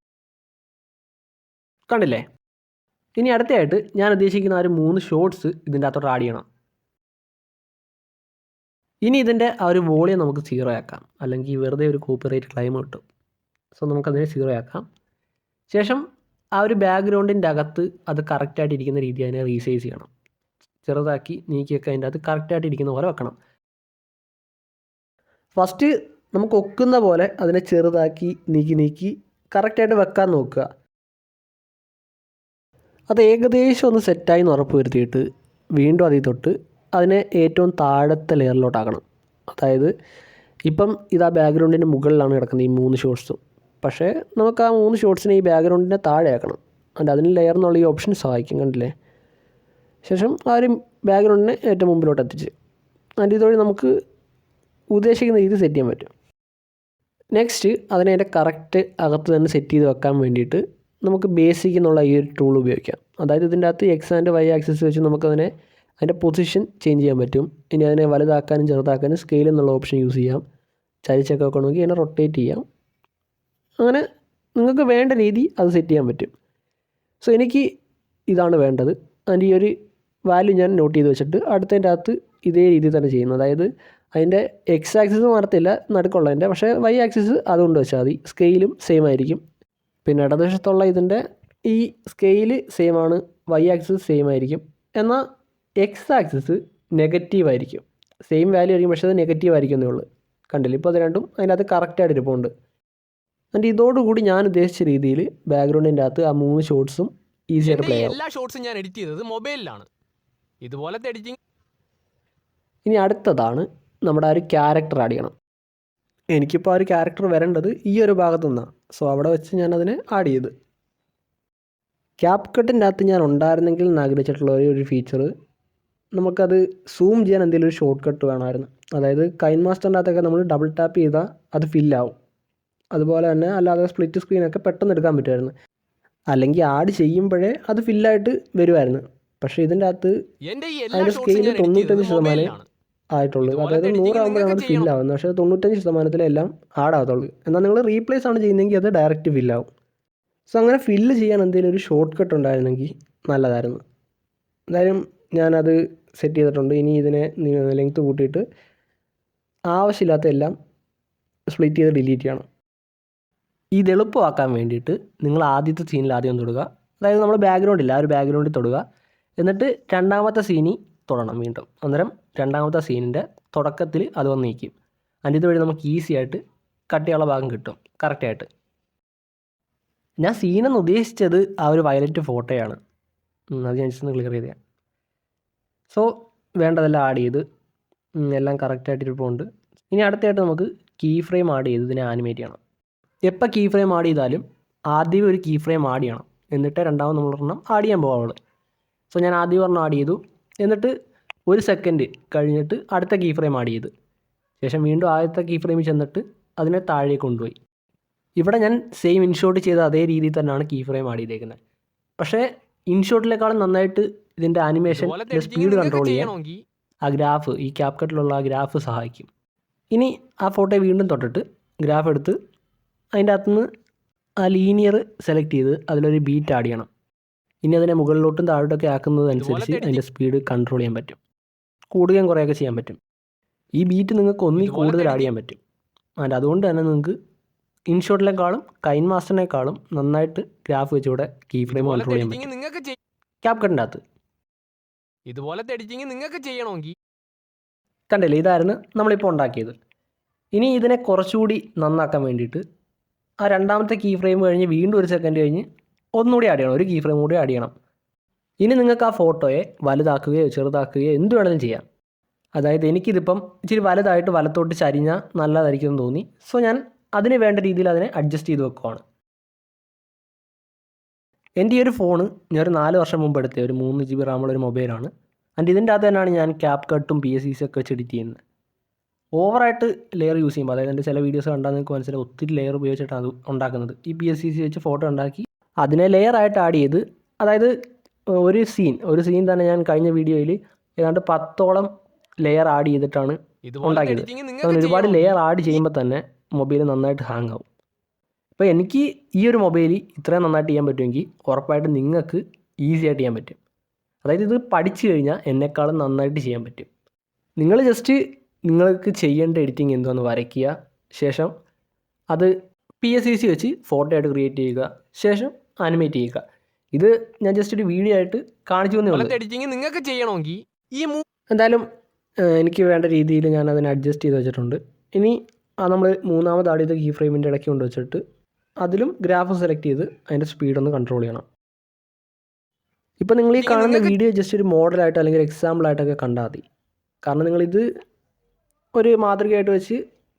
കണ്ടില്ലേ? ഇനി അടുത്തതായിട്ട് ഞാൻ ഉദ്ദേശിക്കുന്ന ആ ഒരു 3 ഷോർട്സ് ഇതിൻ്റെ അകത്തോട്ട് ആഡ് ചെയ്യണം. ഇനി ഇതിൻ്റെ ആ ഒരു വോളിയം നമുക്ക് 0 ആക്കാം, അല്ലെങ്കിൽ വെറുതെ ഒരു കോപ്പിറൈറ്റ് ക്ലെയിം കിട്ടും. സോ നമുക്കതിനെ 0 ആക്കാം. ശേഷം ആ ഒരു ബാക്ക്ഗ്രൗണ്ടിൻ്റെ അകത്ത് അത് കറക്റ്റായിട്ട് ഇരിക്കുന്ന രീതി അതിനെ റീസൈസ് ചെയ്യണം. ചെറുതാക്കി നീക്കിയൊക്കെ അതിൻ്റെ അകത്ത് കറക്റ്റായിട്ട് ഇരിക്കുന്ന പോലെ വെക്കണം. ഫസ്റ്റ് നമുക്ക് ഒക്കുന്ന പോലെ അതിനെ ചെറുതാക്കി നീക്കി കറക്റ്റായിട്ട് വെക്കാൻ നോക്കുക. അത് ഏകദേശം ഒന്ന് സെറ്റായി എന്ന് ഉറപ്പ് വരുത്തിയിട്ട് വീണ്ടും അതിൽ തൊട്ട് അതിനെ ഏറ്റവും താഴത്തെ ലെയറിലോട്ടാക്കണം. അതായത് ഇപ്പം ഇത് ആ ബാക്ക്ഗ്രൗണ്ടിൻ്റെ മുകളിലാണ് കിടക്കുന്നത് ഈ 3 ഷോട്ട്സും. പക്ഷേ നമുക്ക് ആ 3 ഷോട്ട്സിനെ ഈ ബാക്ക്ഗ്രൗണ്ടിൻ്റെ താഴെ ആക്കണം. അതിന് ലെയർ എന്നുള്ള ഈ ഓപ്ഷൻ സഹായിക്കും, കണ്ടില്ലേ? ശേഷം ആ ഒരു ബാക്ക്ഗ്രൗണ്ടിനെ ഏറ്റവും മുമ്പിലോട്ട് എത്തിച്ച് ഇതുവഴി നമുക്ക് ഉദ്ദേശിക്കുന്ന രീതി സെറ്റ് ചെയ്യാൻ പറ്റും. നെക്സ്റ്റ് അതിനെ അതിൻ്റെ കറക്റ്റ് അകത്ത് തന്നെ സെറ്റ് ചെയ്ത് വെക്കാൻ വേണ്ടിയിട്ട് നമുക്ക് ബേസിക് എന്നുള്ള ഈ ഒരു ടൂൾ ഉപയോഗിക്കാം. അതായത് ഇതിൻ്റെ അകത്ത് എക്സ് ആൻഡ് വൈ ആക്സിസ് വെച്ച് നമുക്കതിനെ അതിൻ്റെ പൊസിഷൻ ചേഞ്ച് ചെയ്യാൻ പറ്റും. ഇനി അതിനെ വലുതാക്കാനും ചെറുതാക്കാനും സ്കെയിൽ എന്നുള്ള ഓപ്ഷൻ യൂസ് ചെയ്യാം. ചരിച്ചൊക്കെ വെക്കണമെങ്കിൽ അതിനെ റൊട്ടേറ്റ് ചെയ്യാം. അങ്ങനെ നിങ്ങൾക്ക് വേണ്ട രീതി അത് സെറ്റ് ചെയ്യാൻ പറ്റും. സോ എനിക്ക് ഇതാണ് വേണ്ടത്. അതിൻ്റെ ഈ ഒരു വാല്യൂ ഞാൻ നോട്ട് ചെയ്ത് വെച്ചിട്ട് അടുത്തതിൻ്റെ അകത്ത് ഇതേ രീതിയിൽ തന്നെ ചെയ്യുന്നു. അതായത് അതിൻ്റെ എക്സ് ആക്സിസ് മാറത്തില്ല നടുക്കുള്ളതിൻ്റെ, പക്ഷേ വൈ ആക്സിസ് അതുകൊണ്ട് വെച്ചാൽ മതി. സ്കെയിലും സെയിം ആയിരിക്കും. പിന്നെ ഇടതുവശത്തുള്ള ഇതിൻ്റെ ഈ സ്കെയില് സെയിം ആണ്, വൈ ആക്സിസ് സെയിം ആയിരിക്കും. എന്നാൽ എക്സ് ആക്സിസ് നെഗറ്റീവ് ആയിരിക്കും. സെയിം വാല്യൂ ആയിരിക്കും, പക്ഷേ അത് നെഗറ്റീവ് ആയിരിക്കും എന്നേ ഉള്ളൂ. കണ്ടില്ല? ഇപ്പോൾ അത് രണ്ടും അതിനകത്ത് കറക്റ്റായിട്ട് ഇരിപ്പുണ്ട്. എന്നിട്ട് ഇതോടുകൂടി ഞാൻ ഉദ്ദേശിച്ച രീതിയിൽ ബാക്ക്ഗ്രൗണ്ടിൻ്റെ അകത്ത് ആ 3 ഷോട്ട്സും ഈസിയായിട്ട് പ്ലേ ആവും. എല്ലാ ഷോട്ട്സും ഞാൻ എഡിറ്റ് ചെയ്തത് മൊബൈലിലാണ്. ഇതുപോലത്തെ എഡിറ്റിംഗ്. ഇനി അടുത്തതാണ് നമ്മുടെ ആ ഒരു ക്യാരക്ടർ ആഡ് ചെയ്യണം. എനിക്കിപ്പോൾ ആ ഒരു ക്യാരക്ടർ വരേണ്ടത് ഈ ഒരു ഭാഗത്തു നിന്നാണ്. സോ അവിടെ വെച്ച് ഞാനതിനെ ആഡ് ചെയ്ത് ക്യാപ്കട്ടിൻ്റെ അകത്ത് ഞാൻ ഉണ്ടായിരുന്നെങ്കിൽ എന്ന് ആഗ്രഹിച്ചിട്ടുള്ള ഒരു ഫീച്ചർ, നമുക്കത് സൂം ചെയ്യാൻ എന്തെങ്കിലും ഒരു ഷോർട്ട് കട്ട് വേണമായിരുന്നു. അതായത് കൈൻ മാസ്റ്ററിൻ്റെ അകത്തൊക്കെ നമ്മൾ ഡബിൾ ടാപ്പ് ചെയ്താൽ അത് ഫില്ലാവും. അതുപോലെ തന്നെ അല്ലാതെ സ്പ്ലിറ്റ് സ്ക്രീനൊക്കെ പെട്ടെന്ന് എടുക്കാൻ പറ്റുമായിരുന്നു. അല്ലെങ്കിൽ ആഡ് ചെയ്യുമ്പോഴേ അത് ഫില്ലായിട്ട് വരുമായിരുന്നു. പക്ഷേ ഇതിൻ്റെ അകത്ത് അതിൻ്റെ സ്കെയിൽ 95% ആയിട്ടുള്ളൂ. അതായത് 100 ആകുമ്പോഴാണ് അത് ഫില്ലാവുന്നത്. പക്ഷേ 95%എല്ലാം ആഡാകത്തുള്ളൂ. എന്നാൽ നിങ്ങൾ റീപ്ലേസ് ആണ് ചെയ്യുന്നതെങ്കിൽ അത് ഡയറക്റ്റ് ഫില്ലാവും. സോ അങ്ങനെ ഫില്ല് ചെയ്യാൻ എന്തെങ്കിലും ഒരു ഷോർട്ട് കട്ട് ഉണ്ടായിരുന്നെങ്കിൽ നല്ലതായിരുന്നു. എന്തായാലും ഞാനത് സെറ്റ് ചെയ്തിട്ടുണ്ട്. ഇനി ഇതിനെ ലെങ്ത്ത് കൂട്ടിയിട്ട് ആവശ്യമില്ലാത്ത എല്ലാം സ്പ്ലിറ്റ് ചെയ്ത് ഡിലീറ്റ് ചെയ്യണം. ഇത് എളുപ്പമാക്കാൻ വേണ്ടിയിട്ട് നിങ്ങൾ ആദ്യത്തെ സീനിൽ ആദ്യം തൊടുക. അതായത് നമ്മൾ ബാക്ക്ഗ്രൗണ്ടില്ല, ആ ഒരു ബാക്ക്ഗ്രൗണ്ടിൽ തൊടുക. എന്നിട്ട് രണ്ടാമത്തെ സീനിൽ തൊടണം വീണ്ടും. അന്നേരം രണ്ടാമത്തെ സീനിൻ്റെ തുടക്കത്തിൽ അത് വന്ന് നീക്കും. അതിൻ്റെ ഇതുവഴി നമുക്ക് ഈസി ആയിട്ട് കട്ട് ചെയ്യാനുള്ള ഭാഗം കിട്ടും കറക്റ്റായിട്ട്. ഞാൻ സീനെന്ന് ഉദ്ദേശിച്ചത് ആ ഒരു വയലറ്റ് ഫോട്ടോയാണ്. അത് ഞാൻ ജസ്റ്റ് ഒന്ന് ക്ലിയർ ചെയ്തേ. സോ വേണ്ടതെല്ലാം ആഡ് ചെയ്ത് എല്ലാം കറക്റ്റായിട്ട് ഇരിപ്പുണ്ട്. ഇനി അടുത്തായിട്ട് നമുക്ക് കീ ഫ്രെയിം ആഡ് ചെയ്ത് ഇതിനെ ആനിമേറ്റ് ചെയ്യണം. എപ്പോൾ കീ ഫ്രെയിം ആഡ് ചെയ്താലും ആദ്യം ഒരു കീ ഫ്രെയിം ആഡ് ചെയ്യണം. എന്നിട്ട് രണ്ടാമത് നമ്മളൊരെണ്ണം ആഡ് ചെയ്യാൻ പോകാവുള്ളൂ. സോ ഞാൻ ആദ്യം ഒരെണ്ണം ആഡ് ചെയ്തു. എന്നിട്ട് 1 സെക്കൻഡ് കഴിഞ്ഞിട്ട് അടുത്ത കീ ഫ്രെയിം ആഡ് ചെയ്ത് ശേഷം വീണ്ടും ആദ്യത്തെ കീ ഫ്രെയിമിൽ ചെന്നിട്ട് അതിനെ താഴേക്ക് കൊണ്ടുപോയി. ഇവിടെ ഞാൻ സെയിം ഇൻഷോട്ട് ചെയ്ത അതേ രീതിയിൽ തന്നെയാണ് കീ ഫ്രെയിം ആഡ് ചെയ്തേക്കുന്നത്. പക്ഷേ ഇൻഷോട്ടിനേക്കാളും നന്നായിട്ട് ഇതിൻ്റെ ആനിമേഷൻ സ്പീഡ് കൺട്രോൾ ചെയ്യാൻ ആ ഗ്രാഫ്, ഈ ക്യാപ്കട്ടിലുള്ള ആ ഗ്രാഫ് സഹായിക്കും. ഇനി ആ ഫോട്ടോ വീണ്ടും തൊട്ടിട്ട് ഗ്രാഫ് എടുത്ത് അതിൻ്റെ അകത്തുനിന്ന് ആ ലീനിയർ സെലക്ട് ചെയ്ത് അതിലൊരു ബീറ്റ് ആഡ് ചെയ്യണം. ഇനി അതിനെ മുകളിലോട്ടും താഴോട്ടൊക്കെ ആക്കുന്നതനുസരിച്ച് അതിൻ്റെ സ്പീഡ് കൺട്രോൾ ചെയ്യാൻ പറ്റും. കൂടുകയും കുറേയൊക്കെ ചെയ്യാൻ പറ്റും. ഈ ബീറ്റ് നിങ്ങൾക്ക് ഒന്നിൽ കൂടുതൽ ആഡ് ചെയ്യാൻ പറ്റും. അതുകൊണ്ട് തന്നെ നിങ്ങൾക്ക് ഇൻഷോട്ടിനേക്കാളും കൈൻ മാസ്റ്ററിനേക്കാളും നന്നായിട്ട് ഗ്രാഫ് വെച്ചുകൂടെ കീ ഫ്രെയിം കൺട്രോൾ ചെയ്യാൻ പറ്റും ക്യാപ്കട്ടിൻ്റെ അകത്ത്. ഇതുപോലത്തെ എഡിറ്റിംഗ് നിങ്ങൾക്ക് ചെയ്യണമെങ്കിൽ കണ്ടില്ലേ, ഇതായിരുന്നു നമ്മളിപ്പോൾ ഉണ്ടാക്കിയത്. ഇനി ഇതിനെ കുറച്ചുകൂടി നന്നാക്കാൻ വേണ്ടിയിട്ട് ആ രണ്ടാമത്തെ കീ ഫ്രെയിം കഴിഞ്ഞ് വീണ്ടും 1 സെക്കൻഡ് കഴിഞ്ഞ് ഒന്നുകൂടി ആഡ് ചെയ്യണം. ഒരു കീ ഫ്രെയിം കൂടി ആഡ് ചെയ്യണം. ഇനി നിങ്ങൾക്ക് ആ ഫോട്ടോയെ വലുതാക്കുകയോ ചെറുതാക്കുകയോ എന്ത് വേണമെങ്കിലും ചെയ്യാം. അതായത് എനിക്കിതിപ്പം ഇച്ചിരി വലുതായിട്ട് വലത്തോട്ട് ചരിഞ്ഞാൽ നല്ലതായിരിക്കും എന്ന് തോന്നി. സോ ഞാൻ അതിന് വേണ്ട രീതിയിൽ അതിനെ അഡ്ജസ്റ്റ് ചെയ്ത് വെക്കുവാണ്. എൻ്റെ ഈ ഒരു ഫോണ് ഞാൻ ഒരു 4 വർഷം മുമ്പ് എടുത്ത ഒരു 3 GB റാമുള്ള ഒരു മൊബൈലാണ്. ഇതിൻ്റെ അകത്ത് തന്നെയാണ് ഞാൻ ക്യാപ്കട്ടും PSCC ഒക്കെ വെച്ച് എഡിറ്റ് ചെയ്യുന്നത്. ഓവറായിട്ട് ലെയർ യൂസ് ചെയ്യുമ്പോൾ, അതായത് എൻ്റെ ചില വീഡിയോസ് കണ്ടാൽ നിങ്ങൾക്ക് മനസ്സിലായി ഒത്തിരി ലെയർ ഉപയോഗിച്ചിട്ടാണ് അത് ഉണ്ടാക്കുന്നത്. ഈ PSCC വെച്ച് ഫോട്ടോ ഉണ്ടാക്കി അതിനെ ലെയറായിട്ട് ആഡ് ചെയ്ത്, അതായത് ഒരു സീൻ തന്നെ ഞാൻ കഴിഞ്ഞ വീഡിയോയിൽ ഏതാണ്ട് 10ഓളം ലെയർ ആഡ് ചെയ്തിട്ടാണ് ഉണ്ടാക്കിയത്. അങ്ങനെ ഒരുപാട് ലെയർ ആഡ് ചെയ്യുമ്പോൾ തന്നെ മൊബൈൽ നന്നായിട്ട് ഹാങ് ആവും. അപ്പോൾ എനിക്ക് ഈ ഒരു മൊബൈൽ ഇത്രയും നന്നായിട്ട് ചെയ്യാൻ പറ്റുമെങ്കിൽ ഉറപ്പായിട്ടും നിങ്ങൾക്ക് ഈസി ആയിട്ട് ചെയ്യാൻ പറ്റും. അതായത് ഇത് പഠിച്ചു കഴിഞ്ഞാൽ എന്നെക്കാളും നന്നായിട്ട് ചെയ്യാൻ പറ്റും. നിങ്ങൾ ജസ്റ്റ് നിങ്ങൾക്ക് ചെയ്യേണ്ട എഡിറ്റിംഗ് എന്തോന്ന് വരയ്ക്കുക, ശേഷം അത് PSCC വെച്ച് ഫോട്ടോ ആയിട്ട് ക്രിയേറ്റ് ചെയ്യുക, ശേഷം ആനിമേറ്റ് ചെയ്യുക. ഇത് ഞാൻ ജസ്റ്റ് ഒരു വീഡിയോ ആയിട്ട് കാണിച്ചു തന്നേ ഉള്ളൂ. എഡിറ്റിംഗ് നിങ്ങൾക്ക് ചെയ്യണമെങ്കിൽ എന്തായാലും എനിക്ക് വേണ്ട രീതിയിൽ ഞാൻ അതിനെ അഡ്ജസ്റ്റ് ചെയ്ത് വെച്ചിട്ടുണ്ട്. ഇനി നമ്മൾ മൂന്നാമത് ആഡ് ചെയ്ത കീ ഫ്രെയിമിൻ്റെ ഇടയ്ക്ക് കൊണ്ടുവച്ചിട്ട് അതിലും ഗ്രാഫ് സെലക്ട് ചെയ്ത് അതിൻ്റെ സ്പീഡൊന്ന് കൺട്രോൾ ചെയ്യണം. ഇപ്പോൾ നിങ്ങൾ ഈ കാണുന്ന വീഡിയോ ജസ്റ്റ് ഒരു മോഡലായിട്ട് അല്ലെങ്കിൽ എക്സാമ്പിളായിട്ടൊക്കെ കണ്ടാൽ മതി. കാരണം നിങ്ങളിത് ഒരു മാതൃകയായിട്ട് വെച്ച്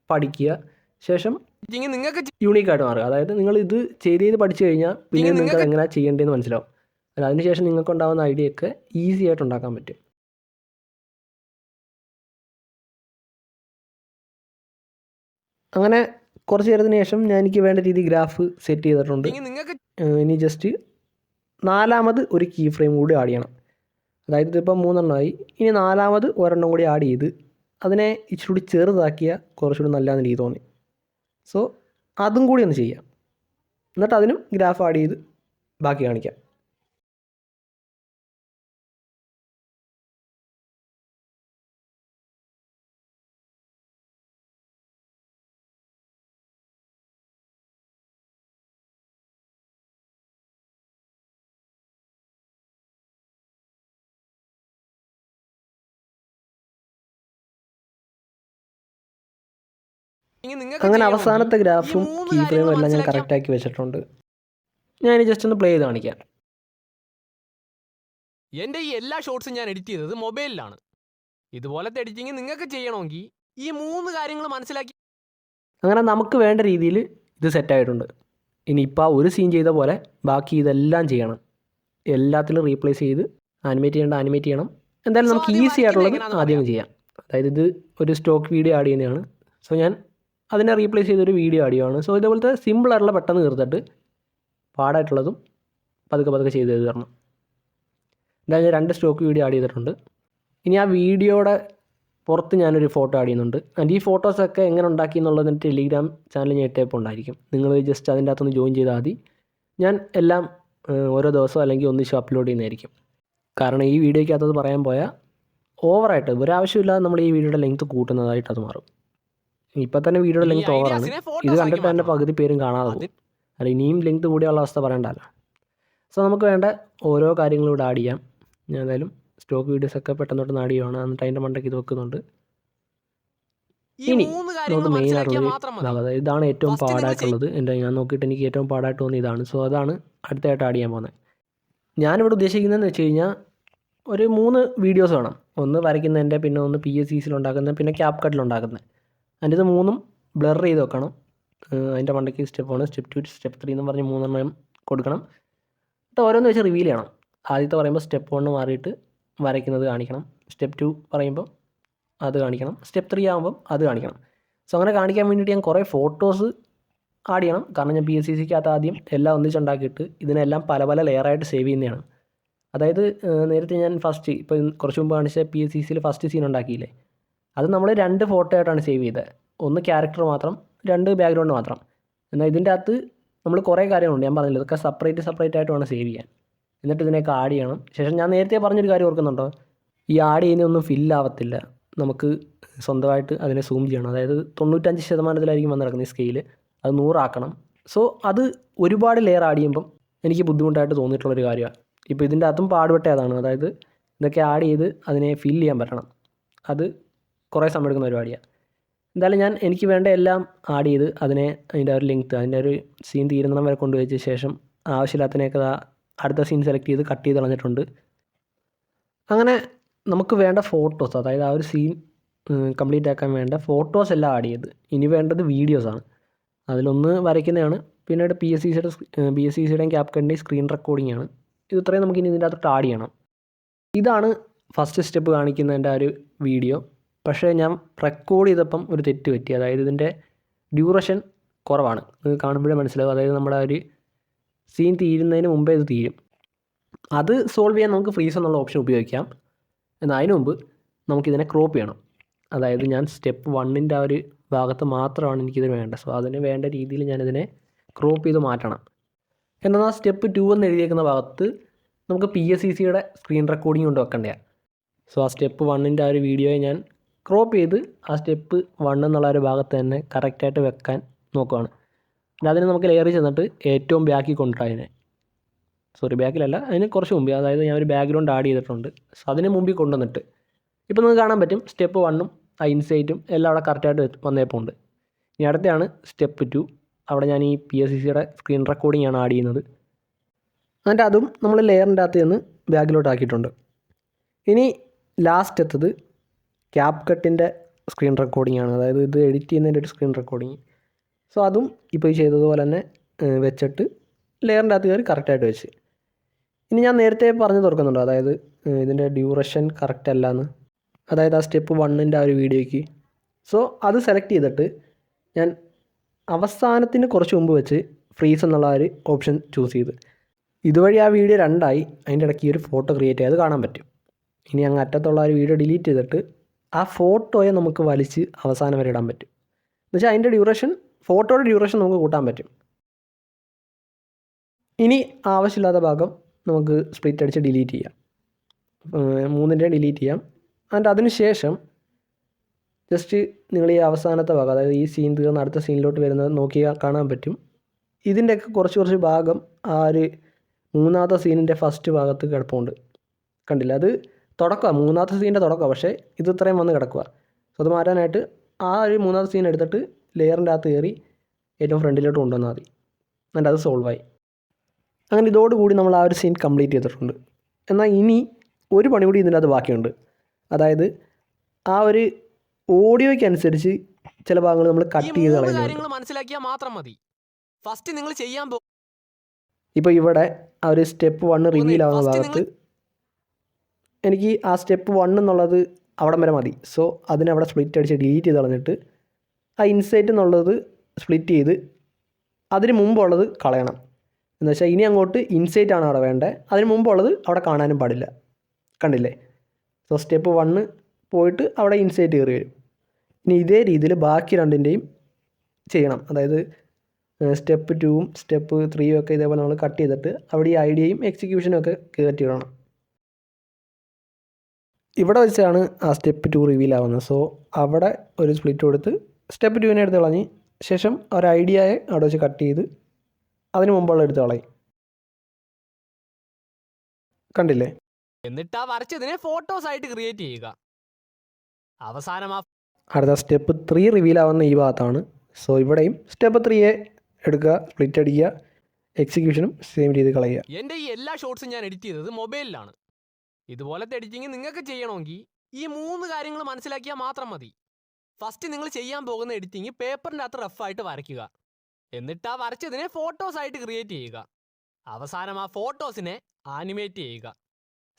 പഠിക്കുക, ശേഷം നിങ്ങൾക്ക് യൂണീക്കായിട്ട് മാറുക. അതായത് നിങ്ങൾ ഇത് ചെയ്ത് പഠിച്ചു കഴിഞ്ഞാൽ പിന്നെ നിങ്ങൾക്ക് അത് എങ്ങനെയാണ് ചെയ്യേണ്ടതെന്ന് മനസ്സിലാവും. അതിനുശേഷം നിങ്ങൾക്കുണ്ടാകുന്ന ഐഡിയ ഒക്കെ ഈസി ആയിട്ട് ഉണ്ടാക്കാൻ പറ്റും. അങ്ങനെ കുറച്ച് നേരത്തിന് ശേഷം ഞാൻ എനിക്ക് വേണ്ട രീതി ഗ്രാഫ് സെറ്റ് ചെയ്തിട്ടുണ്ട്. ഇനി ജസ്റ്റ് നാലാമത് ഒരു കീ ഫ്രെയിം കൂടി ആഡ് ചെയ്യണം. അതായത് ഇതിപ്പോൾ 3 എണ്ണമായി. ഇനി നാലാമത് ഒരെണ്ണം കൂടി ആഡ് ചെയ്ത് അതിനെ ഇച്ചിരി കൂടി ചെറുതാക്കിയാൽ കുറച്ചുകൂടി നല്ലതെന്ന് എനിക്ക് തോന്നി. സോ അതും കൂടി ഒന്ന് ചെയ്യാം. എന്നിട്ട് അതിനും ഗ്രാഫ് ആഡ് ചെയ്ത് ബാക്കി കാണിക്കാം. അങ്ങനെ അവസാനത്തെ ഗ്രാഫും കീ ഫ്രെയിമും എല്ലാം ഞാൻ കറക്റ്റാക്കി വെച്ചിട്ടുണ്ട്. ഞാൻ ജസ്റ്റ് ഒന്ന് പ്ലേ ചെയ്ത് കാണിക്കാം. എൻ്റെ ഈ എല്ലാ ഷോർട്സും ഞാൻ എഡിറ്റ് ചെയ്തത് മൊബൈലിലാണ്. ഇതുപോലത്തെ എഡിറ്റിംഗ് നിങ്ങൾക്ക് ചെയ്യണമെങ്കിൽ ഈ 3 കാര്യങ്ങൾ മനസ്സിലാക്കി. അങ്ങനെ നമുക്ക് വേണ്ട രീതിയിൽ ഇത് സെറ്റായിട്ടുണ്ട്. ഇനിയിപ്പോൾ ഒരു സീൻ ചെയ്ത പോലെ ബാക്കി ഇതെല്ലാം ചെയ്യണം. എല്ലാത്തിലും റീപ്ലേസ് ചെയ്ത് ആനിമേറ്റ് ചെയ്യണം. എന്തായാലും നമുക്ക് ഈസി ആയിട്ടുള്ളത് ആദ്യം ചെയ്യാം. അതായത് ഇത് ഒരു സ്റ്റോക്ക് വീഡിയോ ആഡ് ചെയ്യുന്നതാണ്. സോ ഞാൻ അതിനെ റീപ്ലേസ് ചെയ്തൊരു വീഡിയോ ആഡ് ചെയ്യുകയാണ്. സോ ഇതേപോലത്തെ സിമ്പിളായിട്ടുള്ള പെട്ടെന്ന് തീർത്തിട്ട് പാടായിട്ടുള്ളതും പതുക്കെ ചെയ്ത് തരണം. എന്തായാലും ഞാൻ 2 സ്റ്റോക്ക് വീഡിയോ ആഡ് ചെയ്തിട്ടുണ്ട്. ഇനി ആ വീഡിയോയുടെ പുറത്ത് ഞാനൊരു ഫോട്ടോ ആഡ് ചെയ്യുന്നുണ്ട്. ആൻഡ് ഈ ഫോട്ടോസൊക്കെ എങ്ങനെ ഉണ്ടാക്കി എന്നുള്ളതിൻ്റെ ടെലിഗ്രാം ചാനൽ ഞാൻ ഇട്ടേപ്പോൾ ഉണ്ടായിരിക്കും. നിങ്ങൾ ജസ്റ്റ് അതിൻ്റെ അകത്തൊന്ന് ജോയിൻ ചെയ്താൽ മതി. ഞാൻ എല്ലാം ഓരോ ദിവസം അല്ലെങ്കിൽ ഒന്നിച്ച് അപ്ലോഡ് ചെയ്യുന്നതായിരിക്കും. കാരണം ഈ വീഡിയോയ്ക്കകത്തത് പറയാൻ പോയാൽ ഓവറായിട്ട് ഒരാവശ്യമില്ലാതെ നമ്മൾ ഈ വീഡിയോയുടെ ലെങ്ത്ത് കൂട്ടുന്നതായിട്ട് അത് മാറും. ഇപ്പം തന്നെ വീഡിയോയുടെ ലെങ്ത്ത് ഓവറാണ്. ഇത് കണ്ടിട്ട് എൻ്റെ പകുതി പേരും കാണാതെ പോകും. അല്ല ഇനിയും ലെങ്ത്ത് കൂടിയുള്ള അവസ്ഥ പറയണ്ടല്ലോ. സോ നമുക്ക് വേണ്ട ഓരോ കാര്യങ്ങളും ഇവിടെ ആഡ് ചെയ്യാം. ഞാൻ എന്തായാലും സ്റ്റോക്ക് വീഡിയോസൊക്കെ പെട്ടെന്നോട്ട് ആഡ് ചെയ്യുവാണ്. എന്നിട്ട് അതിൻ്റെ മണ്ടയ്ക്ക് ഇത് വെക്കുന്നുണ്ട്. ഇനി നമുക്ക് മെയിൻ ആയിട്ടുള്ളത് അതായത് ഇതാണ് ഏറ്റവും പാടായിട്ടുള്ളത്. ഞാൻ നോക്കിയിട്ട് എനിക്ക് ഏറ്റവും പാടായിട്ട് തോന്നി ഇതാണ്. സോ അതാണ് അടുത്തായിട്ട് ആഡ് ചെയ്യാൻ പോകുന്നത്. ഞാനിവിടെ ഉദ്ദേശിക്കുന്നതെന്ന് വെച്ച് കഴിഞ്ഞാൽ ഒരു 3 വീഡിയോസ് വേണം. ഒന്ന് വരയ്ക്കുന്നതിൻ്റെ, പിന്നെ ഒന്ന് PSCസിൽ ഉണ്ടാക്കുന്നത്, പിന്നെ CapCut ഉണ്ടാക്കുന്നത്. അതിൻ്റെ ഇത് 3ഉം ബ്ലർ ചെയ്ത് വെക്കണം. അതിൻ്റെ മണ്ടയ്ക്ക് സ്റ്റെപ്പ് 1, സ്റ്റെപ്പ് 2, സ്റ്റെപ്പ് 3 എന്ന് പറഞ്ഞ് 3 എണ്ണം കൊടുക്കണം. എന്നിട്ട് ഓരോന്ന് വെച്ച് റിവീൽ ചെയ്യണം. ആദ്യത്തെ പറയുമ്പോൾ സ്റ്റെപ്പ് 1 മാറിയിട്ട് വരയ്ക്കുന്നത് കാണിക്കണം. സ്റ്റെപ്പ് 2 പറയുമ്പോൾ അത് കാണിക്കണം. സ്റ്റെപ്പ് 3 ആകുമ്പം അത് കാണിക്കണം. സോ അങ്ങനെ കാണിക്കാൻ വേണ്ടിയിട്ട് ഞാൻ കുറേ ഫോട്ടോസ് ആഡ് ചെയ്യണം. കാരണം ഞാൻ PSCക്കകത്ത് ആദ്യം എല്ലാം ഒന്നിച്ചുണ്ടാക്കിയിട്ട് ഇതിനെല്ലാം പല ലെയറായിട്ട് സേവ് ചെയ്യുന്നതാണ്. അതായത് നേരത്തെ ഞാൻ ഫസ്റ്റ് ഇപ്പോൾ കുറച്ച് മുമ്പ് കാണിച്ച PSCയിൽ ഫസ്റ്റ് സീൻ ഉണ്ടാക്കിയില്ലേ, അത് നമ്മൾ 2 ഫോട്ടോ ആയിട്ടാണ് സേവ് ചെയ്തത്. ഒന്ന് ക്യാരക്ടർ മാത്രം, 2 ബാക്ക്ഗ്രൗണ്ട് മാത്രം. എന്നാൽ ഇതിൻ്റെ അകത്ത് നമ്മൾ കുറേ കാര്യങ്ങളുണ്ട്. ഞാൻ പറഞ്ഞില്ല, ഇതൊക്കെ സെപ്പറേറ്റ് ആയിട്ട് വേണം സേവ് ചെയ്യാൻ. എന്നിട്ട് ഇതിനൊക്കെ ആഡ് ചെയ്യണം. ശേഷം ഞാൻ നേരത്തെ പറഞ്ഞൊരു കാര്യം ഓർക്കുന്നുണ്ടോ, ഈ ആഡ് ചെയ്യുന്നതൊന്നും ഫില്ലാവത്തില്ല. നമുക്ക് സ്വന്തമായിട്ട് അതിനെ സൂം ചെയ്യണം. അതായത് 95% വന്ന് കിടക്കുന്ന ഈ സ്കെയിൽ അത് 100 ആക്കണം. സോ അത് ഒരുപാട് ലെയർ ആഡ് ചെയ്യുമ്പം എനിക്ക് ബുദ്ധിമുട്ടായിട്ട് തോന്നിയിട്ടുള്ളൊരു കാര്യമാണ്. ഇപ്പോൾ ഇതിൻ്റെ അകത്തും പാടുപെട്ട അതാണ്. അതായത് ഇതൊക്കെ ആഡ് ചെയ്ത് അതിനെ ഫിൽ ചെയ്യാൻ പറ്റണം. അത് കുറേ സമയം എടുക്കുന്ന പരിപാടിയാണ്. എന്തായാലും എനിക്ക് വേണ്ട എല്ലാം ആഡ് ചെയ്ത് അതിനെ അതിൻ്റെ ഒരു ലെങ്ത്ത്, അതിൻ്റെ ഒരു സീൻ തീരുന്നിടം വരെ കൊണ്ടുവച്ച ശേഷം ആവശ്യമില്ലാത്തതിനെയൊക്കെ അടുത്ത സീൻ സെലക്ട് ചെയ്ത് കട്ട് ചെയ്ത് കളഞ്ഞിട്ടുണ്ട്. അങ്ങനെ നമുക്ക് വേണ്ട ഫോട്ടോസ്, അതായത് ആ ഒരു സീൻ കംപ്ലീറ്റ് ആക്കാൻ വേണ്ട ഫോട്ടോസ് എല്ലാം ആഡ് ചെയ്ത് ഇനി വേണ്ടത് വീഡിയോസാണ്. അതിലൊന്ന് വരയ്ക്കുന്നതാണ്, പിന്നീട് PSCയുടെയും CapCutൻ്റെയും സ്ക്രീൻ റെക്കോർഡിംഗ് ആണ്. ഇത് ഇത്രയും നമുക്ക് ഇനി ഇതിൻ്റെ അകത്തോട്ട് ആഡ് ചെയ്യണം. ഇതാണ് ഫസ്റ്റ് സ്റ്റെപ്പ് കാണിക്കുന്നതിൻ്റെ ആ ഒരു വീഡിയോ. പക്ഷേ ഞാൻ റെക്കോർഡ് ചെയ്തപ്പം ഒരു തെറ്റ് പറ്റി. അതായത് ഇതിൻ്റെ ഡ്യൂറേഷൻ കുറവാണ്. നിങ്ങൾക്ക് കാണുമ്പോഴേ മനസ്സിലാവും. അതായത് നമ്മുടെ ആ ഒരു സീൻ തീരുന്നതിന് മുമ്പേ ഇത് തീരും. അത് സോൾവ് ചെയ്യാൻ നമുക്ക് ഫ്രീസ് എന്നുള്ള ഓപ്ഷൻ ഉപയോഗിക്കാം. എന്നാൽ അതിന് മുമ്പ് നമുക്കിതിനെ ക്രോപ്പ് ചെയ്യണം. അതായത് ഞാൻ സ്റ്റെപ്പ് 1ൻ്റെ ആ ഒരു ഭാഗത്ത് മാത്രമാണ് എനിക്കിതിന് വേണ്ടത്. സോ അതിന് വേണ്ട രീതിയിൽ ഞാനിതിനെ ക്രോപ്പ് ചെയ്ത് മാറ്റണം. എന്നാൽ സ്റ്റെപ്പ് 2 എന്ന് എഴുതിയേക്കുന്ന ഭാഗത്ത് നമുക്ക് PSCയുടെ സ്ക്രീൻ റെക്കോർഡിംഗ് കൊണ്ട് വെക്കേണ്ടതാണ്. സോ ആ സ്റ്റെപ്പ് 1ൻ്റെ ആ ഒരു വീഡിയോയെ ഞാൻ ക്രോപ്പ് ചെയ്ത് ആ സ്റ്റെപ്പ് 1 എന്നുള്ള ഒരു ഭാഗത്ത് തന്നെ കറക്റ്റായിട്ട് വെക്കാൻ നോക്കുകയാണ്. അതിന് നമുക്ക് ലെയർ ചെന്നിട്ട് ഏറ്റവും ബാക്കിൽ കൊണ്ടിട്ട് ബാക്കിലല്ല, അതിന് കുറച്ച് മുമ്പ്, അതായത് ഞാൻ ഒരു ബാക്ക്ഗ്രൗണ്ട് ആഡ് ചെയ്തിട്ടുണ്ട്. സോ അതിന് മുമ്പിൽ കൊണ്ടുവന്നിട്ട് ഇപ്പോൾ നിങ്ങൾക്ക് കാണാൻ പറ്റും സ്റ്റെപ്പ് 1ഉം ആ ഇൻസൈറ്റും എല്ലാം അവിടെ കറക്റ്റായിട്ട് വന്നേപ്പോൾ ഉണ്ട്. ഇനി അടുത്തതാണ് സ്റ്റെപ്പ് 2. അവിടെ ഞാൻ ഈ PSCCയുടെ സ്ക്രീൻ റെക്കോർഡിംഗ് ആണ് ആഡ് ചെയ്യുന്നത്. എന്നിട്ട് അതും നമ്മൾ ലെയറിൻ്റെ അകത്ത് നിന്ന് ബാക്കിലോട്ട് ആക്കിയിട്ടുണ്ട്. ഇനി ലാസ്റ്റ് എത്തത് CapCutൻ്റെ സ്ക്രീൻ റെക്കോർഡിംഗ് ആണ്, അതായത് ഇത് എഡിറ്റ് ചെയ്യുന്നതിൻ്റെ ഒരു സ്ക്രീൻ റെക്കോർഡിങ്. സോ അതും ഇപ്പോൾ ഈ ചെയ്തതുപോലെ തന്നെ വെച്ചിട്ട് ലെയറിൻ്റെ അകത്ത് കയറി കറക്റ്റായിട്ട് വെച്ച്. ഇനി ഞാൻ നേരത്തെ പറഞ്ഞു തുറക്കുന്നുണ്ടോ, അതായത് ഇതിൻ്റെ ഡ്യൂറേഷൻ കറക്റ്റ് അല്ല എന്ന്, അതായത് ആ സ്റ്റെപ്പ് 1ൻ്റെ ആ ഒരു വീഡിയോയ്ക്ക്. സോ അത് സെലക്ട് ചെയ്തിട്ട് ഞാൻ അവസാനത്തിന് കുറച്ച് മുമ്പ് വെച്ച് ഫ്രീസ് എന്നുള്ള ഒരു ഓപ്ഷൻ ചൂസ് ചെയ്ത്. ഇതുവഴി ആ വീഡിയോ 2ആയി. അതിൻ്റെ ഇടയ്ക്ക് ഈ ഒരു ഫോട്ടോ ക്രിയേറ്റ് ചെയ്ത് കാണാൻ പറ്റും. ഇനി അങ്ങ് അറ്റത്തുള്ള ഒരു വീഡിയോ ഡിലീറ്റ് ചെയ്തിട്ട് ആ ഫോട്ടോയെ നമുക്ക് വലിച്ച് അവസാനം വരെ ഇടാൻ പറ്റും. എന്നുവെച്ചാൽ അതിൻ്റെ ഡ്യൂറേഷൻ, ഫോട്ടോയുടെ ഡ്യൂറേഷൻ നമുക്ക് കൂട്ടാൻ പറ്റും. ഇനി ആവശ്യമില്ലാത്ത ഭാഗം നമുക്ക് സ്പ്ലിറ്റ് അടിച്ച് ഡിലീറ്റ് ചെയ്യാം. 3ൻ്റെ ഡിലീറ്റ് ചെയ്യാം. എന്നിട്ട് അതിന് ശേഷം ജസ്റ്റ് നിങ്ങൾ ഈ അവസാനത്തെ ഭാഗം, അതായത് ഈ സീൻ തീർന്ന് അടുത്ത സീനിലോട്ട് വരുന്നത് നോക്കിയാൽ കാണാൻ പറ്റും. ഇതിൻ്റെയൊക്കെ കുറച്ച് ഭാഗം ആ ഒരു 3ാമത്തെ സീനിൻ്റെ ഫസ്റ്റ് ഭാഗത്ത് കിടപ്പുണ്ട്. കണ്ടില്ല, അത് തുടക്കമാണ്, 3ാമത്തെ സീനിൻ്റെ തുടക്കമാണ്. പക്ഷേ ഇത് ഇത്രയും വന്ന് കിടക്കുക. സോ അത് മാറ്റാനായിട്ട് ആ ഒരു 3ാമത്തെ സീൻ എടുത്തിട്ട് ലെയറിൻ്റെ അകത്ത് കയറി ഏറ്റവും ഫ്രണ്ടിലോട്ട് കൊണ്ടുവന്നാൽ മതി. എന്നിട്ട് അത് സോൾവായി. അങ്ങനെ ഇതോടുകൂടി നമ്മൾ ആ ഒരു സീൻ കംപ്ലീറ്റ് ചെയ്തിട്ടുണ്ട്. എന്നാൽ ഇനി ഒരു പണി കൂടി ഇതിൻ്റെ അത് ബാക്കിയുണ്ട്. അതായത് ആ ഒരു ഓഡിയോയ്ക്കനുസരിച്ച് ചില ഭാഗങ്ങൾ നമ്മൾ കട്ട് ചെയ്ത് കളയുന്നുണ്ട്. മനസ്സിലാക്കിയാൽ മാത്രം മതി. ഫസ്റ്റ് നിങ്ങൾ ചെയ്യാൻ ഇപ്പോൾ ഇവിടെ ആ ഒരു സ്റ്റെപ്പ് 1 റിവീൽ ആവുന്ന ഭാഗത്ത് എനിക്ക് ആ സ്റ്റെപ്പ് 1 എന്നുള്ളത് അവിടം വരെ മതി. സോ അതിനവിടെ സ്പ്ലിറ്റ് അടിച്ച് ഡിലീറ്റ് ചെയ്ത് കളഞ്ഞിട്ട് ആ ഇൻസൈറ്റ് എന്നുള്ളത് സ്പ്ലിറ്റ് ചെയ്ത് അതിന് മുമ്പുള്ളത് കളയണം. എന്ന് വെച്ചാൽ ഇനി അങ്ങോട്ട് ഇൻസൈറ്റ് ആണ് അവിടെ വേണ്ടത്, അതിന് മുമ്പുള്ളത് അവിടെ കാണാനും പാടില്ല. കണ്ടില്ലേ? സോ സ്റ്റെപ്പ് 1 പോയിട്ട് അവിടെ ഇൻസൈറ്റ് കയറി വരും. ഇനി ഇതേ രീതിയിൽ ബാക്കി രണ്ടിൻ്റെയും ചെയ്യണം. അതായത് സ്റ്റെപ്പ് 2ഉം സ്റ്റെപ്പ് 3ഉം ഒക്കെ ഇതേപോലെ നമ്മൾ കട്ട് ചെയ്തിട്ട് അവിടെ ഈ ഐഡിയയും എക്സിക്യൂഷനും ഒക്കെ കയറ്റി ഇടണം. ഇവിടെ വെച്ചാണ് ആ സ്റ്റെപ്പ് 2 റിവീൽ ആവുന്നത്. സോ അവിടെ ഒരു സ്പ്ലിറ്റ് കൊടുത്ത് സ്റ്റെപ്പ് 2നെ എടുത്ത് കളഞ്ഞ് ശേഷം ഒരു ഐഡിയയെ അവിടെ വെച്ച് കട്ട് ചെയ്ത് അതിന് മുമ്പുള്ള എടുത്ത് കളയും. കണ്ടില്ലേ? എന്നിട്ട് ആ വരച്ചതിനെ ഫോട്ടോസ് ആയിട്ട് ക്രിയേറ്റ് ചെയ്യുക. അവസാനം അടുത്ത സ്റ്റെപ്പ് 3 റിവീൽ ആവുന്ന ഈ ഭാഗത്താണ്. സോ ഇവിടെയും സ്റ്റെപ്പ് 3യെ എടുക്കുക, സ്പ്ലിറ്റ് അടിക്കുക, എക്സിക്യൂഷനും സെയിം രീതി കളയുക. എൻ്റെ ഈ എല്ലാ ഷോട്ട്സും ഞാൻ എഡിറ്റ് ചെയ്തത് മൊബൈലിലാണ്. ഇതുപോലത്തെ എഡിറ്റിംഗ് നിങ്ങൾക്ക് ചെയ്യണമെങ്കിൽ ഈ 3 കാര്യങ്ങൾ മനസ്സിലാക്കിയാൽ മാത്രം മതി. ഫസ്റ്റ് നിങ്ങൾ ചെയ്യാൻ പോകുന്ന എഡിറ്റിംഗ് പേപ്പറിൻ്റെ അകത്ത് റഫായിട്ട് വരയ്ക്കുക. എന്നിട്ട് ആ വരച്ചതിനെ ഫോട്ടോസ് ആയിട്ട് ക്രിയേറ്റ് ചെയ്യുക. അവസാനം ആ ഫോട്ടോസിനെ ആനിമേറ്റ് ചെയ്യുക.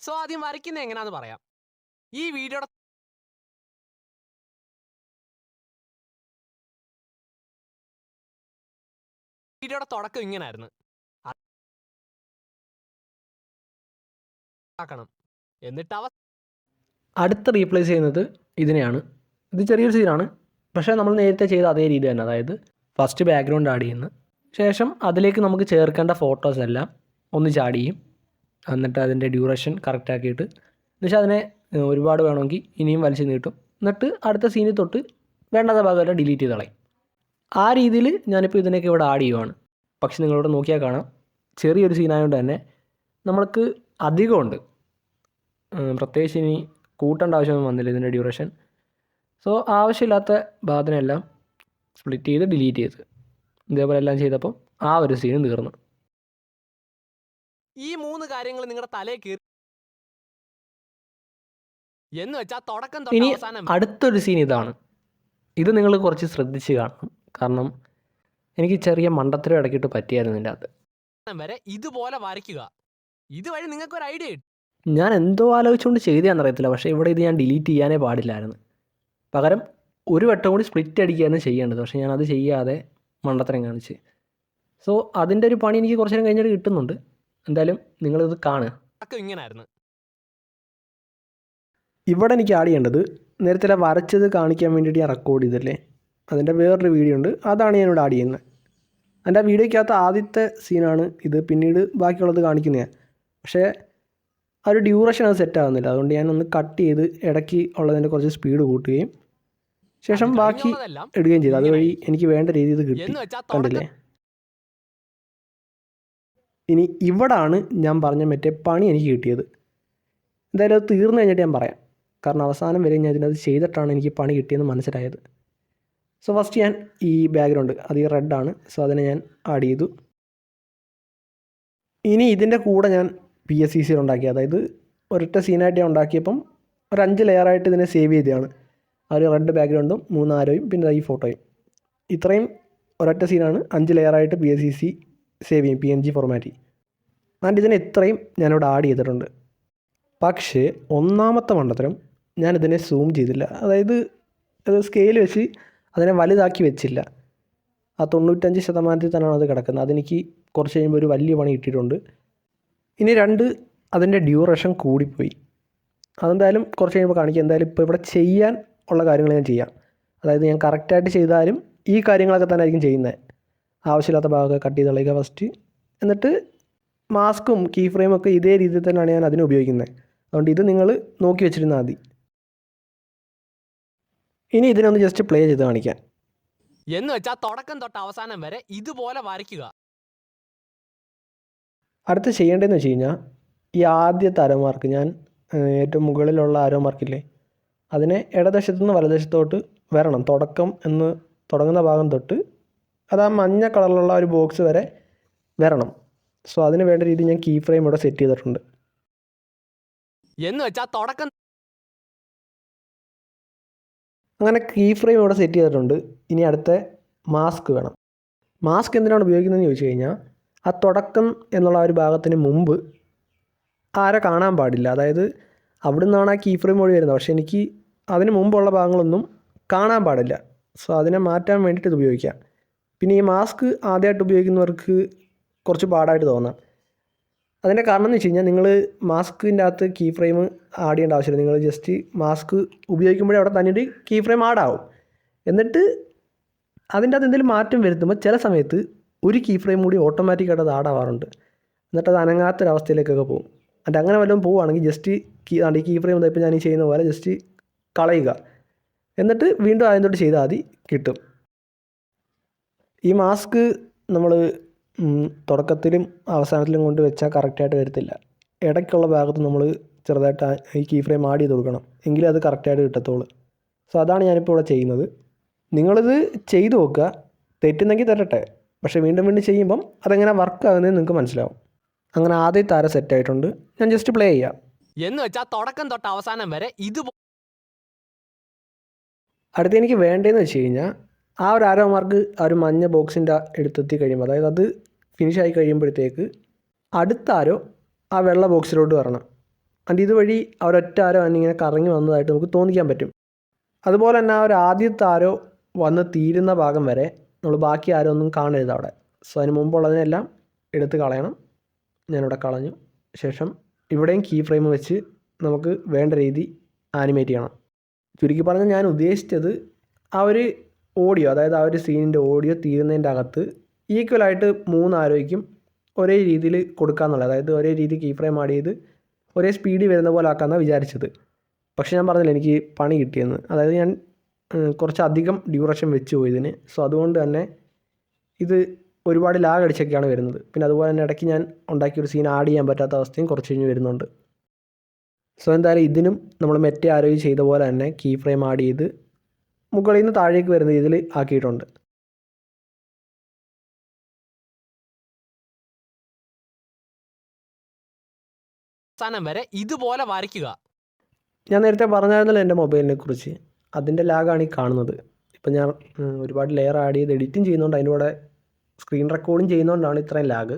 സോ ആദ്യം വരയ്ക്കുന്നത് എങ്ങനെയാണെന്ന് പറയാം. ഈ വീഡിയോയുടെ തുടക്കം ഇങ്ങനായിരുന്നു. എന്നിട്ട് അടുത്ത റീപ്ലേസ് ചെയ്യുന്നത് ഇതിനെയാണ്. ഇത് ചെറിയൊരു സീനാണ്, പക്ഷേ നമ്മൾ നേരത്തെ ചെയ്ത അതേ രീതി തന്നെ. അതായത് ഫസ്റ്റ് ബാക്ക്ഗ്രൗണ്ട് ആഡ് ചെയ്യുന്നു, ശേഷം അതിലേക്ക് നമുക്ക് ചേർക്കേണ്ട ഫോട്ടോസ് എല്ലാം ഒന്ന് ആഡ് ചെയ്യും. എന്നിട്ട് അതിൻ്റെ ഡ്യൂറേഷൻ കറക്റ്റ് ആക്കിയിട്ട് എന്നുവെച്ചാൽ അതിനെ ഒരുപാട് വേണമെങ്കിൽ ഇനിയും വലിച്ചു നീട്ടും. എന്നിട്ട് അടുത്ത സീനിൽ തൊട്ട് വേണ്ടാത്ത ഭാഗമെല്ലാം ഡിലീറ്റ് ചെയ്ത് കളയും. ആ രീതിയിൽ ഞാനിപ്പോൾ ഇതിനൊക്കെ ഇവിടെ ആഡ് ചെയ്യുവാണ്. പക്ഷെ നിങ്ങളിവിടെ നോക്കിയാൽ കാണാം, ചെറിയൊരു സീനായതുകൊണ്ട് തന്നെ നമ്മൾക്ക് അധികമുണ്ട്. പ്രത്യേകിച്ച് ഇനി കൂട്ടേണ്ട ആവശ്യമൊന്നും വന്നില്ല ഇതിൻ്റെ ഡ്യൂറേഷൻ. സോ ആവശ്യമില്ലാത്ത ഭാഗത്തിനെല്ലാം സ്പ്ലിറ്റ് ചെയ്ത് ഡിലീറ്റ് ചെയ്ത് ഇതേപോലെ എല്ലാം ചെയ്തപ്പോൾ ആ ഒരു സീൻ തീർന്നു. ഈ 3 കാര്യങ്ങൾ നിങ്ങളുടെ തലയിൽ കയറി എന്ന് വെച്ചാൽ തുടക്കം ഇനി അടുത്തൊരു സീൻ ഇതാണ്. ഇത് നിങ്ങൾ കുറച്ച് ശ്രദ്ധിച്ച് കാണണം, കാരണം എനിക്ക് ചെറിയ മണ്ടത്തരം ഇടയ്ക്കിട്ട് പറ്റിയായിരുന്നു ഇതിൻ്റെ അകത്ത്. വരെ ഇതുപോലെ വരയ്ക്കുക. ഇതുവഴി നിങ്ങൾക്ക് ഒരു ഐഡിയ കിട്ടും. ഞാൻ എന്തോ ആലോചിച്ചുകൊണ്ട് ചെയ്തതാണെന്നറിയത്തില്ല, പക്ഷേ ഇവിടെ ഇത് ഞാൻ ഡിലീറ്റ് ചെയ്യാനേ പാടില്ലായിരുന്നു. പകരം ഒരു വട്ടം കൂടി സ്പ്ലിറ്റ് അടിക്കുകയാണ് ചെയ്യേണ്ടത്. പക്ഷേ ഞാനത് ചെയ്യാതെ മണ്ടത്തരം കാണിച്ച്. സോ അതിൻ്റെ ഒരു പണി എനിക്ക് കുറച്ച് നേരം കഴിഞ്ഞിട്ട് കിട്ടുന്നുണ്ട്. എന്തായാലും നിങ്ങളിത് കാണുക. ഇങ്ങനായിരുന്നു. ഇവിടെ എനിക്ക് ആഡ് ചെയ്യേണ്ടത് നേരത്തെ വരച്ചത് കാണിക്കാൻ വേണ്ടിയിട്ട് ഞാൻ റെക്കോർഡ് ചെയ്തല്ലേ, അതിൻ്റെ വേറൊരു വീഡിയോ ഉണ്ട്, അതാണ് ഞാനിവിടെ ആഡ് ചെയ്യുന്നത്. എൻ്റെ ആ വീഡിയോയ്ക്കകത്ത് ആദ്യത്തെ സീനാണ് ഇത്, പിന്നീട് ബാക്കിയുള്ളത് കാണിക്കുന്നതാണ്. പക്ഷേ ആ ഒരു ഡ്യൂറേഷൻ അത് സെറ്റ് ആകുന്നില്ല. അതുകൊണ്ട് ഞാനൊന്ന് കട്ട് ചെയ്ത് ഇടയ്ക്ക് ഉള്ളതിൻ്റെ കുറച്ച് സ്പീഡ് കൂട്ടുകയും ശേഷം ബാക്കി ഇടുകയും ചെയ്തു. അതുവഴി എനിക്ക് വേണ്ട രീതിയിൽ കിട്ടി. കണ്ടില്ലേ? ഇനി ഇവിടാണ് ഞാൻ പറഞ്ഞ മറ്റേ പണി എനിക്ക് കിട്ടിയത്. എന്തായാലും അത് തീർന്നു കഴിഞ്ഞിട്ട് ഞാൻ പറയാം. കാരണം അവസാനം വരെ ഞാൻ ഇതിനകത്ത് ചെയ്തിട്ടാണ് എനിക്ക് പണി കിട്ടിയെന്ന് മനസ്സിലായത്. സോ ഫസ്റ്റ് ഞാൻ ഈ ബാക്ക്ഗ്രൗണ്ട് അത് ഈ റെഡാണ്, സോ അതിനെ ഞാൻ ആഡ് ചെയ്തു. ഇനി ഇതിൻ്റെ കൂടെ ഞാൻ PSCC ഉണ്ടാക്കി, അതായത് ഒരൊറ്റ സീനായിട്ട് ഞാൻ ഉണ്ടാക്കിയപ്പം ഒരു 5 ലെയറായിട്ട് ഇതിനെ സേവ് ചെയ്തതാണ്. ആ ഒരു റെഡ് ബാക്ക്ഗ്രൗണ്ടും 3 ആരോയും പിന്നെ ഈ ഫോട്ടോയും. ഇത്രയും ഒരൊറ്റ സീനാണ് 5 ലെയറായിട്ട് PSCC സേവ് ചെയ്യും PNG ഫോർമാറ്റിൽ. ആൻഡ് ഇതിനെ ഇത്രയും ഞാനിവിടെ ആഡ് ചെയ്തിട്ടുണ്ട്. പക്ഷേ ഒന്നാമത്തെ മണ്ടത്തരം, ഞാനിതിനെ സൂം ചെയ്തില്ല. അതായത് അത് സ്കെയിൽ വെച്ച് അതിനെ വലുതാക്കി വെച്ചില്ല. ആ 95% തന്നെയാണ് അത് കിടക്കുന്നത്. അതെനിക്ക് കുറച്ച് കഴിയുമ്പോൾ ഒരു വലിയ പണി കിട്ടിയിട്ടുണ്ട്. ഇനി 2, അതിൻ്റെ ഡ്യൂറേഷൻ കൂടിപ്പോയി. അതെന്തായാലും കുറച്ച് കഴിയുമ്പോൾ കാണിക്കാം. എന്തായാലും ഇപ്പോൾ ഇവിടെ ചെയ്യാൻ ഉള്ള കാര്യങ്ങൾ ഞാൻ ചെയ്യാം. അതായത് ഞാൻ കറക്റ്റായിട്ട് ചെയ്താലും ഈ കാര്യങ്ങളൊക്കെ തന്നെ ആയിരിക്കും ചെയ്യുന്നത്. ആവശ്യമില്ലാത്ത ഭാഗമൊക്കെ കട്ട് ചെയ്ത് കളയുക ഫസ്റ്റ്. എന്നിട്ട് മാസ്കും കീ ഫ്രെയിമും ഒക്കെ ഇതേ രീതിയിൽ തന്നെയാണ് ഞാൻ അതിന് ഉപയോഗിക്കുന്നത്. അതുകൊണ്ട് ഇത് നിങ്ങൾ നോക്കി വെച്ചിരുന്നാൽ മതി. ഇനി ഇതിനൊന്ന് ജസ്റ്റ് പ്ലേ ചെയ്ത് കാണിക്കാം. എന്ന് വെച്ചാൽ തുടക്കം തൊട്ട് അവസാനം വരെ ഇതുപോലെ വരയ്ക്കുക. അടുത്ത് ചെയ്യേണ്ടതെന്ന് വെച്ച് കഴിഞ്ഞാൽ ഈ ആദ്യത്തെ ആരോ മാർക്ക്, ഞാൻ ഏറ്റവും മുകളിലുള്ള ആരോ മാർക്കില്ലേ, അതിനെ ഇടതുവശത്തു നിന്ന് വലതുവശത്തോട്ട് വരണം. തുടക്കം എന്ന് തുടങ്ങുന്ന ഭാഗം തൊട്ട് അത് ആ മഞ്ഞ കളറിലുള്ള ഒരു ബോക്സ് വരെ വരണം. സോ അതിന് വേണ്ട രീതി ഞാൻ കീ ഫ്രെയിം ഇവിടെ സെറ്റ് ചെയ്തിട്ടുണ്ട്. എന്ന് വെച്ചാൽ തുടക്കം അങ്ങനെ കീ ഫ്രെയിം ഇവിടെ സെറ്റ് ചെയ്തിട്ടുണ്ട്. ഇനി അടുത്ത മാസ്ക് വേണം. മാസ്ക് എന്തിനാണ് ഉപയോഗിക്കുന്നതെന്ന് ചോദിച്ചു കഴിഞ്ഞാൽ ആ തുടക്കം എന്നുള്ള ആ ഒരു ഭാഗത്തിന് മുമ്പ് ആരെ കാണാൻ പാടില്ല. അതായത് അവിടെ നിന്നാണ് ആ കീ ഫ്രെയിം വഴി വരുന്നത്. പക്ഷേ എനിക്ക് അതിന് മുമ്പുള്ള ഭാഗങ്ങളൊന്നും കാണാൻ പാടില്ല. സോ അതിനെ മാറ്റാൻ വേണ്ടിയിട്ട് ഇത് ഉപയോഗിക്കാം. പിന്നെ ഈ മാസ്ക് ആദ്യമായിട്ട് ഉപയോഗിക്കുന്നവർക്ക് കുറച്ച് പാടായിട്ട് തോന്നാം. അതിൻ്റെ കാരണം എന്ന് വെച്ച് കഴിഞ്ഞാൽ നിങ്ങൾ മാസ്കിൻ്റെ അകത്ത് കീ ഫ്രെയിം ആഡ് ചെയ്യേണ്ട ആവശ്യമില്ല. നിങ്ങൾ ജസ്റ്റ് മാസ്ക് ഉപയോഗിക്കുമ്പോഴേ അവിടെ തന്നെ കീ ഫ്രെയിം ആഡാവും. എന്നിട്ട് അതിൻ്റെ അകത്ത് എന്തെങ്കിലും മാറ്റം വരുത്തുമ്പോൾ ചില സമയത്ത് ഒരു കീ ഫ്രെയിം കൂടി ഓട്ടോമാറ്റിക്കായിട്ട് അത് ആഡാവാറുണ്ട്. എന്നിട്ട് അത് അനങ്ങാത്തൊരവസ്ഥയിലേക്കൊക്കെ പോകും. എന്നിട്ട് അങ്ങനെ വല്ലതും പോവുകയാണെങ്കിൽ ജസ്റ്റ് ഈ കീ ഫ്രെയിം ഇപ്പോൾ ഞാൻ ഈ ചെയ്യുന്ന പോലെ ജസ്റ്റ് കളയുക. എന്നിട്ട് വീണ്ടും ആദ്യം തൊട്ട് ചെയ്താൽ മതി, കിട്ടും. ഈ മാസ്ക് നമ്മൾ തുടക്കത്തിലും അവസാനത്തിലും കൊണ്ട് വെച്ചാൽ കറക്റ്റായിട്ട് വരത്തില്ല. ഇടയ്ക്കുള്ള ഭാഗത്ത് നമ്മൾ ചെറുതായിട്ട് ഈ കീ ഫ്രെയിം ആഡ് ചെയ്ത് കൊടുക്കണം, എങ്കിലേ അത് കറക്റ്റായിട്ട് കിട്ടത്തുള്ളൂ. സോ അതാണ് ഞാനിപ്പോൾ ഇവിടെ ചെയ്യുന്നത്. നിങ്ങളിത് ചെയ്തു നോക്കുക, തെറ്റുന്നെങ്കിൽ തെറ്റട്ടെ. പക്ഷേ വീണ്ടും വീണ്ടും ചെയ്യുമ്പം അതെങ്ങനെ വർക്ക് ആകുന്നതെന്ന് നിങ്ങൾക്ക് മനസ്സിലാവും. അങ്ങനെ ആദ്യത്തെ ആര സെറ്റായിട്ടുണ്ട്. ഞാൻ ജസ്റ്റ് പ്ലേ ചെയ്യാം. എന്ന് വെച്ചാൽ തുടക്കം തൊട്ട് അവസാനം വരെ അടുത്ത് എനിക്ക് വേണ്ടതെന്ന് വെച്ച് കഴിഞ്ഞാൽ ആ ഒരു ആരോ മാർക്ക് ആ ഒരു മഞ്ഞ ബോക്സിൻ്റെ അടുത്തെത്തി കഴിയുമ്പോൾ, അതായത് അത് ഫിനിഷായി കഴിയുമ്പോഴത്തേക്ക് അടുത്ത ആരോ ആ വെള്ള ബോക്സിലോട്ട് വരണം. അത് ഇതുവഴി ആ ഒരൊറ്റ ആരോ ഇങ്ങനെ കറങ്ങി വന്നതായിട്ട് നമുക്ക് തോന്നിക്കാൻ പറ്റും. അതുപോലെ തന്നെ ആ ഒരു ആദ്യത്തെ ആരോ വന്ന് തീരുന്ന ഭാഗം വരെ നമ്മൾ ബാക്കി ആരോ ഒന്നും കാണരുത് അവിടെ. സോ അതിന് മുമ്പുള്ളതിനെല്ലാം എടുത്ത് കളയണം. ഞാനിവിടെ കളഞ്ഞു. ശേഷം ഇവിടെയും കീ ഫ്രെയിം വെച്ച് നമുക്ക് വേണ്ട രീതി ആനിമേറ്റ് ചെയ്യണം. ചുരുക്കി പറഞ്ഞാൽ ഞാൻ ഉദ്ദേശിച്ചത് ആ ഒരു ഓഡിയോ, അതായത് ആ ഒരു സീനിൻ്റെ ഓഡിയോ തീരുന്നതിൻ്റെ അകത്ത് ഈക്വലായിട്ട് 3 ആരോയ്ക്കും ഒരേ രീതിയിൽ കൊടുക്കാമെന്നുള്ളത്. അതായത് ഒരേ രീതി കീ ഫ്രെയിം ആഡ് ചെയ്ത് ഒരേ സ്പീഡിൽ വരുന്ന പോലെ ആക്കാമെന്നാണ് വിചാരിച്ചത്. പക്ഷേ ഞാൻ പറഞ്ഞില്ല എനിക്ക് പണി കിട്ടിയെന്ന്. അതായത് ഞാൻ കുറച്ചധികം ഡ്യൂറേഷൻ വെച്ച് പോയി ഇതിന്. സോ അതുകൊണ്ട് തന്നെ ഇത് ഒരുപാട് ലാഗ് അടിച്ചൊക്കെയാണ് വരുന്നത്. പിന്നെ അതുപോലെ തന്നെ ഇടയ്ക്ക് ഞാൻ ഉണ്ടാക്കിയൊരു സീൻ ആഡ് ചെയ്യാൻ പറ്റാത്ത അവസ്ഥയും കുറച്ച് കഴിഞ്ഞ് വരുന്നുണ്ട്. സോ എന്തായാലും ഇതിനും നമ്മൾ മറ്റേ ആരോഗ്യം ചെയ്ത പോലെ തന്നെ കീ ഫ്രെയിം ആഡ് ചെയ്ത് മുകളിൽ നിന്ന് താഴേക്ക് വരുന്ന രീതിയിൽ ആക്കിയിട്ടുണ്ട്. അവസാനം വരെ ഇതുപോലെ വരയ്ക്കുക. ഞാൻ നേരത്തെ പറഞ്ഞായിരുന്നല്ലോ എൻ്റെ മൊബൈലിനെ കുറിച്ച്. അതിൻ്റെ ലാഗാണ് ഈ കാണുന്നത്. ഇപ്പം ഞാൻ ഒരുപാട് ലെയർ ആഡ് ചെയ്ത് എഡിറ്റിംഗ് ചെയ്യുന്നതുകൊണ്ട് അതിൻ്റെ കൂടെ സ്ക്രീൻ റെക്കോർഡിങ് ചെയ്യുന്നതുകൊണ്ടാണ് ഇത്രയും ലാഗ്.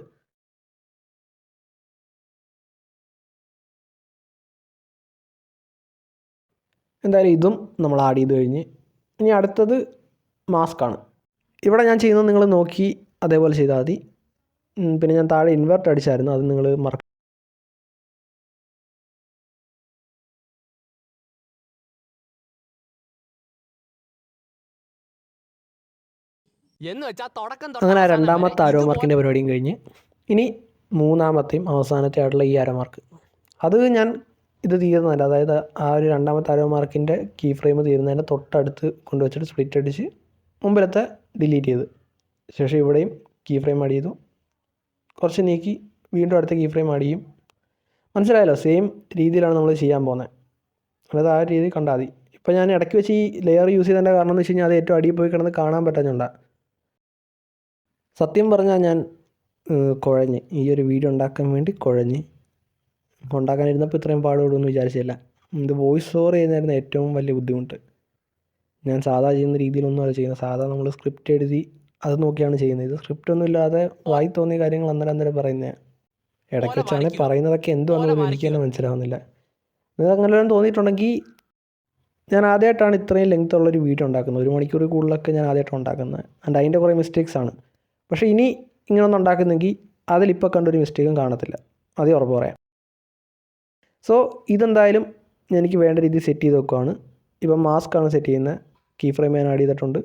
എന്തായാലും ഇതും നമ്മൾ ആഡ് ചെയ്ത് കഴിഞ്ഞ് ഇനി അടുത്തത് മാസ്കാണ്. ഇവിടെ ഞാൻ ചെയ്യുന്നത് നിങ്ങൾ നോക്കി അതേപോലെ ചെയ്താൽ മതി. പിന്നെ ഞാൻ താഴെ ഇൻവെർട്ട് അടിച്ചായിരുന്നു, അത് നിങ്ങൾ അങ്ങനെ രണ്ടാമത്തെ ആരോ മാർക്കിൻ്റെ പരിപാടിയും കഴിഞ്ഞ് ഇനി മൂന്നാമത്തെയും അവസാനത്തെ ആയിട്ടുള്ള ഈ ആരോ മാർക്ക്, അത് ഞാൻ ഇത് തീരുന്നതല്ല. അതായത് ആ ഒരു രണ്ടാമത്തെ ആരോ മാർക്കിൻ്റെ കീ ഫ്രെയിം തീരുന്നതിൻ്റെ തൊട്ടടുത്ത് കൊണ്ടുവച്ചിട്ട് സ്പ്ലിറ്റ് അടിച്ച് മുമ്പിലത്തെ ഡിലീറ്റ് ചെയ്ത് ശേഷം ഇവിടെയും കീ ഫ്രെയിം ആഡ് ചെയ്തു. കുറച്ച് നീക്കി വീണ്ടും അടുത്ത കീ ഫ്രെയിം ആഡ് ചെയ്യും. മനസ്സിലായല്ലോ? സെയിം രീതിയിലാണ് നമ്മൾ ചെയ്യാൻ പോകുന്നത്. അതായത് ആ രീതിയിൽ കണ്ടാൽ മതി. ഇപ്പോൾ ഞാൻ ഇടയ്ക്ക് വെച്ച് ഈ ലെയർ യൂസ് ചെയ്തതിൻ്റെ കാരണം എന്ന് വെച്ച് കഴിഞ്ഞാൽ അത് ഏറ്റവും അടിയിൽ പോയി കിടന്ന് കാണാൻ പറ്റുന്നുണ്ടാ. സത്യം പറഞ്ഞാൽ ഞാൻ കുഴഞ്ഞ് ഈ ഒരു വീഡിയോ ഉണ്ടാക്കാൻ വേണ്ടി ഉണ്ടാക്കാനിരുന്നപ്പോൾ ഇത്രയും പാടുപെടുമെന്ന് വിചാരിച്ചില്ല. ഇത് വോയിസ് ഓവർ ചെയ്യുന്നതായിരുന്നു ഏറ്റവും വലിയ ബുദ്ധിമുട്ട്. ഞാൻ സാധാ ചെയ്യുന്ന രീതിയിലൊന്നും അത് ചെയ്യുന്നത്. സാധാ നമ്മൾ സ്ക്രിപ്റ്റ് എഴുതി അത് നോക്കിയാണ് ചെയ്യുന്നത്. ഇത് സ്ക്രിപ്റ്റ് ഒന്നും ഇല്ലാതെ വായി തോന്നിയ കാര്യങ്ങൾ അന്നേരം പറയുന്നതാണ്. ഇടയ്ക്ക് വെച്ചാണ് പറയുന്നതൊക്കെ എന്തുവാന്ന് പോലും എനിക്ക് തന്നെ മനസ്സിലാവുന്നില്ല. നിങ്ങൾക്ക് അങ്ങനെ തോന്നിയിട്ടുണ്ടെങ്കിൽ ഞാൻ ആദ്യമായിട്ടാണ് ഇത്രയും ലെങ്ത് ഉള്ളൊരു വീഡിയോ ഉണ്ടാക്കുന്നത്. 1 മണിക്കൂർ കൂടുതലൊക്കെ ഞാൻ ആദ്യമായിട്ടാണ് ഉണ്ടാക്കുന്നത്. ആൻഡ് അതിൻ്റെ കുറേ മിസ്റ്റേക്സ് ആണ്. പക്ഷേ ഇനി ഇങ്ങനൊന്നും ഉണ്ടാക്കുന്നെങ്കിൽ അതിലിപ്പോൾ കണ്ടൊരു മിസ്റ്റേക്കും കാണത്തില്ല, അതേ ഉറപ്പ് പറയാം. സോ ഇതെന്തായാലും എനിക്ക് വേണ്ട രീതിയിൽ സെറ്റ് ചെയ്ത് വെക്കുവാണ്. ഇപ്പം മാസ്കാണ് സെറ്റ് ചെയ്യുന്നത്. കീ ഫ്രെയിം ഞാൻ ആഡ് ചെയ്തിട്ടുണ്ട്.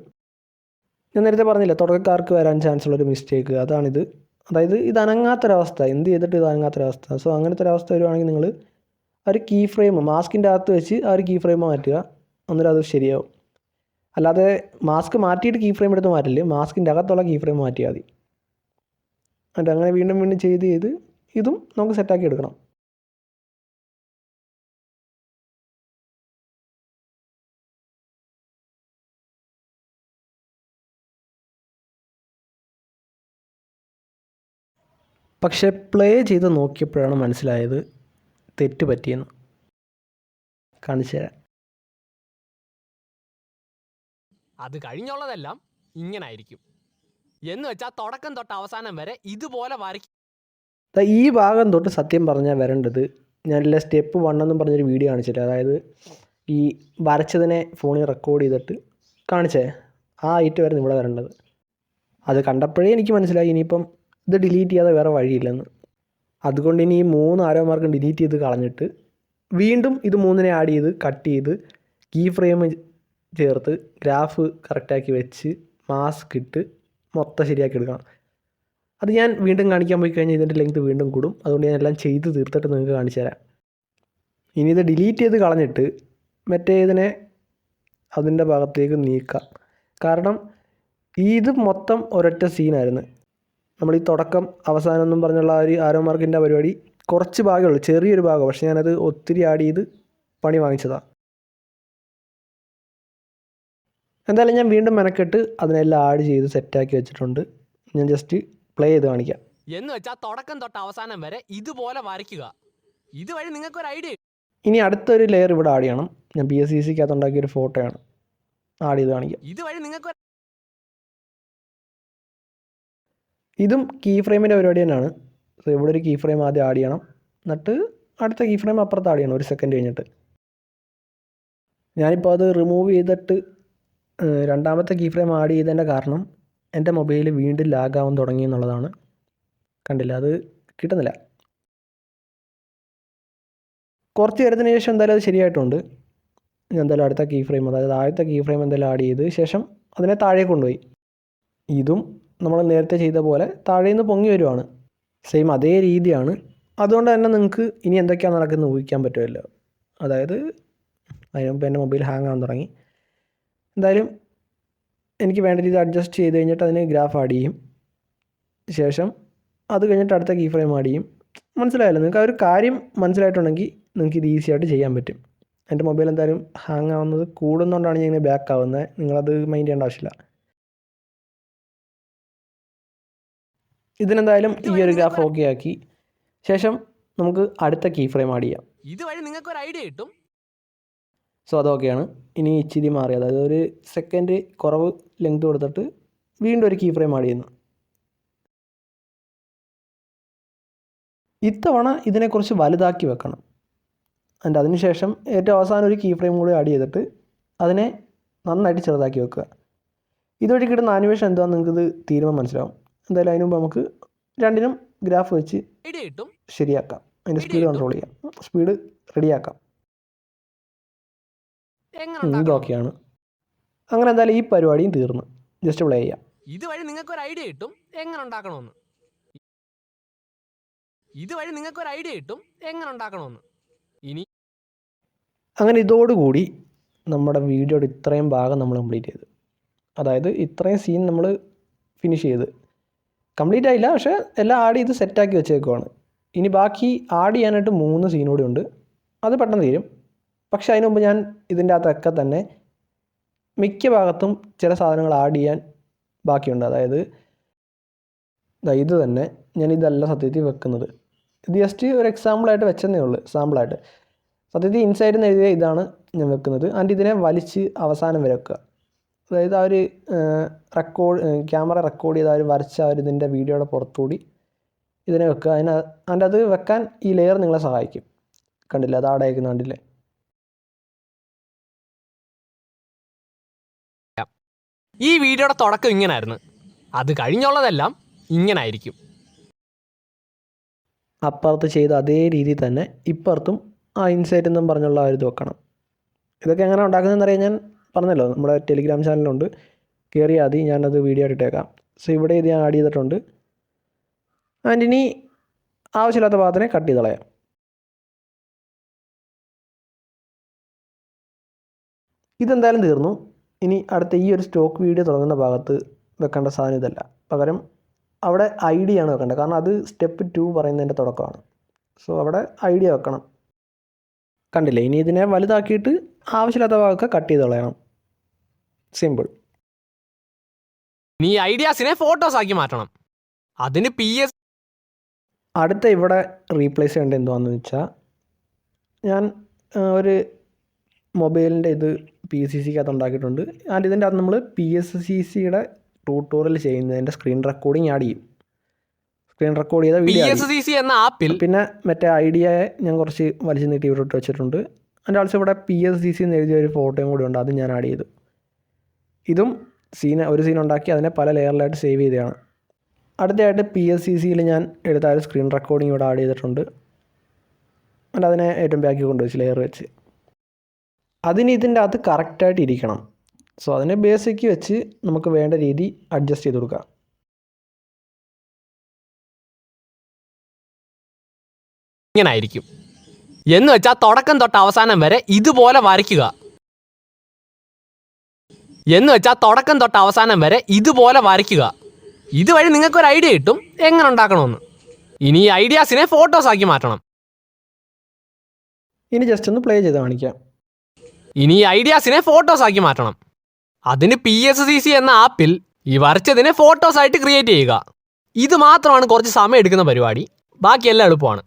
ഞാൻ നേരത്തെ പറഞ്ഞില്ല തുടക്കക്കാർക്ക് വരാൻ ചാൻസ് ഉള്ളൊരു മിസ്റ്റേക്ക് അതാണിത്. അതായത് ഇത് അനങ്ങാത്തൊരവസ്ഥ, എന്ത് ചെയ്തിട്ട് ഇത് അനങ്ങാത്തൊരവസ്ഥ. സോ അങ്ങനത്തെ ഒരവസ്ഥ വരുവാണെങ്കിൽ നിങ്ങൾ ഒരു കീ ഫ്രെയിം മാസ്കിൻ്റെ അകത്ത് വെച്ച് ആ ഒരു കീ ഫ്രെയിം മാറ്റുക, അന്നേരം അത് ശരിയാവും. അല്ലാതെ മാസ്ക് മാറ്റിയിട്ട് കീ ഫ്രെയിം എടുത്ത് മാറ്റില്ല, മാസ്കിൻ്റെ അകത്തുള്ള കീ ഫ്രെയിം മാറ്റിയാൽ മതി. എന്നിട്ട് അങ്ങനെ വീണ്ടും വീണ്ടും ചെയ്ത് ഇതും നമുക്ക് സെറ്റാക്കി എടുക്കണം. പക്ഷെ പ്ലേ ചെയ്ത് നോക്കിയപ്പോഴാണ് മനസ്സിലായത് തെറ്റ് പറ്റിയെന്ന്. കാണിച്ചു തരാം. അത് കഴിഞ്ഞുള്ളതെല്ലാം ഇങ്ങനെ ആയിരിക്കും. എന്ന് വെച്ചാൽ തുടക്കം തൊട്ട് അവസാനം വരെ ഇതുപോലെ വരയ്ക്കും. ഈ ഭാഗം തൊട്ട് സത്യം പറഞ്ഞാൽ വരേണ്ടത് ഞാനില്ല സ്റ്റെപ്പ് 1 എന്നും പറഞ്ഞൊരു വീഡിയോ കാണിച്ചിട്ട്, അതായത് ഈ വരച്ചതിനെ ഫോണിൽ റെക്കോർഡ് ചെയ്തിട്ട് കാണിച്ചേ ആ ഐറ്റ് വരെ ഇവിടെ വരേണ്ടത്. അത് കണ്ടപ്പോഴേ എനിക്ക് മനസ്സിലായി ഇനിയിപ്പം ഇത് ഡിലീറ്റ് ചെയ്യാതെ വേറെ വഴിയില്ലെന്ന്. അതുകൊണ്ട് ഇനി ഈ 3 ആരോ മാർക്കും ഡിലീറ്റ് ചെയ്ത് കളഞ്ഞിട്ട് വീണ്ടും ഇത് 3നെ ആഡ് ചെയ്ത് കട്ട് ചെയ്ത് കീ ഫ്രെയിം ചേർത്ത് ഗ്രാഫ് കറക്റ്റാക്കി വെച്ച് മാസ്ക് ഇട്ട് മൊത്തം ശരിയാക്കി എടുക്കണം. അത് ഞാൻ വീണ്ടും കാണിക്കാൻ പോയി കഴിഞ്ഞാൽ ഇതിൻ്റെ ലെങ്ത് വീണ്ടും കൂടും. അതുകൊണ്ട് ഞാൻ എല്ലാം ചെയ്ത് തീർത്തിട്ട് നിങ്ങൾക്ക് കാണിച്ചു തരാം. ഇനി ഇത് ഡിലീറ്റ് ചെയ്ത് കളഞ്ഞിട്ട് മറ്റേ ഇതിനെ അതിൻ്റെ ഭാഗത്തേക്ക് നീക്കാം. കാരണം ഇത് മൊത്തം ഒരൊറ്റ സീനായിരുന്നു. നമ്മൾ ഈ തുടക്കം അവസാനം എന്നും പറഞ്ഞുള്ള ആ ഒരു ആരോ മാർക്കിൻ്റെ പരിപാടി കുറച്ച് ഭാഗമേ ഉള്ളൂ, ചെറിയൊരു ഭാഗം. പക്ഷേ ഞാനത് ഒത്തിരി ആഡ് ചെയ്ത് പണി വാങ്ങിച്ചതാണ്. എന്തായാലും ഞാൻ വീണ്ടും മെനക്കെട്ട് അതിനെല്ലാം ആഡ് ചെയ്ത് സെറ്റാക്കി വെച്ചിട്ടുണ്ട്. ഞാൻ ജസ്റ്റ് പ്ലേ ചെയ്ത് കാണിക്കാം. എന്ന് വെച്ചാൽ തുടക്കം തൊട്ട് അവസാനം വരെ ഇതുപോലെ വരയ്ക്കുക. ഇതുവഴി നിങ്ങൾക്ക് ഒരു ഐഡിയ. ഇനി അടുത്തൊരു ലെയർ ഇവിടെ ആഡ് ചെയ്യണം. ഞാൻ PSCCക്കകത്ത് ഉണ്ടാക്കിയൊരു ഫോട്ടോയാണ് ആഡ് ചെയ്ത് കാണിക്കാം. ഇതുവഴി നിങ്ങൾക്ക് ഇതും കീ ഫ്രെയിമിൻ്റെ പരിപാടി തന്നെയാണ്. സോ ഇവിടെ ഒരു കീ ഫ്രെയിം ആദ്യം ആഡ് ചെയ്യണം, എന്നിട്ട് അടുത്ത കീ ഫ്രെയിം അപ്പുറത്ത് ആഡ് ചെയ്യണം 1 സെക്കൻഡ് കഴിഞ്ഞിട്ട്. ഞാനിപ്പോൾ അത് റിമൂവ് ചെയ്തിട്ട് രണ്ടാമത്തെ കീ ഫ്രെയിം ആഡ് ചെയ്തതിൻ്റെ കാരണം എൻ്റെ മൊബൈൽ വീണ്ടും ലാഗാവാൻ തുടങ്ങി എന്നുള്ളതാണ്. കണ്ടില്ല, അത് കിട്ടുന്നില്ല. കുറച്ച് നേരത്തിന് ശേഷം എന്തായാലും അത് ശരിയായിട്ടുണ്ട്. ഞാൻ എന്തായാലും അടുത്ത കീ ഫ്രെയിം, അതായത് ആദ്യത്തെ കീ ഫ്രെയിം എന്തായാലും ആഡ് ചെയ്ത് ശേഷം അതിനെ താഴെ കൊണ്ടുപോയി. ഇതും നമ്മൾ നേരത്തെ ചെയ്ത പോലെ താഴെ നിന്ന് പൊങ്ങി വരുവാണ്. സെയിം അതേ രീതിയാണ്. അതുകൊണ്ട് തന്നെ നിങ്ങൾക്ക് ഇനി എന്തൊക്കെയാണ് നടക്കുന്നത് ഊഹിക്കാൻ പറ്റുമല്ലോ. അതായത് അതിന് മുമ്പ് എൻ്റെ മൊബൈൽ ഹാങ് ആവാൻ തുടങ്ങി. എന്തായാലും എനിക്ക് വേണ്ട രീതി അഡ്ജസ്റ്റ് ചെയ്ത് കഴിഞ്ഞിട്ട് അതിന് ഗ്രാഫ് ആഡ് ചെയ്യും. ശേഷം അത് കഴിഞ്ഞിട്ട് അടുത്ത കീ ഫ്രെയിം ആഡ് ചെയ്യും. മനസ്സിലായല്ലോ നിങ്ങൾക്ക്? ആ ഒരു കാര്യം മനസ്സിലായിട്ടുണ്ടെങ്കിൽ നിങ്ങൾക്ക് ഇത് ഈസി ആയിട്ട് ചെയ്യാൻ പറ്റും. എൻ്റെ മൊബൈൽ എന്തായാലും ഹാങ് ആവുന്നത് കൂടുന്നതുകൊണ്ടാണ് ഞാൻ ഇങ്ങനെ ബാക്ക് ആവുന്നത്. നിങ്ങളത് മൈൻഡ് ചെയ്യേണ്ട ആവശ്യമില്ല. ഇതിനെന്തായാലും ഈ ഒരു ഗ്രാഫ് ഓക്കെ ആക്കി ശേഷം നമുക്ക് അടുത്ത കീ ഫ്രെയിം ആഡ് ചെയ്യാം. ഇതുവഴി നിങ്ങൾക്ക് ഒരു ഐഡിയ കിട്ടും. സോ അതൊക്കെയാണ്. ഇനി ഇച്ചിരി മാറി, അതായത് 1 സെക്കൻഡ് കുറവ് ലെങ്ത് കൊടുത്തിട്ട് വീണ്ടും ഒരു കീ ഫ്രെയിം ആഡ് ചെയ്യുന്നു. ഇത്തവണ ഇതിനെക്കുറിച്ച് വലുതാക്കി വെക്കണം. ആൻഡ് അതിനുശേഷം ഏറ്റവും അവസാനം ഒരു കീ ഫ്രെയിം കൂടി ആഡ് ചെയ്തിട്ട് അതിനെ നന്നായിട്ട് ചെറുതാക്കി വെക്കുക. ഇതുവഴി കിട്ടുന്ന ആനിമേഷൻ എന്താണെന്ന് നിങ്ങൾക്കിത് തീരുമാനം മനസ്സിലാവും. എന്തായാലും അതിന് മുമ്പ് നമുക്ക് രണ്ടിനും ഗ്രാഫ് വെച്ച് ശരിയാക്കാം. അതിൻ്റെ സ്പീഡ് കൺട്രോൾ ചെയ്യാം, സ്പീഡ് റെഡിയാക്കാം. ഇതൊക്കെയാണ്. അങ്ങനെ എന്തായാലും ഈ പരിപാടിയും തീർന്നു. ജസ്റ്റ് പ്ലേ ചെയ്യാം. ഇതുവഴി നിങ്ങൾക്ക് ഒരു ഐഡിയ കിട്ടും എങ്ങനെ ഉണ്ടാക്കണമെന്ന്. ഇനി അങ്ങനെ ഇതോടുകൂടി നമ്മുടെ വീഡിയോയുടെ ഇത്രയും ഭാഗം നമ്മൾ കംപ്ലീറ്റ് ചെയ്ത്, അതായത് ഇത്രയും സീൻ നമ്മൾ ഫിനിഷ് ചെയ്ത്. കംപ്ലീറ്റ് ആയില്ല, പക്ഷേ എല്ലാം ആഡ് ചെയ്ത് സെറ്റാക്കി വെച്ചേക്കുവാണ്. ഇനി ബാക്കി ആഡ് ചെയ്യാനായിട്ട് 3 സീൻ കൂടി ഉണ്ട്. അത് പെട്ടെന്ന് തീരും. പക്ഷേ അതിന് മുമ്പ് ഞാൻ ഇതിൻ്റെ അകത്തൊക്കെ തന്നെ മിക്ക ഭാഗത്തും ചില സാധനങ്ങൾ ആഡ് ചെയ്യാൻ ബാക്കിയുണ്ട്. അതായത് ഇത് തന്നെ ഞാൻ ഇതല്ല സത്യത്തിൽ വെക്കുന്നത്. ഇത് ജസ്റ്റ് ഒരു എക്സാമ്പിളായിട്ട് വെച്ചെന്നേ ഉള്ളൂ, സാമ്പിളായിട്ട്. സത്യത്തിൽ ഇൻസൈഡിൽ നിന്ന് എഴുതിയ ഇതാണ് ഞാൻ വെക്കുന്നത്. ആൻഡ് ഇതിനെ വലിച്ച് അവസാനം വരെ വെക്കുക. അതായത് ആ ഒരു ക്യാമറ റെക്കോർഡ് ചെയ്ത് അവർ വരച്ച ആ ഒരു ഇതിൻ്റെ വീഡിയോയുടെ പുറത്തുകൂടി ഇതിനെ വെക്കുക. അതിൻ്റെ അത് വെക്കാൻ ഈ ലെയർ നിങ്ങളെ സഹായിക്കും. കണ്ടില്ല, അത് ആടെ അയക്കുന്ന കണ്ടില്ലേ. ഈ വീഡിയോയുടെ തുടക്കം ഇങ്ങനായിരുന്നു, അത് കഴിഞ്ഞുള്ളതെല്ലാം ഇങ്ങനായിരിക്കും. അപ്പുറത്ത് ചെയ്ത അതേ രീതിയിൽ തന്നെ ഇപ്പുറത്തും ആ ഇൻസൈറ്റ് എന്നും പറഞ്ഞുള്ള ആ ഒരു ഇത് വെക്കണം. ഇതൊക്കെ എങ്ങനെ ഉണ്ടാക്കുന്നതെന്ന് അറിയാൻ ഞാൻ പറഞ്ഞല്ലോ, നമ്മുടെ ടെലിഗ്രാം ചാനലുണ്ട്, കയറിയാൽ മതി, ഞാനത് വീഡിയോ ഇട്ടേക്കാം. സോ ഇവിടെ ഇത് ഞാൻ ആഡ് ചെയ്തിട്ടുണ്ട്. ആൻഡ് ഇനി ആവശ്യമില്ലാത്ത ഭാഗത്തിനെ കട്ട് ചെയ്ത് കളയാം. ഇതെന്തായാലും തീർന്നു. ഇനി അടുത്ത ഈ ഒരു സ്റ്റോക്ക് വീഡിയോ തുടങ്ങുന്ന ഭാഗത്ത് വെക്കേണ്ട സാധനം ഇതല്ല, പകരം അവിടെ ഐഡിയ ആണ് വെക്കേണ്ടത്. കാരണം അത് സ്റ്റെപ്പ് 2 പറയുന്നതിൻ്റെ തുടക്കമാണ്. സോ അവിടെ ഐഡിയ വെക്കണം. കണ്ടില്ലേ, ഇനി ഇതിനെ വലുതാക്കിയിട്ട് ആവശ്യമില്ലാത്ത ഭാഗമൊക്കെ കട്ട് ചെയ്ത് കളയണം. സിമ്പിൾ. നീ ഐഡിയാസിനെ ഫോട്ടോസ് ആക്കി മാറ്റണം. അതിന് അടുത്ത ഇവിടെ റീപ്ലേസ് ചെയ്യേണ്ടത് എന്തുവാണെന്ന് വെച്ചാൽ, ഞാൻ ഒരു മൊബൈലിൻ്റെ ഇത് PCCക്കകത്ത് ഉണ്ടാക്കിയിട്ടുണ്ട്. ആൻഡ് ഇതിൻ്റെ അകത്ത് നമ്മൾ PSCCയുടെ ട്യൂട്ടോറിയൽ ചെയ്യുന്നതിൻ്റെ സ്ക്രീൻ റെക്കോർഡിങ് ആഡ് ചെയ്യും. സ്ക്രീൻ റെക്കോർഡ് ചെയ്ത വീഡിയോ PSCC എന്ന ആപ്പിൽ പിന്നെ മറ്റേ ഐഡിയയെ ഞാൻ കുറച്ച് വലിച്ചു നീട്ടി ഇവിടെ ഇട്ട് വെച്ചിട്ടുണ്ട്. അതിൻ്റെ ആൾസോ ഇവിടെ PSCC എന്ന് എഴുതിയ ഒരു ഫോട്ടോയും കൂടി ഉണ്ട്, അത് ഞാൻ ആഡ് ചെയ്തു. ഇതും ഒരു സീൻ ഉണ്ടാക്കി അതിനെ പല ലെയറിലായിട്ട് സേവ് ചെയ്തതാണ്. അടുത്തതായിട്ട് PSCCയിൽ ഞാൻ എടുത്ത ഒരു സ്ക്രീൻ റെക്കോർഡിങ് ഇവിടെ ആഡ് ചെയ്തിട്ടുണ്ട്. and അതിനെ ഏറ്റവും ബാക്കി കൊണ്ടുവച്ച് ലെയർ വെച്ച് അതിന് ഇതിൻ്റെ അകത്ത് കറക്റ്റായിട്ട് ഇരിക്കണം. സോ അതിനെ ബേസിക്ക് വെച്ച് നമുക്ക് വേണ്ട രീതി അഡ്ജസ്റ്റ് ചെയ്ത് കൊടുക്കാം. ഇങ്ങനായിരിക്കും എന്ന് വെച്ചാൽ തുടക്കം തൊട്ട് അവസാനം വരെ ഇതുപോലെ വരയ്ക്കുക. ഇതുവഴി നിങ്ങൾക്കൊരു ഐഡിയ കിട്ടും എങ്ങനെ ഉണ്ടാക്കണമെന്ന്. ഇനി ഈ ഐഡിയാസിനെ ഫോട്ടോസ് ആക്കി മാറ്റണം. ഇനി ജസ്റ്റ് ഒന്ന് പ്ലേ ചെയ്ത് കാണിക്കാം. അതിന് PSCC എന്ന ആപ്പിൽ ഈ വരച്ചതിനെ ഫോട്ടോസ് ആയിട്ട് ക്രിയേറ്റ് ചെയ്യുക. ഇത് മാത്രമാണ് കുറച്ച് സമയം എടുക്കുന്ന പരിപാടി, ബാക്കിയെല്ലാം എളുപ്പമാണ്.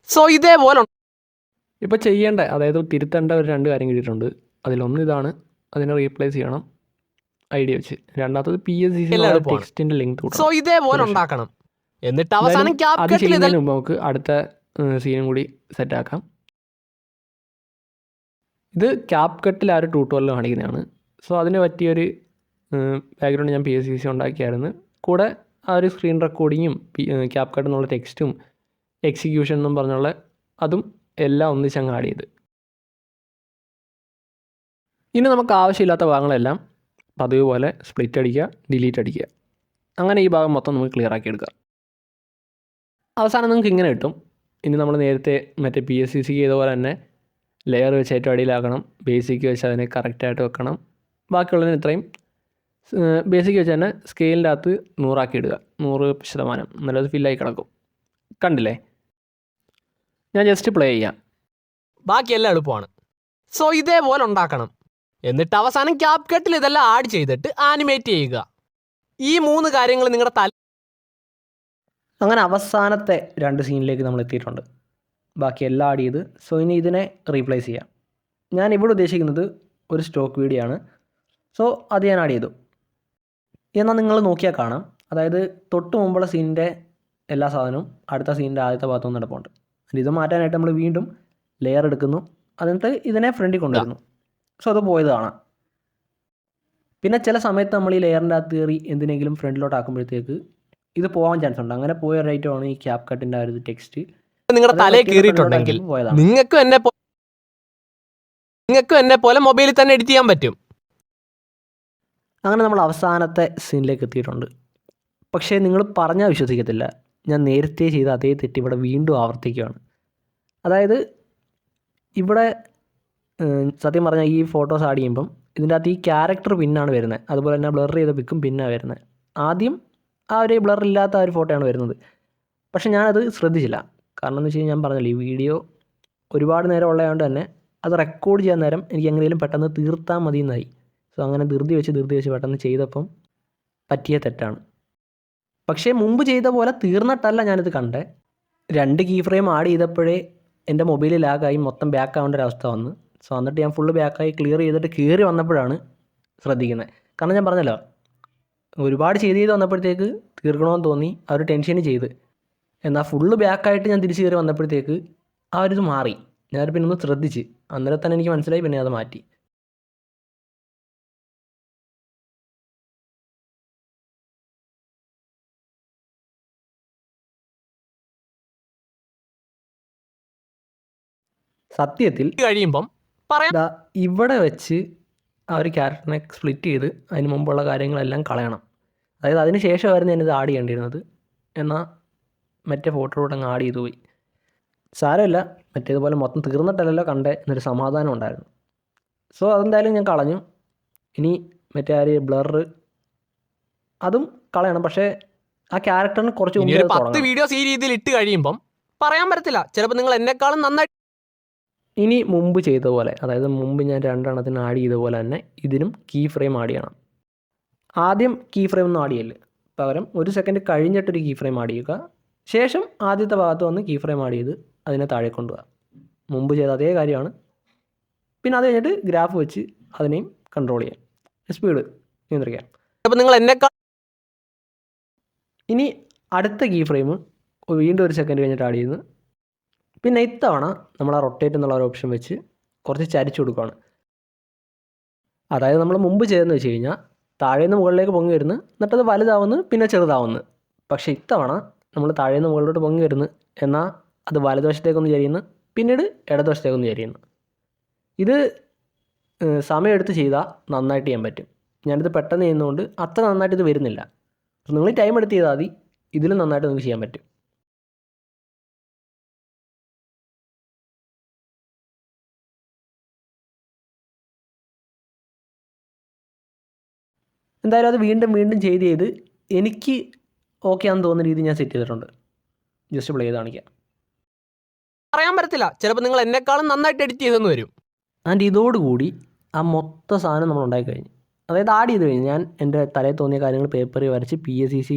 സോ ഇതേപോലെ ഇപ്പോൾ ചെയ്യേണ്ട, അതായത് തിരുത്തേണ്ട ഒരു 2 കാര്യം കിട്ടിയിട്ടുണ്ട്. അതിലൊന്ന് ഇതാണ്, അതിനെ റീപ്ലേസ് ചെയ്യണം ഐഡിയ വെച്ച്. രണ്ടാമത്തത് PSCC ടെക്സ്റ്റിൻ്റെ ലിങ്ക് കൊടുക്കണം. സോ ഇതേപോലെ ഉണ്ടാക്കണം. എന്നിട്ട് അവസാനം അത് ചെയ്യുന്നതിന് മുമ്പ് നമുക്ക് അടുത്ത സീനും കൂടി സെറ്റാക്കാം. ഇത് CapCutൽ ആ ഒരു ട്യൂട്ടോറിയൽ കാണിക്കുന്നതാണ്. സോ അതിന് പറ്റിയൊരു ബാക്ക്ഗ്രൗണ്ട് ഞാൻ PSCC ഉണ്ടാക്കിയായിരുന്നു. കൂടെ ആ ഒരു സ്ക്രീൻ റെക്കോർഡിങ്ങും CapCut എന്നുള്ള ടെക്സ്റ്റും എക്സിക്യൂഷൻ എന്നും പറഞ്ഞുള്ള അതും എല്ലാം ഒന്നിച്ചങ്ങ് ആഡ് ചെയ്ത്. ഇനി നമുക്ക് ആവശ്യമില്ലാത്ത ഭാഗങ്ങളെല്ലാം പതിവ് പോലെ സ്പ്ലിറ്റ് അടിക്കുക, ഡിലീറ്റ് അടിക്കുക. അങ്ങനെ ഈ ഭാഗം മൊത്തം നമുക്ക് ക്ലിയർ ആക്കി എടുക്കാം. അവസാനം നിങ്ങൾക്ക് ഇങ്ങനെ കിട്ടും. ഇനി നമ്മൾ നേരത്തെ മറ്റേ PSCC ചെയ്ത പോലെ തന്നെ ലെയർ വെച്ച് ഏറ്റവും അടിയിലാക്കണം, ബേസിക് വെച്ച് അതിനെ കറക്റ്റായിട്ട് വെക്കണം. ബാക്കിയുള്ളതിന് ഇത്രയും ബേസിക് വെച്ച് തന്നെ സ്കെയിലിൻ്റെ അകത്ത് 100 ആക്കി ഇടുക, 100%. നല്ലത് ഫില്ലായി കിടക്കും. കണ്ടില്ലേ, ഞാൻ ജസ്റ്റ് പ്ലേ ചെയ്യാം. ബാക്കിയെല്ലാം എളുപ്പമാണ്. സോ ഇതേപോലെ ഉണ്ടാക്കണം. എന്നിട്ട് അവസാനം CapCutൽ ഇതെല്ലാം ആഡ് ചെയ്തിട്ട് ആനിമേറ്റ് ചെയ്യുക. ഈ 3 കാര്യങ്ങൾ നിങ്ങളുടെ അങ്ങനെ അവസാനത്തെ 2 സീനിലേക്ക് നമ്മൾ എത്തിയിട്ടുണ്ട്. ബാക്കി എല്ലാം ആഡ് ചെയ്ത്. സോ ഇനി ഇതിനെ റീപ്ലേസ് ചെയ്യാം. ഞാൻ ഇവിടെ ഉദ്ദേശിക്കുന്നത് ഒരു സ്റ്റോക്ക് വീഡിയോ ആണ്. സോ അത് ഞാൻ ആഡ് ചെയ്തു. എന്നാൽ നിങ്ങൾ നോക്കിയാൽ കാണാം, അതായത് തൊട്ട് മുമ്പുള്ള സീനിൻ്റെ എല്ലാ സാധനവും അടുത്ത സീനിൻ്റെ ആദ്യത്തെ ഭാഗത്തുനിന്ന് നടപ്പുണ്ട്. ഇത് മാറ്റാനായിട്ട് നമ്മൾ വീണ്ടും ലെയർ എടുക്കുന്നു, എന്നിട്ട് ഇതിനെ ഫ്രണ്ടിൽ കൊണ്ടുവരുന്നു. സോ അത് പോയത് കാണാം. പിന്നെ ചില സമയത്ത് നമ്മൾ ഈ ലെയറിൻ്റെ അകത്ത് കയറി എന്തിനെങ്കിലും ഫ്രണ്ടിലോട്ട് ആക്കുമ്പോഴത്തേക്ക് ഇത് പോകാൻ ചാൻസ് ഉണ്ട്. അങ്ങനെ പോയ ഒരു ഐറ്റമാണ് ഈ CapCutൻ്റെ ആ ഒരു ടെക്സ്റ്റ്. നിങ്ങളുടെ തലയിൽ കയറിയിട്ടുണ്ടെങ്കിൽ നിങ്ങൾക്കും എന്നെ പോലെ മൊബൈലിൽ തന്നെ എഡിറ്റ് ചെയ്യാൻ പറ്റും. അങ്ങനെ നമ്മൾ അവസാനത്തെ സീനിലേക്ക് എത്തിയിട്ടുണ്ട്. പക്ഷേ നിങ്ങൾ പറഞ്ഞാൽ വിശ്വസിക്കത്തില്ല, ഞാൻ നേരത്തെ ചെയ്ത അതേ തെറ്റ് ഇവിടെ വീണ്ടും ആവർത്തിക്കുകയാണ്. അതായത് ഇവിടെ സത്യം പറഞ്ഞാൽ ഈ ഫോട്ടോസ് ആഡ് ചെയ്യുമ്പം ഇതിൻ്റെ അകത്ത് ഈ ക്യാരക്ടർ പിന്നാണ് വരുന്നത്. അതുപോലെ തന്നെ ബ്ലർ ചെയ്ത പിക്കും പിന്നാണ് വരുന്നത്. ആദ്യം ആ ഒരു ബ്ലർ ഇല്ലാത്ത ആ ഒരു ഫോട്ടോയാണ് വരുന്നത്. പക്ഷെ ഞാനത് ശ്രദ്ധിച്ചില്ല. കാരണം എന്ന് വെച്ച് കഴിഞ്ഞാൽ ഞാൻ പറഞ്ഞല്ലോ, ഈ വീഡിയോ ഒരുപാട് നേരം ഉള്ളതുകൊണ്ട് തന്നെ അത് റെക്കോർഡ് ചെയ്യാൻ നേരം എനിക്ക് എങ്ങനെയും പെട്ടെന്ന് തീർത്താൽ മതി എന്നായി. സോ അങ്ങനെ ധൃതി വെച്ച് പെട്ടെന്ന് ചെയ്തപ്പം പറ്റിയ തെറ്റാണ്. പക്ഷേ മുമ്പ് ചെയ്ത പോലെ തീർന്നിട്ടല്ല ഞാനിത് കണ്ടേ. 2 കീ ഫ്രെയിം ആഡ് ചെയ്തപ്പോഴേ എൻ്റെ മൊബൈൽ ലാഗായി മൊത്തം ബാക്ക് ആവേണ്ട ഒരവസ്ഥ വന്നു. സോ എന്നിട്ട് ഞാൻ ഫുള്ള് ബാക്കായി ക്ലിയർ ചെയ്തിട്ട് കയറി വന്നപ്പോഴാണ് ശ്രദ്ധിക്കുന്നത്. കാരണം ഞാൻ പറഞ്ഞല്ലോ, ഒരുപാട് ചെയ്ത് വന്നപ്പോഴത്തേക്ക് തീർക്കണമെന്ന് തോന്നി, ആ ഒരു ടെൻഷന് ചെയ്ത്. എന്നാൽ ഫുള്ള് ബാക്കായിട്ട് ഞാൻ തിരിച്ച് കയറി വന്നപ്പോഴത്തേക്ക് ആ ഒരു ഇത് മാറി. ഞാൻ പിന്നെ ഒന്ന് ശ്രദ്ധിച്ച്, അന്നേരം തന്നെ എനിക്ക് മനസ്സിലായി, പിന്നെ അത് മാറ്റി. സത്യത്തിൽ കഴിയുമ്പം പറയാം. ഇവിടെ വെച്ച് ആ ഒരു ക്യാരക്ടറിനെ സ്പ്ലിറ്റ് ചെയ്ത് അതിന് മുമ്പുള്ള കാര്യങ്ങളെല്ലാം കളയണം. അതായത് അതിന് ശേഷമായിരുന്നു ഞാനിത് ആഡ് ചെയ്യേണ്ടിയിരുന്നത്. എന്നാൽ മറ്റേ ഫോട്ടോയോടെ അങ്ങ് ആഡ് ചെയ്തു പോയി. സാരമില്ല, മറ്റേതുപോലെ മൊത്തം തീർന്നിട്ടല്ലല്ലോ കണ്ടേ എന്നൊരു സമാധാനം ഉണ്ടായിരുന്നു. സോ അതെന്തായാലും ഞാൻ കളഞ്ഞു. ഇനി മറ്റേ ആ ഒരു ബ്ലർ അതും കളയണം. പക്ഷേ ആ ക്യാരക്ടറിന് കുറച്ച് ഇനി ഒരു 10 വീഡിയോസ് ഈ രീതിയിൽ ഇട്ട് കഴിയുമ്പം പറയാൻ പറ്റത്തില്ല, ചിലപ്പോൾ നിങ്ങൾ എന്നെക്കാളും നന്നായി. ഇനി മുമ്പ് ചെയ്ത പോലെ, അതായത് മുമ്പ് ഞാൻ 2 എണ്ണത്തിന് ആഡ് ചെയ്ത പോലെ തന്നെ ഇതിനും കീ ഫ്രെയിം ആഡ് ചെയ്യണം. ആദ്യം കീ ഫ്രെയിം ഒന്നും ആഡ് ചെയ്യല്, പകരം 1 സെക്കൻഡ് കഴിഞ്ഞിട്ടൊരു കീ ഫ്രെയിം ആഡ് ചെയ്യുക. ശേഷം ആദ്യത്തെ ഭാഗത്ത് വന്ന് കീ ഫ്രെയിം ആഡ് ചെയ്ത് അതിനെ താഴെ കൊണ്ടുപോകുക. മുമ്പ് ചെയ്ത അതേ കാര്യമാണ്. പിന്നെ അത് കഴിഞ്ഞിട്ട് ഗ്രാഫ് വെച്ച് അതിനെയും കൺട്രോൾ ചെയ്യാം, സ്പീഡ് നിയന്ത്രിക്കാം. ചിലപ്പോൾ നിങ്ങൾ എന്നെക്കാൾ. ഇനി അടുത്ത കീ ഫ്രെയിം വീണ്ടും 1 സെക്കൻഡ് കഴിഞ്ഞിട്ട് ആഡ് ചെയ്യുന്നു. പിന്നെ ഇത്തവണ നമ്മൾ ആ റൊട്ടേറ്റ് എന്നുള്ള ഒരു ഓപ്ഷൻ വെച്ച് കുറച്ച് ചരിച്ചു കൊടുക്കുകയാണ്. അതായത് നമ്മൾ മുമ്പ് ചെയ്തതെന്ന് വെച്ച് കഴിഞ്ഞാൽ താഴേന്ന് മുകളിലേക്ക് പൊങ്ങി വരുന്നു, എന്നിട്ടത് വലുതാവുന്നു, പിന്നെ ചെറുതാവുന്നു. പക്ഷേ ഇത്തവണ നമ്മൾ താഴേന്ന് മുകളിലോട്ട് പൊങ്ങി വരുന്നു, എന്നാൽ അത് വലതുവശത്തേക്കൊന്ന് ചരിയുന്നു, പിന്നീട് ഇടതുവശത്തേക്കൊന്ന് ചരിയുന്നു. ഇത് സമയമെടുത്ത് ചെയ്താൽ നന്നായിട്ട് ചെയ്യാൻ പറ്റും. ഞാനിത് പെട്ടെന്ന് ചെയ്യുന്നതുകൊണ്ട് അത്ര നന്നായിട്ട് ഇത് വരുന്നില്ല. നിങ്ങൾ ടൈം എടുത്ത് ചെയ്താൽ മതി, ഇതിലും നന്നായിട്ട് നിങ്ങൾക്ക് ചെയ്യാൻ പറ്റും. എന്തായാലും അത് വീണ്ടും ചെയ്ത് എനിക്ക് ഓക്കെ ആണെന്ന് തോന്നുന്ന രീതി ഞാൻ സെറ്റ് ചെയ്തിട്ടുണ്ട്. ജസ്റ്റ് പ്ലേ ചെയ്ത് കാണിക്കാം. പറയാൻ പറ്റത്തില്ല, ചിലപ്പോൾ നിങ്ങൾ എന്നെക്കാളും നന്നായിട്ട് എഡിറ്റ് ചെയ്തെന്ന് വരും. ആൻഡ് ഇതോടുകൂടി ആ മൊത്ത സാധനം നമ്മൾ ഉണ്ടാക്കി കഴിഞ്ഞു. അതായത് ആഡ് ചെയ്ത് കഴിഞ്ഞ് ഞാൻ എൻ്റെ തലയിൽ തോന്നിയ കാര്യങ്ങൾ പേപ്പറിൽ വരച്ച് PSCC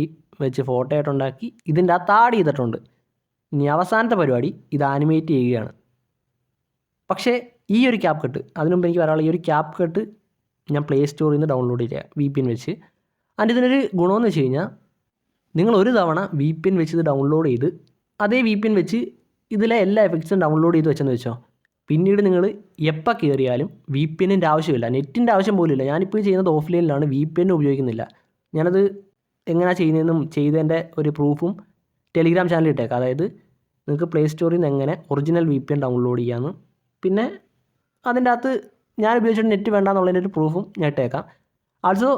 വെച്ച് ഫോട്ടോ ആയിട്ടുണ്ടാക്കി ഇതിൻ്റെ അകത്ത് ആഡ് ചെയ്തിട്ടുണ്ട്. ഇനി അവസാനത്തെ പരിപാടി ഇത് ആനിമേറ്റ് ചെയ്യുകയാണ്. പക്ഷേ ഈ ഒരു ക്യാപ് കട്ട്, അതിനുമുമ്പ് എനിക്ക് പറയാനുള്ള, ഈ ഒരു ക്യാപ് കട്ട് ഞാൻ പ്ലേ സ്റ്റോറിൽ നിന്ന് ഡൗൺലോഡ് ചെയ്യുക VPN വെച്ച്. ആൻഡ് ഇതിനൊരു ഗുണമെന്ന് വെച്ച് കഴിഞ്ഞാൽ നിങ്ങൾ ഒരു തവണ VPN വെച്ച് ഇത് ഡൗൺലോഡ് ചെയ്ത് അതേ VPN വെച്ച് ഇതിലെ എല്ലാ എഫക്ട്സും ഡൗൺലോഡ് ചെയ്ത് വെച്ചെന്ന് വെച്ചോ, പിന്നീട് നിങ്ങൾ എപ്പോൾ കയറിയാലും VPNൻ്റെ ആവശ്യമില്ല, നെറ്റിൻ്റെ ആവശ്യം പോലും ഇല്ല. ഞാനിപ്പോൾ ചെയ്യുന്നത് ഓഫ്ലൈനിലാണ്, VPN ഉപയോഗിക്കുന്നില്ല. ഞാനത് എങ്ങനെയാണ് ചെയ്യുന്നതെന്നും ചെയ്തതിൻ്റെ ഒരു പ്രൂഫും ടെലിഗ്രാം ചാനലിൽ ഇട്ടേക്കാം. അതായത് നിങ്ങൾക്ക് പ്ലേ സ്റ്റോറിൽ നിന്ന് എങ്ങനെ ഒറിജിനൽ VPN ഡൗൺലോഡ് ചെയ്യാമെന്നും പിന്നെ അതിൻ്റെ അകത്ത് ഞാൻ ഉപയോഗിച്ചിട്ട് നെറ്റ് വേണ്ടാന്നുള്ളതിൻ്റെ ഒരു പ്രൂഫും ഞാൻ ഇട്ടേക്കാം. ആൾസോ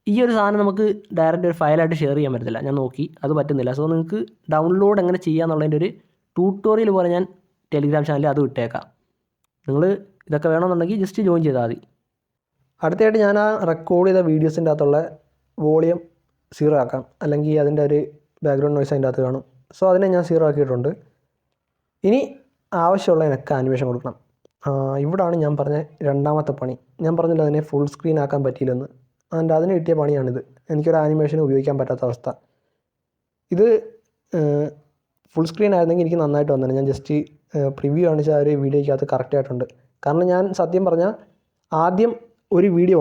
ഈ ഒരു സാധനം നമുക്ക് ഡയറക്റ്റ് ഒരു ഫയലായിട്ട് ഷെയർ ചെയ്യാൻ പറ്റത്തില്ല, ഞാൻ നോക്കി അത് പറ്റുന്നില്ല. സോ നിങ്ങൾക്ക് ഡൗൺലോഡ് എങ്ങനെ ചെയ്യാന്നുള്ളതിൻ്റെ ഒരു ട്യൂട്ടോറിയൽ പോലെ ഞാൻ ടെലിഗ്രാം ചാനലിൽ അത് ഇട്ടേക്കാം. നിങ്ങൾ ഇതൊക്കെ വേണമെന്നുണ്ടെങ്കിൽ ജസ്റ്റ് ജോയിൻ ചെയ്താൽ മതി. അടുത്തായിട്ട് ഞാൻ ആ റെക്കോർഡ് ചെയ്ത വീഡിയോസിൻ്റെ അകത്തുള്ള വോളിയം 0 ആക്കാം, അല്ലെങ്കിൽ അതിൻ്റെ ഒരു ബാക്ക്ഗ്രൗണ്ട് നോയ്സ് അതിൻ്റെ അകത്ത് കാണും. സോ അതിനെ ഞാൻ 0 ആക്കിയിട്ടുണ്ട്. ഇനി ആവശ്യമുള്ളതിനൊക്കെ ആനിമേഷൻ കൊടുക്കണം. ഇവിടാണ് ഞാൻ പറഞ്ഞ രണ്ടാമത്തെ പണി. ഞാൻ പറഞ്ഞില്ല അതിനെ ഫുൾ സ്ക്രീൻ ആക്കാൻ പറ്റിയില്ലെന്ന്. ആൻഡ് അതിന് കിട്ടിയ പണിയാണിത്. എനിക്കൊരു ആനിമേഷൻ ഉപയോഗിക്കാൻ പറ്റാത്ത അവസ്ഥ. ഇത് ഫുൾ സ്ക്രീൻ ആയിരുന്നെങ്കിൽ എനിക്ക് നന്നായിട്ട് വന്നത്. ഞാൻ ജസ്റ്റ് പ്രിവ്യൂ കാണിച്ച ആ ഒരു വീഡിയോയ്ക്കകത്ത് കറക്റ്റായിട്ടുണ്ട്. കാരണം ഞാൻ സത്യം പറഞ്ഞാൽ ആദ്യം ഒരു വീഡിയോ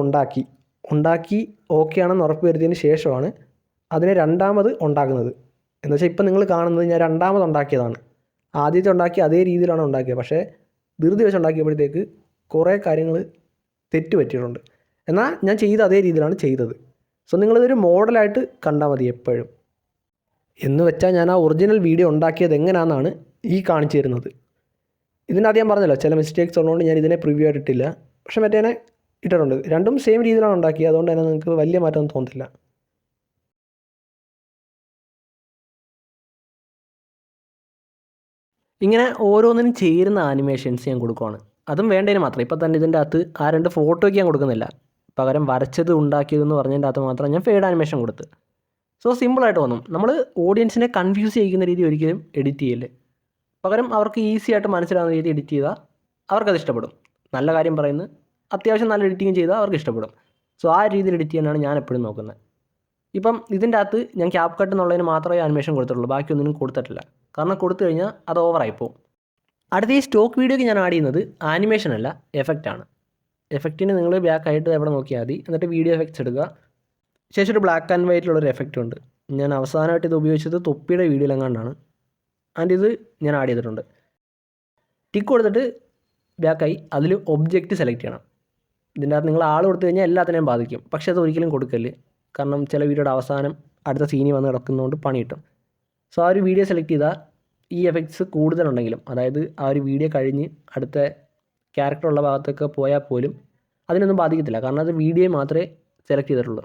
ഉണ്ടാക്കി ഓക്കെ ആണെന്ന് ഉറപ്പ് വരുത്തിയതിന് ശേഷമാണ് അതിനെ രണ്ടാമത് ഉണ്ടാക്കുന്നത്. എന്ന് വെച്ചാൽ ഇപ്പം നിങ്ങൾ കാണുന്നത് ഞാൻ രണ്ടാമത് ഉണ്ടാക്കിയതാണ്. ആദ്യത്തെ ഉണ്ടാക്കി അതേ രീതിയിലാണ് ഉണ്ടാക്കിയത്. പക്ഷേ ധൃതി വെച്ച് ഉണ്ടാക്കിയപ്പോഴത്തേക്ക് കുറേ കാര്യങ്ങൾ തെറ്റ് പറ്റിയിട്ടുണ്ട്. എന്നാൽ ഞാൻ ചെയ്ത അതേ രീതിയിലാണ് ചെയ്തത്. സോ നിങ്ങളിതൊരു മോഡലായിട്ട് കണ്ടാൽ മതി എപ്പോഴും. എന്ന് വെച്ചാൽ ഞാൻ ആ ഒറിജിനൽ വീഡിയോ ഉണ്ടാക്കിയത് എങ്ങനെയാണെന്നാണ് ഈ കാണിച്ചു തരുന്നത്. ഇതിനകത്ത് ഞാൻ പറഞ്ഞല്ലോ ചില മിസ്റ്റേക്സ് ഉള്ളതുകൊണ്ട് ഞാൻ ഇതിനെ പ്രിവ്യൂ ആയിട്ടില്ല. പക്ഷേ മറ്റേനെ ഇട്ടിട്ടുണ്ട്. രണ്ടും സെയിം രീതിയിലാണ് ഉണ്ടാക്കിയത്. അതുകൊണ്ട് തന്നെ നിങ്ങൾക്ക് വലിയ മാറ്റമൊന്നും തോന്നത്തില്ല. ഇങ്ങനെ ഓരോന്നിനും ചേരുന്ന ആനിമേഷൻസ് ഞാൻ കൊടുക്കുവാണ്. അതും വേണ്ടതിന് മാത്രം. ഇപ്പം തന്നെ ഇതിൻ്റെ അകത്ത് ആ 2 ഫോട്ടോയ്ക്ക് ഞാൻ കൊടുക്കുന്നില്ല. പകരം വരച്ചത് ഉണ്ടാക്കിയതെന്ന് പറഞ്ഞതിൻ്റെ അകത്ത് മാത്രം ഞാൻ ഫേഡ് ആനിമേഷൻ കൊടുത്ത്. സോ സിമ്പിളായിട്ട് തോന്നും. നമ്മൾ ഓഡിയൻസിനെ കൺഫ്യൂസ് ചെയ്യിക്കുന്ന രീതി ഒരിക്കലും എഡിറ്റ് ചെയ്യല്ലേ. പകരം അവർക്ക് ഈസി ആയിട്ട് മനസ്സിലാവുന്ന രീതി എഡിറ്റ് ചെയ്താൽ അവർക്കത് ഇഷ്ടപ്പെടും. നല്ല കാര്യം പറയുന്നത്, അത്യാവശ്യം നല്ല എഡിറ്റിങ് ചെയ്താൽ അവർക്ക് ഇഷ്ടപ്പെടും. സോ ആ രീതിയിൽ എഡിറ്റ് ചെയ്യാനാണ് ഞാൻ എപ്പോഴും നോക്കുന്നത്. ഇപ്പം ഇതിൻ്റെ അകത്ത് ഞാൻ ക്യാപ് കട്ട് എന്നുള്ളതിന് മാത്രമേ ആനിമേഷൻ കൊടുത്തിട്ടുള്ളൂ, ബാക്കിയൊന്നിനും കൊടുത്തിട്ടില്ല. കാരണം കൊടുത്തു കഴിഞ്ഞാൽ അത് ഓവറായി പോകും. അടുത്ത ഈ സ്റ്റോക്ക് വീഡിയോയ്ക്ക് ഞാൻ ആഡ് ചെയ്യുന്നത് ആനിമേഷൻ അല്ല, എഫക്റ്റാണ്. എഫക്റ്റിന് നിങ്ങൾ ബാക്കായിട്ട് എവിടെ നോക്കിയാൽ മതി. എന്നിട്ട് വീഡിയോ എഫക്ട്സ് എടുക്കുക. ശേഷം ഒരു ബ്ലാക്ക് ആൻഡ് വൈറ്റിലുള്ളൊരു എഫക്റ്റ് ഉണ്ട്. ഞാൻ അവസാനമായിട്ട് ഇത് ഉപയോഗിച്ചത് തൊപ്പിയുടെ വീഡിയോയിലെങ്ങാണ്ടാണ്. ആൻഡ് ഇത് ഞാൻ ആഡ് ചെയ്തിട്ടുണ്ട്. ടിക്ക് കൊടുത്തിട്ട് ബാക്കായി അതിൽ ഒബ്ജക്റ്റ് സെലക്ട് ചെയ്യണം. ഇതിൻ്റെ അകത്ത് നിങ്ങൾ ആൾ കൊടുത്തു കഴിഞ്ഞാൽ എല്ലാത്തിനെയും ബാധിക്കും. പക്ഷേ അത് ഒരിക്കലും കൊടുക്കല്. കാരണം ചില വീഡിയോയുടെ അവസാനം അടുത്ത സീനി വന്ന് കിടക്കുന്നതുകൊണ്ട് പണി കിട്ടും. സോ ആ ഒരു വീഡിയോ സെലക്ട് ചെയ്താൽ ഈ എഫക്ട്സ് കൂടുതലുണ്ടെങ്കിലും, അതായത് ആ ഒരു വീഡിയോ കഴിഞ്ഞ് അടുത്ത ക്യാരക്ടറുള്ള ഭാഗത്തൊക്കെ പോയാൽ പോലും അതിനൊന്നും ബാധിക്കത്തില്ല. കാരണം അത് വീഡിയോ മാത്രമേ സെലക്ട് ചെയ്തിട്ടുള്ളൂ.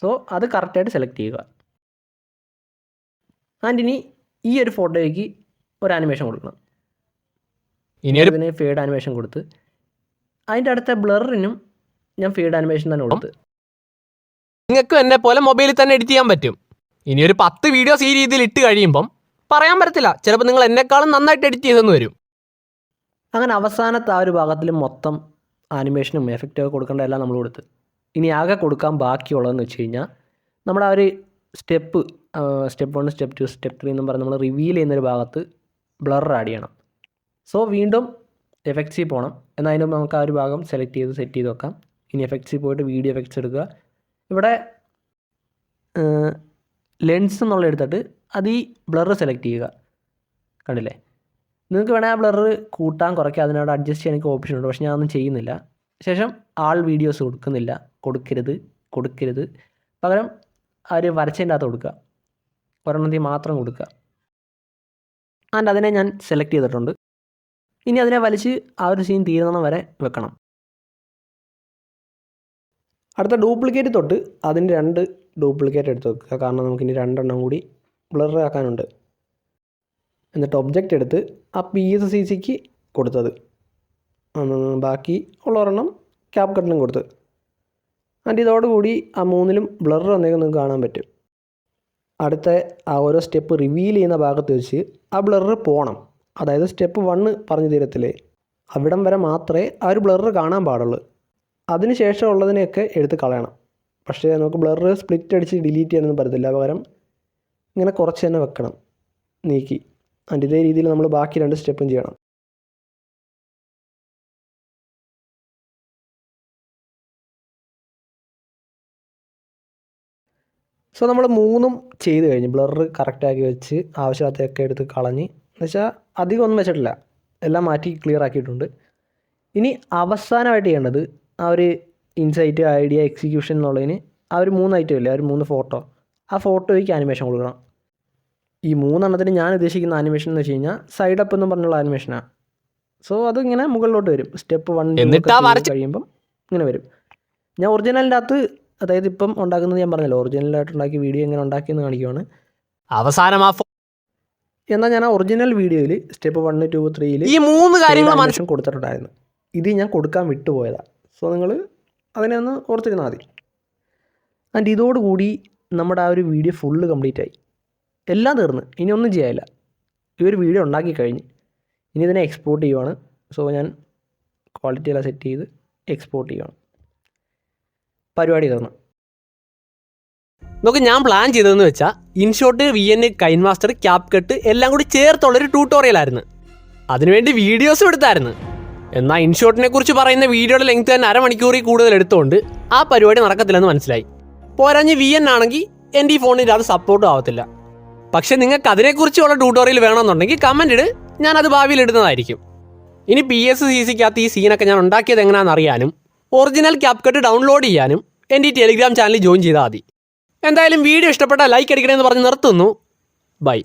സോ അത് കറക്റ്റായിട്ട് സെലക്ട് ചെയ്യുക. ആൻഡ് ഇനി ഈ ഒരു ഫോട്ടോയ്ക്ക് ഒരു ആനിമേഷൻ കൊടുക്കണം. ഇനി ഇതിന് ഫേഡ് ആനിമേഷൻ കൊടുത്ത് അതിൻ്റെ അടുത്ത ബ്ലറിനും ഞാൻ ഫേഡ് ആനിമേഷൻ തന്നെ കൊടുത്ത്. നിങ്ങൾക്ക് എന്നെ പോലെ മൊബൈലിൽ തന്നെ എഡിറ്റ് ചെയ്യാൻ പറ്റും. ഇനി ഒരു 10 വീഡിയോസ് ഈ രീതിയിൽ ഇട്ട് കഴിയുമ്പം പറയാൻ പറ്റത്തില്ല, ചിലപ്പോൾ നിങ്ങൾ എന്നെക്കാളും നന്നായിട്ട് എഡിറ്റ് ചെയ്തെന്ന് വരും. അങ്ങനെ അവസാനത്തെ ആ ഒരു ഭാഗത്തിൽ മൊത്തം ആനിമേഷനും എഫക്റ്റൊക്കെ കൊടുക്കേണ്ട എല്ലാം നമ്മൾ കൊടുത്ത്. ഇനി ആകെ കൊടുക്കാൻ ബാക്കിയുള്ളതെന്ന് വെച്ച് കഴിഞ്ഞാൽ നമ്മുടെ ആ ഒരു സ്റ്റെപ്പ് 1, സ്റ്റെപ്പ് 2, സ്റ്റെപ്പ് 3 എന്നും പറഞ്ഞ് നമ്മൾ റിവീൽ ചെയ്യുന്നൊരു ഭാഗത്ത് ബ്ലർ ആഡ് ചെയ്യണം. സോ വീണ്ടും എഫക്ട്സിൽ പോകണം. എന്നാൽ അതിന് നമുക്ക് ആ ഒരു ഭാഗം സെലക്ട് ചെയ്ത് സെറ്റ് ചെയ്ത് വെക്കാം. ഇനി എഫക്ട്സിൽ പോയിട്ട് വീഡിയോ എഫക്ട്സ് എടുക്കുക. ഇവിടെ ലെൻസ് എന്നുള്ള എടുത്തിട്ട് അത് ഈ ബ്ലർ സെലക്ട് ചെയ്യുക. കണ്ടില്ലേ? നിങ്ങൾക്ക് വേണേൽ ആ ബ്ലർ കൂട്ടാൻ കുറയ്ക്കുക, അതിനോട് അഡ്ജസ്റ്റ് ചെയ്യാൻ എനിക്ക് ഓപ്ഷൻ ഉണ്ട്. പക്ഷേ ഞാനൊന്നും ചെയ്യുന്നില്ല. ശേഷം ആൾ വീഡിയോസ് കൊടുക്കരുത്. പകരം ആ ഒരു വരച്ചതിൻ്റെ അകത്ത് കൊടുക്കുക. ഒരെണ്ണത്തിൽ മാത്രം കൊടുക്കുക. ആൻഡ് അതിനെ ഞാൻ സെലക്ട് ചെയ്തിട്ടുണ്ട്. ഇനി അതിനെ വലിച്ച് ആ ഒരു സീൻ തീരുന്ന വരെ വെക്കണം. അടുത്ത ഡ്യൂപ്ലിക്കേറ്റ് തൊട്ട് അതിൻ്റെ 2 ഡ്യൂപ്ലിക്കേറ്റ് എടുത്ത് വെക്കുക. കാരണം നമുക്കിനി 2 എണ്ണം കൂടി ബ്ലർ ആക്കാനുണ്ട്. എന്നിട്ട് ഒബ്ജക്റ്റ് എടുത്ത് ആ PSCC കൊടുത്തത് ബാക്കി ഉള്ള ഒരെണ്ണം ക്യാപ് കട്ടിനും കൊടുത്ത്. ആൻഡ് ഇതോടുകൂടി ആ 3ലും ബ്ലർ വന്നേക്കും നിങ്ങൾക്ക് കാണാൻ പറ്റും. അടുത്ത ആ ഓരോ സ്റ്റെപ്പ് റിവീൽ ചെയ്യുന്ന ഭാഗത്ത് വെച്ച് ആ ബ്ലർ പോകണം. അതായത് സ്റ്റെപ്പ് 1 പറഞ്ഞു തീരത്തില്ലേ, അവിടം വരെ മാത്രമേ ആ ഒരു ബ്ലർ കാണാൻ പാടുള്ളൂ. അതിന് ശേഷം ഉള്ളതിനെയൊക്കെ എടുത്ത് കളയണം. പക്ഷേ നമുക്ക് ബ്ലർ സ്പ്ലിറ്റ് അടിച്ച് ഡിലീറ്റ് ചെയ്യാനൊന്നും പറ്റത്തില്ല. പകരം ഇങ്ങനെ കുറച്ച് തന്നെ വെക്കണം, നീക്കി. ആൻഡ് ഇതേ രീതിയിൽ നമ്മൾ ബാക്കി 2 സ്റ്റെപ്പും ചെയ്യണം. സോ നമ്മൾ 3ഉം ചെയ്ത് കഴിഞ്ഞ് ബ്ലർ കറക്റ്റാക്കി വെച്ച് ആവശ്യമില്ലാത്തതൊക്കെ എടുത്ത് കളഞ്ഞ്, എന്നുവെച്ചാൽ അധികം ഒന്നും വെച്ചിട്ടില്ല, എല്ലാം മാറ്റി ക്ലിയർ ആക്കിയിട്ടുണ്ട്. ഇനി അവസാനമായിട്ട് ചെയ്യേണ്ടത് ആ ഒരു ഇൻസൈറ്റ്, ഐഡിയ, എക്സിക്യൂഷൻ എന്നുള്ളതിന് ആ ഒരു 3 ഐറ്റം ഇല്ലേ, ആ ഒരു 3 ഫോട്ടോ, ആ ഫോട്ടോയ്ക്ക് ആനിമേഷൻ കൊടുക്കണം. ഈ 3 എണ്ണത്തിന് ഞാൻ ഉദ്ദേശിക്കുന്ന ആനിമേഷൻ എന്ന് വെച്ച് കഴിഞ്ഞാൽ സൈഡ് അപ്പ് എന്ന് പറഞ്ഞുള്ള ആനിമേഷനാണ്. സോ അതിങ്ങനെ മുകളിലോട്ട് വരും. സ്റ്റെപ്പ് 1 കഴിയുമ്പം ഇങ്ങനെ വരും. ഞാൻ ഒറിജിനലിൻ്റെ അകത്ത്, അതായത് ഇപ്പം ഉണ്ടാക്കുന്നത് ഞാൻ പറഞ്ഞല്ലോ, ഒറിജിനലായിട്ട് ഉണ്ടാക്കിയ വീഡിയോ എങ്ങനെ ഉണ്ടാക്കിയെന്ന് കാണിക്കുവാണ്. അവസാനം എന്നാൽ ഞാൻ ആ ഒറിജിനൽ വീഡിയോയിൽ സ്റ്റെപ്പ് 1, 2, 3 ഈ 3 കാര്യങ്ങൾ ആനിമേഷൻ കൊടുത്തിട്ടുണ്ടായിരുന്നു. ഇത് ഞാൻ കൊടുക്കാൻ വിട്ടുപോയതാണ്. സോ നിങ്ങൾ അതിനെ ഒന്ന് ഓർത്തിരുന്നാൽ മതി. ആൻഡ് ഇതോടുകൂടി നമ്മുടെ ആ ഒരു വീഡിയോ ഫുള്ള് കംപ്ലീറ്റ് ആയി, എല്ലാം തീർന്ന്. ഇനി ഒന്നും ചെയ്യാനില്ല. ഈ ഒരു വീഡിയോ ഉണ്ടാക്കി കഴിഞ്ഞ് ഇനി ഇതിനെ എക്സ്പോർട്ട് ചെയ്യുവാണ്. സോ ഞാൻ ക്വാളിറ്റി എല്ലാം സെറ്റ് ചെയ്ത് എക്സ്പോർട്ട് ചെയ്യുവാണ്. പരിപാടി തീർന്നു. നമുക്ക് ഞാൻ പ്ലാൻ ചെയ്തതെന്ന് വെച്ചാൽ InShot, VN, KineMaster, cap cut എല്ലാം കൂടി ചേർത്തുള്ളൊരു ട്യൂട്ടോറിയലായിരുന്നു. അതിനുവേണ്ടി വീഡിയോസും എടുത്തായിരുന്നു. എന്നാൽ ഇൻഷോട്ടിനെ കുറിച്ച് പറയുന്ന വീഡിയോയുടെ ലെങ്ത് തന്നെ 1/2 മണിക്കൂറിൽ കൂടുതൽ എടുത്തുകൊണ്ട് ആ പരിപാടി നടക്കത്തില്ലെന്ന് മനസ്സിലായി. പോരാഞ്ഞ് VN ആണെങ്കിൽ എൻ്റെ ഈ ഫോണിൽ അത് സപ്പോർട്ടും ആവത്തില്ല. പക്ഷേ നിങ്ങൾക്ക് അതിനെക്കുറിച്ചുള്ള ട്യൂട്ടോറിയൽ വേണമെന്നുണ്ടെങ്കിൽ കമൻ്റ് ഇട്, ഞാനത് ഭാവിയിൽ ഇടുന്നതായിരിക്കും. ഇനി PSCCക്കകത്ത് ഈ സീനൊക്കെ ഞാൻ ഉണ്ടാക്കിയത് എങ്ങനെയാണെന്ന് അറിയാനും ഒറിജിനൽ ക്യാപ് കട്ട് ഡൗൺലോഡ് ചെയ്യാനും എൻ്റെ ഈ ടെലിഗ്രാം ചാനലിൽ ജോയിൻ ചെയ്താൽ മതി. എന്തായാലും വീഡിയോ ഇഷ്ടപ്പെട്ടാൽ ലൈക്ക് അടിക്കണമെന്ന് പറഞ്ഞ് നിർത്തുന്നു. ബൈ.